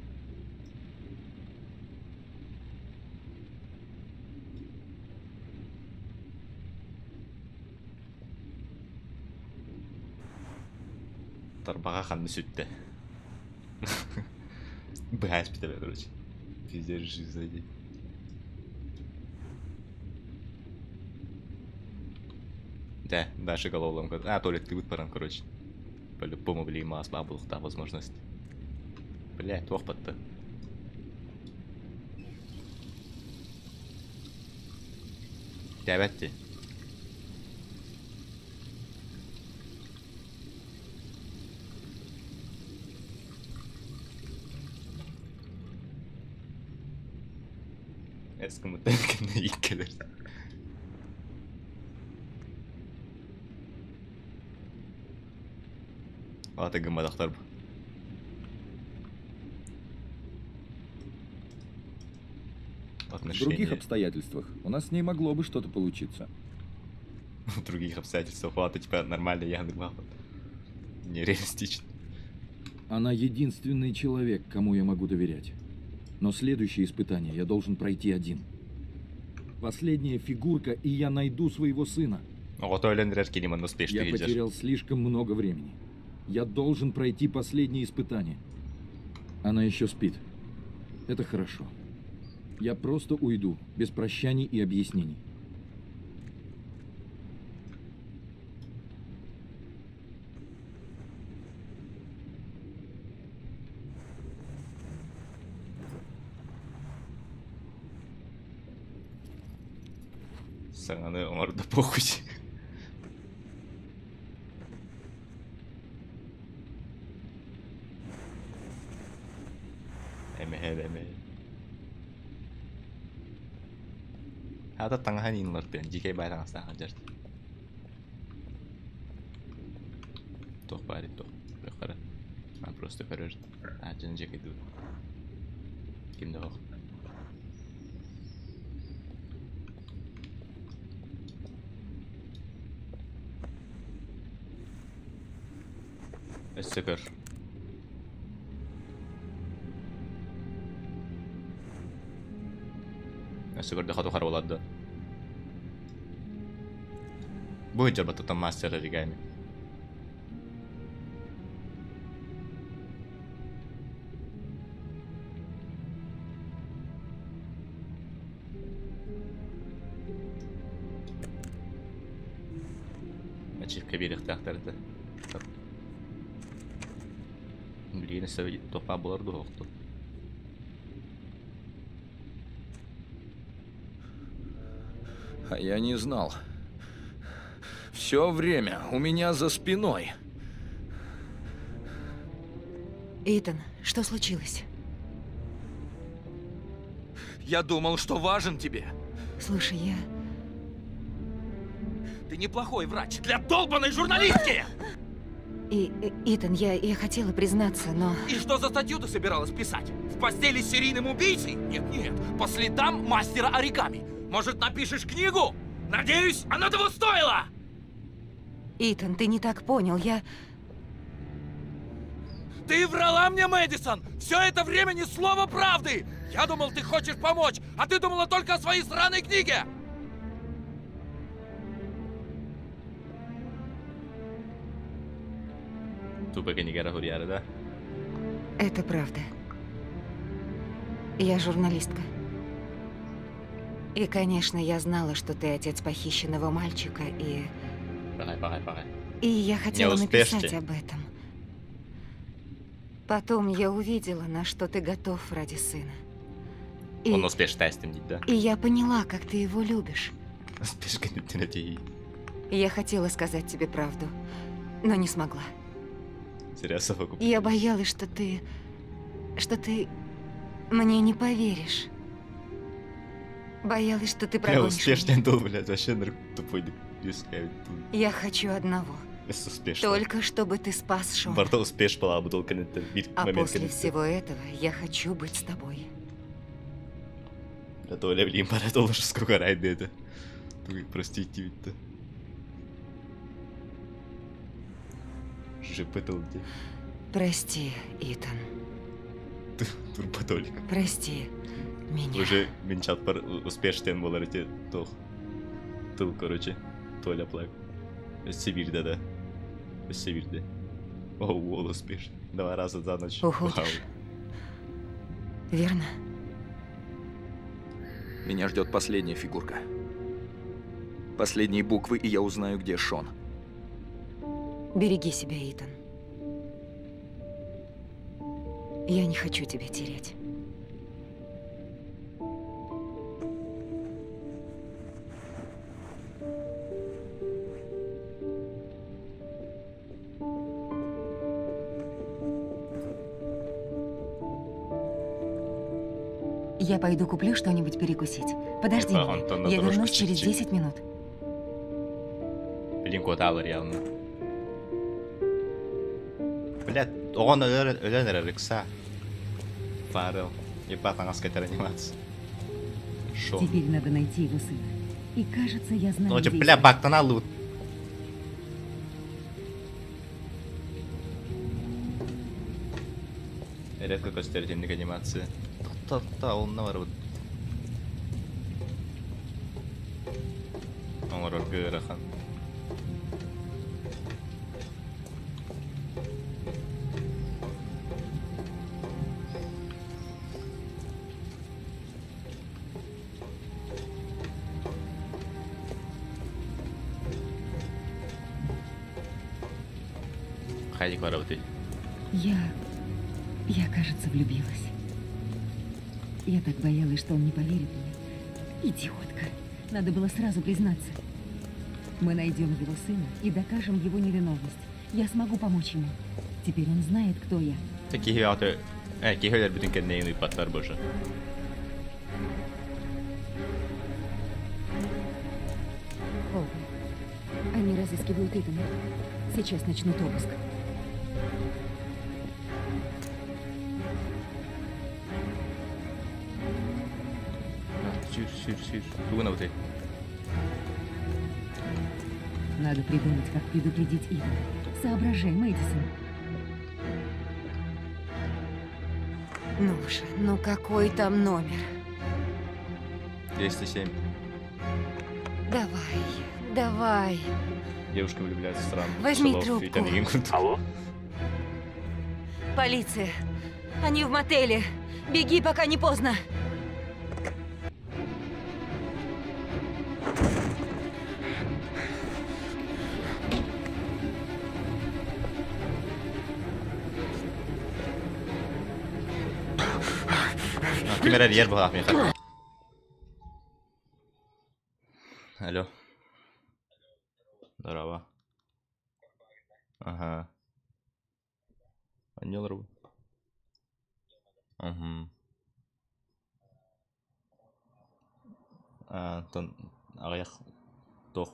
Тарбаға қанды сүтті. Бәс бітіп, короче. Пиздец, жизнь сзади. Да, дальше головолом. А, Толик, ты выпаран, короче. По-любому, блин, масла был та возможность. Блядь, ох, подта. Дәбәтте. Eskimi telkinde ilk gelir. Атыгым мадақтар бұл. В других обстоятельствах у нас с ней могло бы что-то получиться. В других обстоятельствах это типа нормально, я нереалистично. Она единственный человек, кому я могу доверять. Но следующее испытание я должен пройти один. Последняя фигурка, и я найду своего сына. Я потерял слишком много времени. Я должен пройти последнее испытание. Она еще спит. Это хорошо. Я просто уйду, без прощаний и объяснений. Саганы омарда похуй. Эме. Хата таңахан инларты, жеке байран астахан жарты. Тоқ бари, тоқ. Бақара. Мен просто көрер. Жын жеке ду. Кимді оқ. Өссікір. Өссікірді қату қар болады. Бұл жарбаттықтан мастері регайны. Ачивка берег тақтарды. Блин, если топа была рдохту. А я не знал. Все время у меня за спиной. Итан, что случилось? Я думал, что важен тебе. Слушай, я... Ты неплохой врач для долбанной журналистки! Итан, я хотела признаться, но... И что за статью ты собиралась писать? В постели с серийным убийцей? Нет, по следам мастера оригами. Может, напишешь книгу? Надеюсь, она того стоила! Итан, ты не так понял, я... Ты врала мне, Мэдисон! Все это время ни слова правды! Я думал, ты хочешь помочь, а ты думала только о своей сраной книге! Это правда. Я журналистка. И, конечно, я знала, что ты отец похищенного мальчика, и... И я хотела написать об этом. Потом я увидела, на что ты готов ради сына. Он успеешь тестить, да? И я поняла, как ты его любишь. Я хотела сказать тебе правду, но не смогла. Я боялась, что ты что ты мне не поверишь. Боялась, что ты Я прогонишь успешный меня. был, блядь, вообще тупой дискавит. Я хочу одного. Успешно. Только чтобы ты спас Шона. Барта успеш была, бы только на бит А момент. после всего этого я хочу быть с тобой. Да то ли блин, пора тоже сколько райды это. Простите, ведь-то. Жепеталди. Прости, Итан. Турбатолик. Прости меня. Уже венчат пар успешен был эти то. Тыл, короче, Толя плак. Сибирь, да. Сибирь, да. О, Уолл успешный. 2 раза за ночь. Уходишь. Вау. Верно? Меня ждет последняя фигурка. Последние буквы, и я узнаю, где Шон. Береги себя, Итан. Я не хочу тебя терять. Я пойду куплю что-нибудь перекусить. Подожди меня. Я вернусь через 10 минут. Блин, кот алыр явно. Блядь, он ölönür Рекса. Фаррелл. Ебать, она скатер анимация. Шо? Теперь надо найти его сына. И кажется, я знаю, Ну, где бля, искать. бактана лут. Редко костердинник анимация. Та, он наоборот. Он наоборот гырахан. Хайди кваравты. Я, кажется, влюбилась. Я так боялась, что он не поверит мне. Идиотка. Надо было сразу признаться. Мы найдем его сына и докажем его невиновность. Я смогу помочь ему. Теперь он знает, кто я. Kihyöler bütün kendine yeni patlar boşa. О, они разыскивают Итана. Сейчас начнут обыск. Сюр. 누구나 못해. Надо придумать, как предупредить Итана. Соображай, Мэдисон. Ну же, ну какой там номер? 207. Давай. Девушка влюбляется в странных Возьми шалов и трубку. Танегинкут. Алло? Полиция. Они в мотеле. Беги, пока не поздно. Камера yer bakmıyor. Алло. Здорово. Ага. Аннел ру. Угу. Тон аяқ тоқ.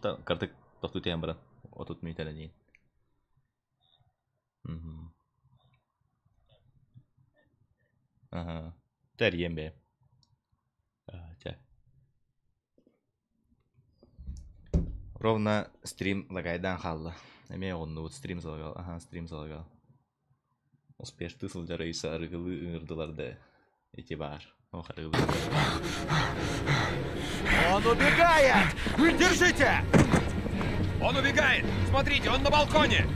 Та картык тоқтутен брат. Отут митәләнин. Угу. Ага. Тәрьем бе. Ровно стрим лагайдан қалды. Әме оғынды вот стрим залагал. Ага, стрим залагал. Успешті сылжары исі арғылы ұңырдыларды. Эти бар. Ох, арғылы. Он убегает! Держите! Он убегает! Смотрите, он на балконе!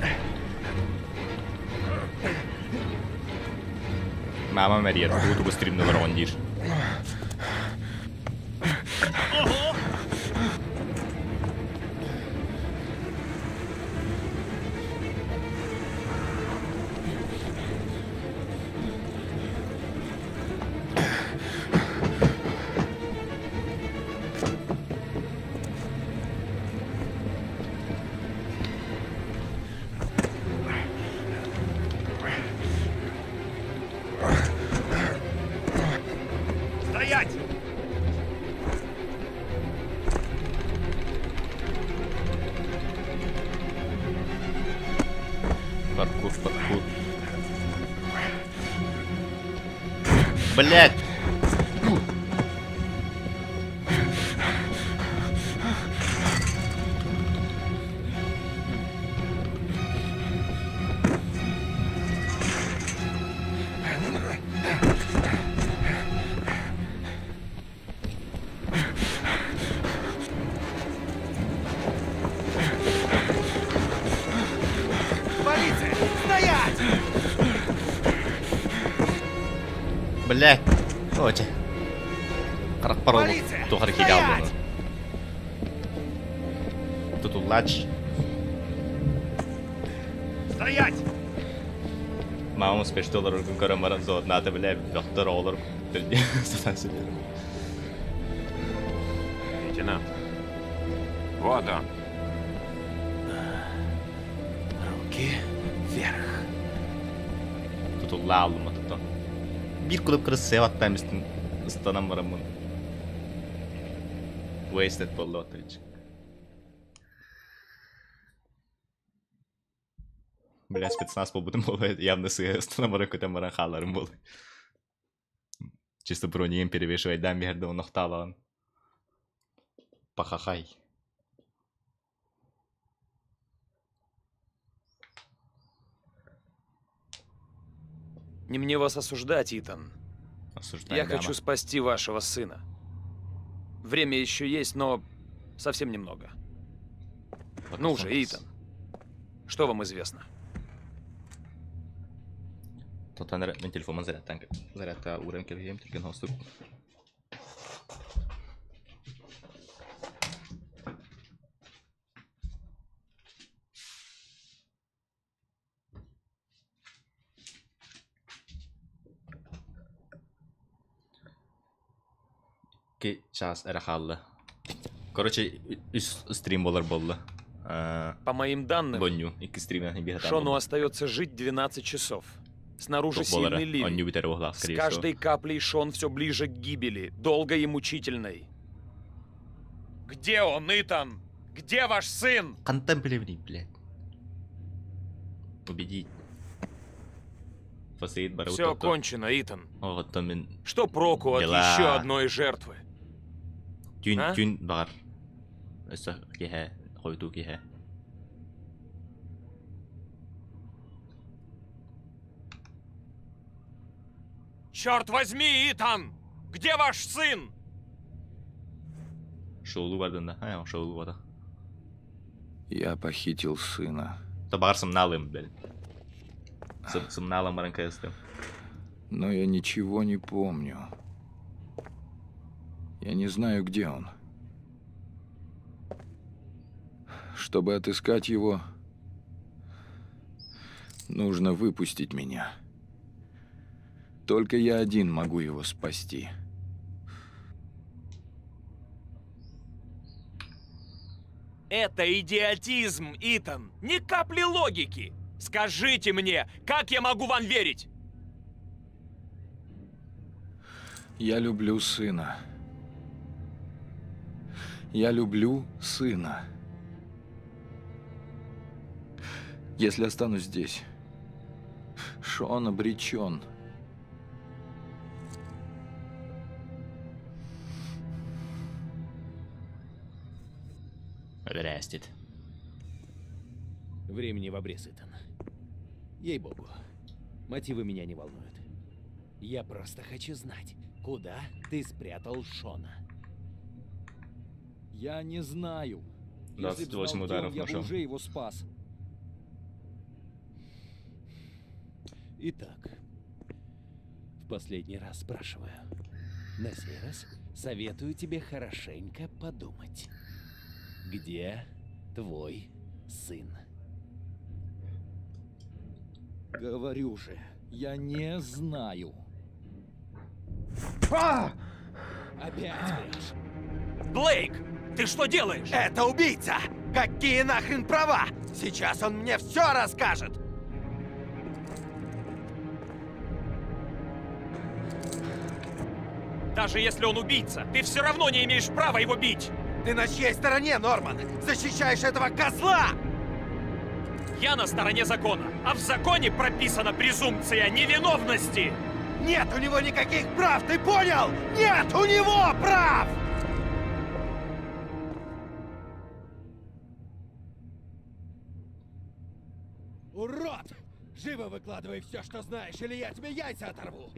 Мама Мария, тут бы стрим на воронишь. Блядь! Полиция! Стоять! Блядь! Oche. Karak paro tuh hari kita dulu. Tuh latch. Стоять! Мама спешит доллар к карамаран зод надо блядь доктор олар. Лейтенант. Вот он. Руки вверх. Tuh lalu mah tuh. Bir kulüp kırısı sevat demiştim. Istanamaram bunu. Wasted по лотрич. Бля, спецназ побудем было явно с Istanamaram какой-то маранхаларом был. Чисто бронеем перевешивать дам между он нахталан. Пахахай. Не мне вас осуждать, Итан. Я хочу спасти вашего сына. Время еще есть, но совсем немного. Ну же, Итан. Что вам известно? Tot aan mijn telefoon зарядка уровень килограмм только на стук. Сейчас эрахаллы. Короче, стрим болар болла. По моим данным, Шону остается жить 12 часов. Снаружи сильный ливень. С каждой каплей Шон все ближе к гибели, долгой и мучительной. Где он, Итан? Где ваш сын? Контемплевни, блядь. Убедить. Все кончено, Итан. Что проку от еще одной жертвы? Тюн бар. Черт возьми, Итан! Где ваш сын? Я похитил сына. Но я ничего не помню. Я не знаю, где он. Чтобы отыскать его, нужно выпустить меня. Только я один могу его спасти. Это идиотизм, Итан! Ни капли логики! Скажите мне, как я могу вам верить? Я люблю сына. Я люблю сына. Если останусь здесь, Шон обречен. Растет. Времени в обрез, Итан. Ей-богу, мотивы меня не волнуют. Я просто хочу знать, куда ты спрятал Шона. Я не знаю. 28 ударов я бы нашел. уже его спас. Итак, в последний раз спрашиваю. На сей раз советую тебе хорошенько подумать. Где твой сын? Говорю же, я не знаю. Опять врешь. Блейк, ты что делаешь? Это убийца! Какие нахрен права? Сейчас он мне все расскажет! Даже если он убийца, ты все равно не имеешь права его бить! Ты на чьей стороне, Норман? Защищаешь этого козла! Я на стороне закона, а в законе прописана презумпция невиновности! Нет у него никаких прав, ты понял? Нет у него прав! Урод! Живо выкладывай все, что знаешь, или я тебе яйца оторву!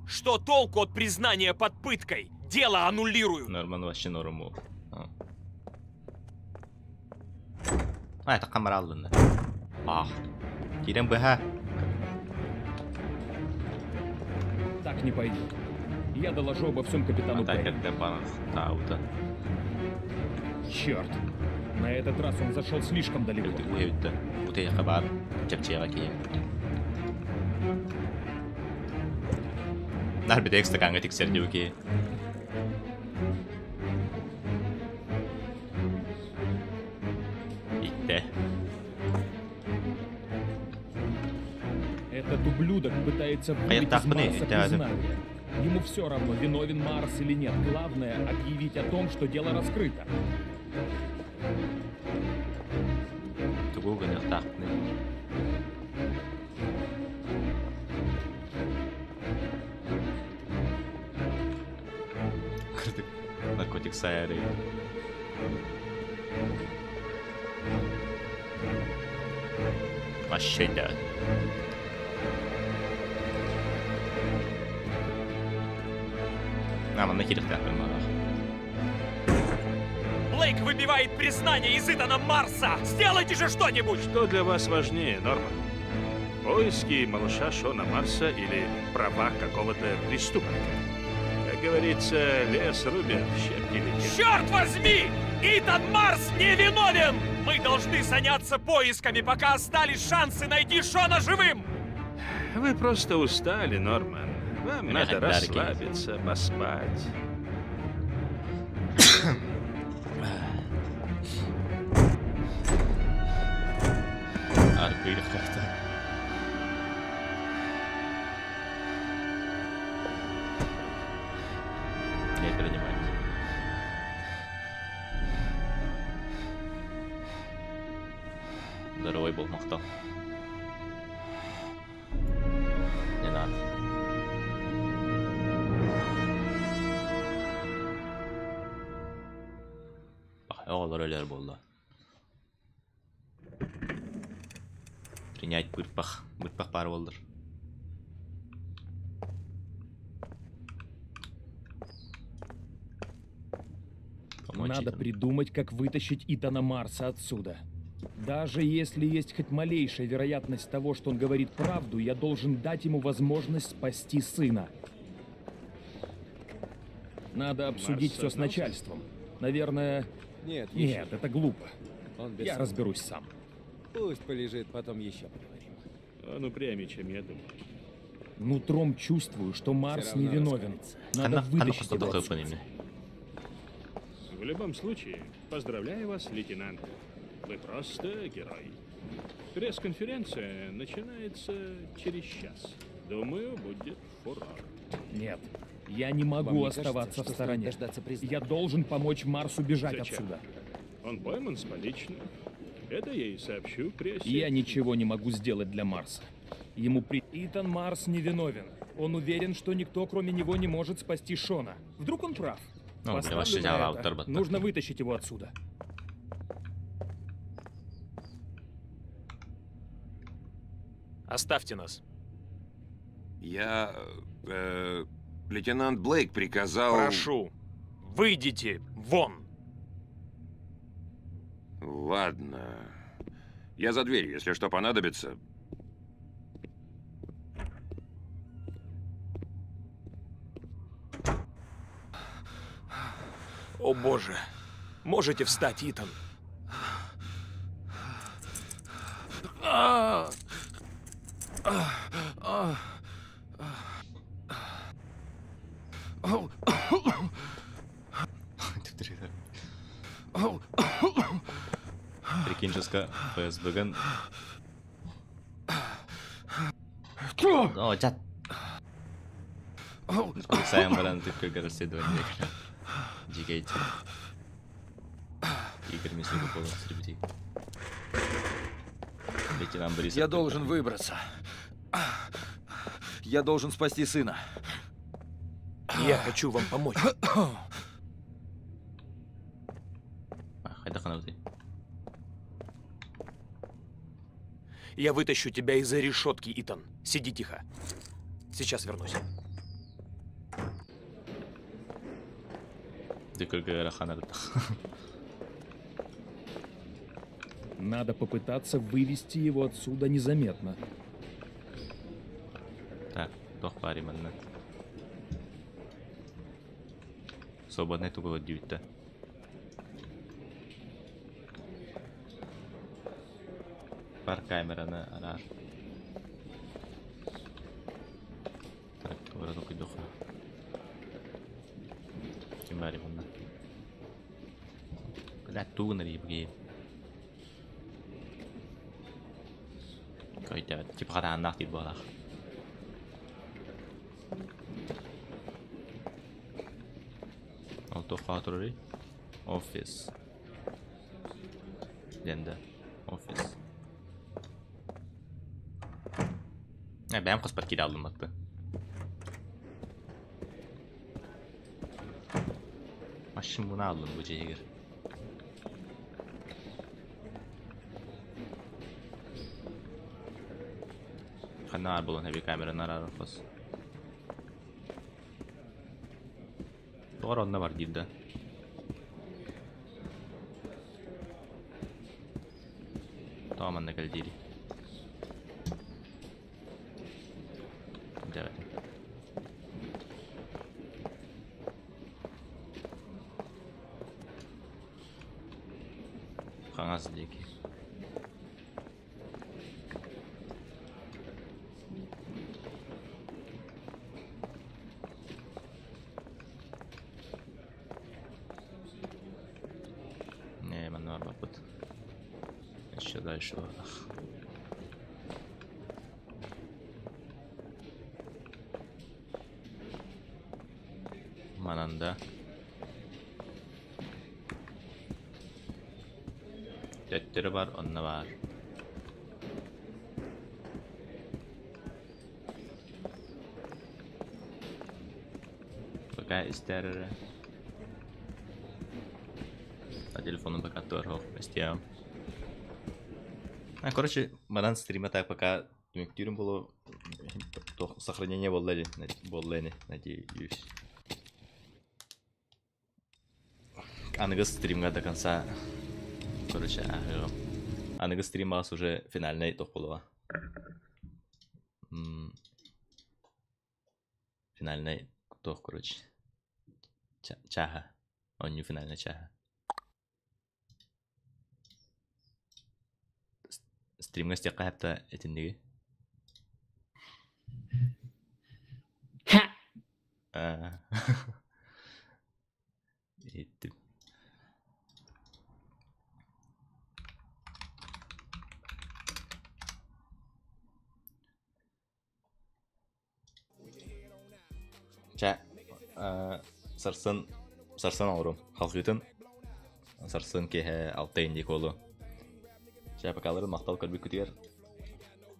Что толку от признания под пыткой? Дело аннулирую. Норман вообще норму. Это камера алынды. Ах. Кирен бэха. Так не пойдет. Я доложу обо всем капитану Пэй. Черт. На этот раз он зашел слишком далеко. Надо экстра канга текстердюки. Этот ублюдок пытается выбить из Марса признание. Ему все равно, виновен Марс или нет. Главное — объявить о том, что дело раскрыто. Наркотик Сайры. Вообще да. Блейк выбивает признание из Итана Марса! Сделайте же что-нибудь! Что для вас важнее, Норман? Поиски малыша Шона Марса или права какого-то преступника? Как говорится, лес рубят, щепки летят. Черт возьми! Итан Марс не виновен! Мы должны заняться поисками, пока остались шансы найти Шона живым! Вы просто устали, Норман. Вам надо расслабиться, поспать. Аркыль как-то. Не принимать. Здоровый был махтал. Не надо. Oğullar öyle oldu. Принять бырпах бар болдыр. Надо придумать, как вытащить Итана Марса отсюда. Даже если есть хоть малейшая вероятность того, что он говорит правду, я должен дать ему возможность спасти сына. Надо обсудить все с начальством. Наверное... Нет, это глупо. Я разберусь сам. Пусть полежит, потом еще поговорим. Он упрямее, чем я думал. Нутром чувствую, что Марс не виновен. Надо вытащить его отсюда. В любом случае, поздравляю вас, лейтенант. Вы просто герой. Пресс-конференция начинается через час. Думаю, будет фурор. Нет, я не могу оставаться в стороне. Я должен помочь Марсу бежать отсюда. Он пойман с поличным. Это я и сообщу прессе. Я ничего не могу сделать для Марса. Итан Марс не виновен. Он уверен, что никто, кроме него, не может спасти Шона. Вдруг он прав. Поставлю на это. Нужно вытащить его отсюда. Оставьте нас. Лейтенант Блейк приказал... Прошу, выйдите вон. Ладно. Я за дверью, если что понадобится. О боже. Можете встать, Итан? Прикинь, жестко ФСБ. О, чат. Saya melantik ke расследование. Дигейт. Игорь Мислюк полностью репетит. Лейтенант Борис. Я должен выбраться. Я должен спасти сына. Я хочу вам помочь. Я вытащу тебя из-за решетки, Итан. Сиди тихо. Сейчас вернусь. Надо попытаться вывести его отсюда незаметно. Так, пари манна. Свободное туго дюйта. Пар камераны арар. Так, вроде как духа. Кимари манна. Когда туго нарибги. Кайта, типа хата нахтит балах. Auto factory office. Lenda office. Ben kız parkiri aldım hatta. Şimdi bunu aldım bu Jaeger. Kanal bulun heavy kamera narar fas. Doğru onda var gilde. Tamam ne geldi. Evet. Kangas lagi. Не, мануар бапут. Еще дальше. Mananda. Tetleri var, onunla var. Пока истерere. А телефоном пока торгов постиям. Короче, манан стрима так пока тюрем было сохранение боллени, надеюсь. Анагас стримга до конца. Короче, Анагас стримас уже финальный топ-полова. Финальный топ, короче. Чаха. Он не финальный чаха. Стримга стяка хапта этинdiги. Itu. Sarsan alırım. Halkıtın sarsan ki altı indik oldu. Bakалырын мақтау көрбей күтер.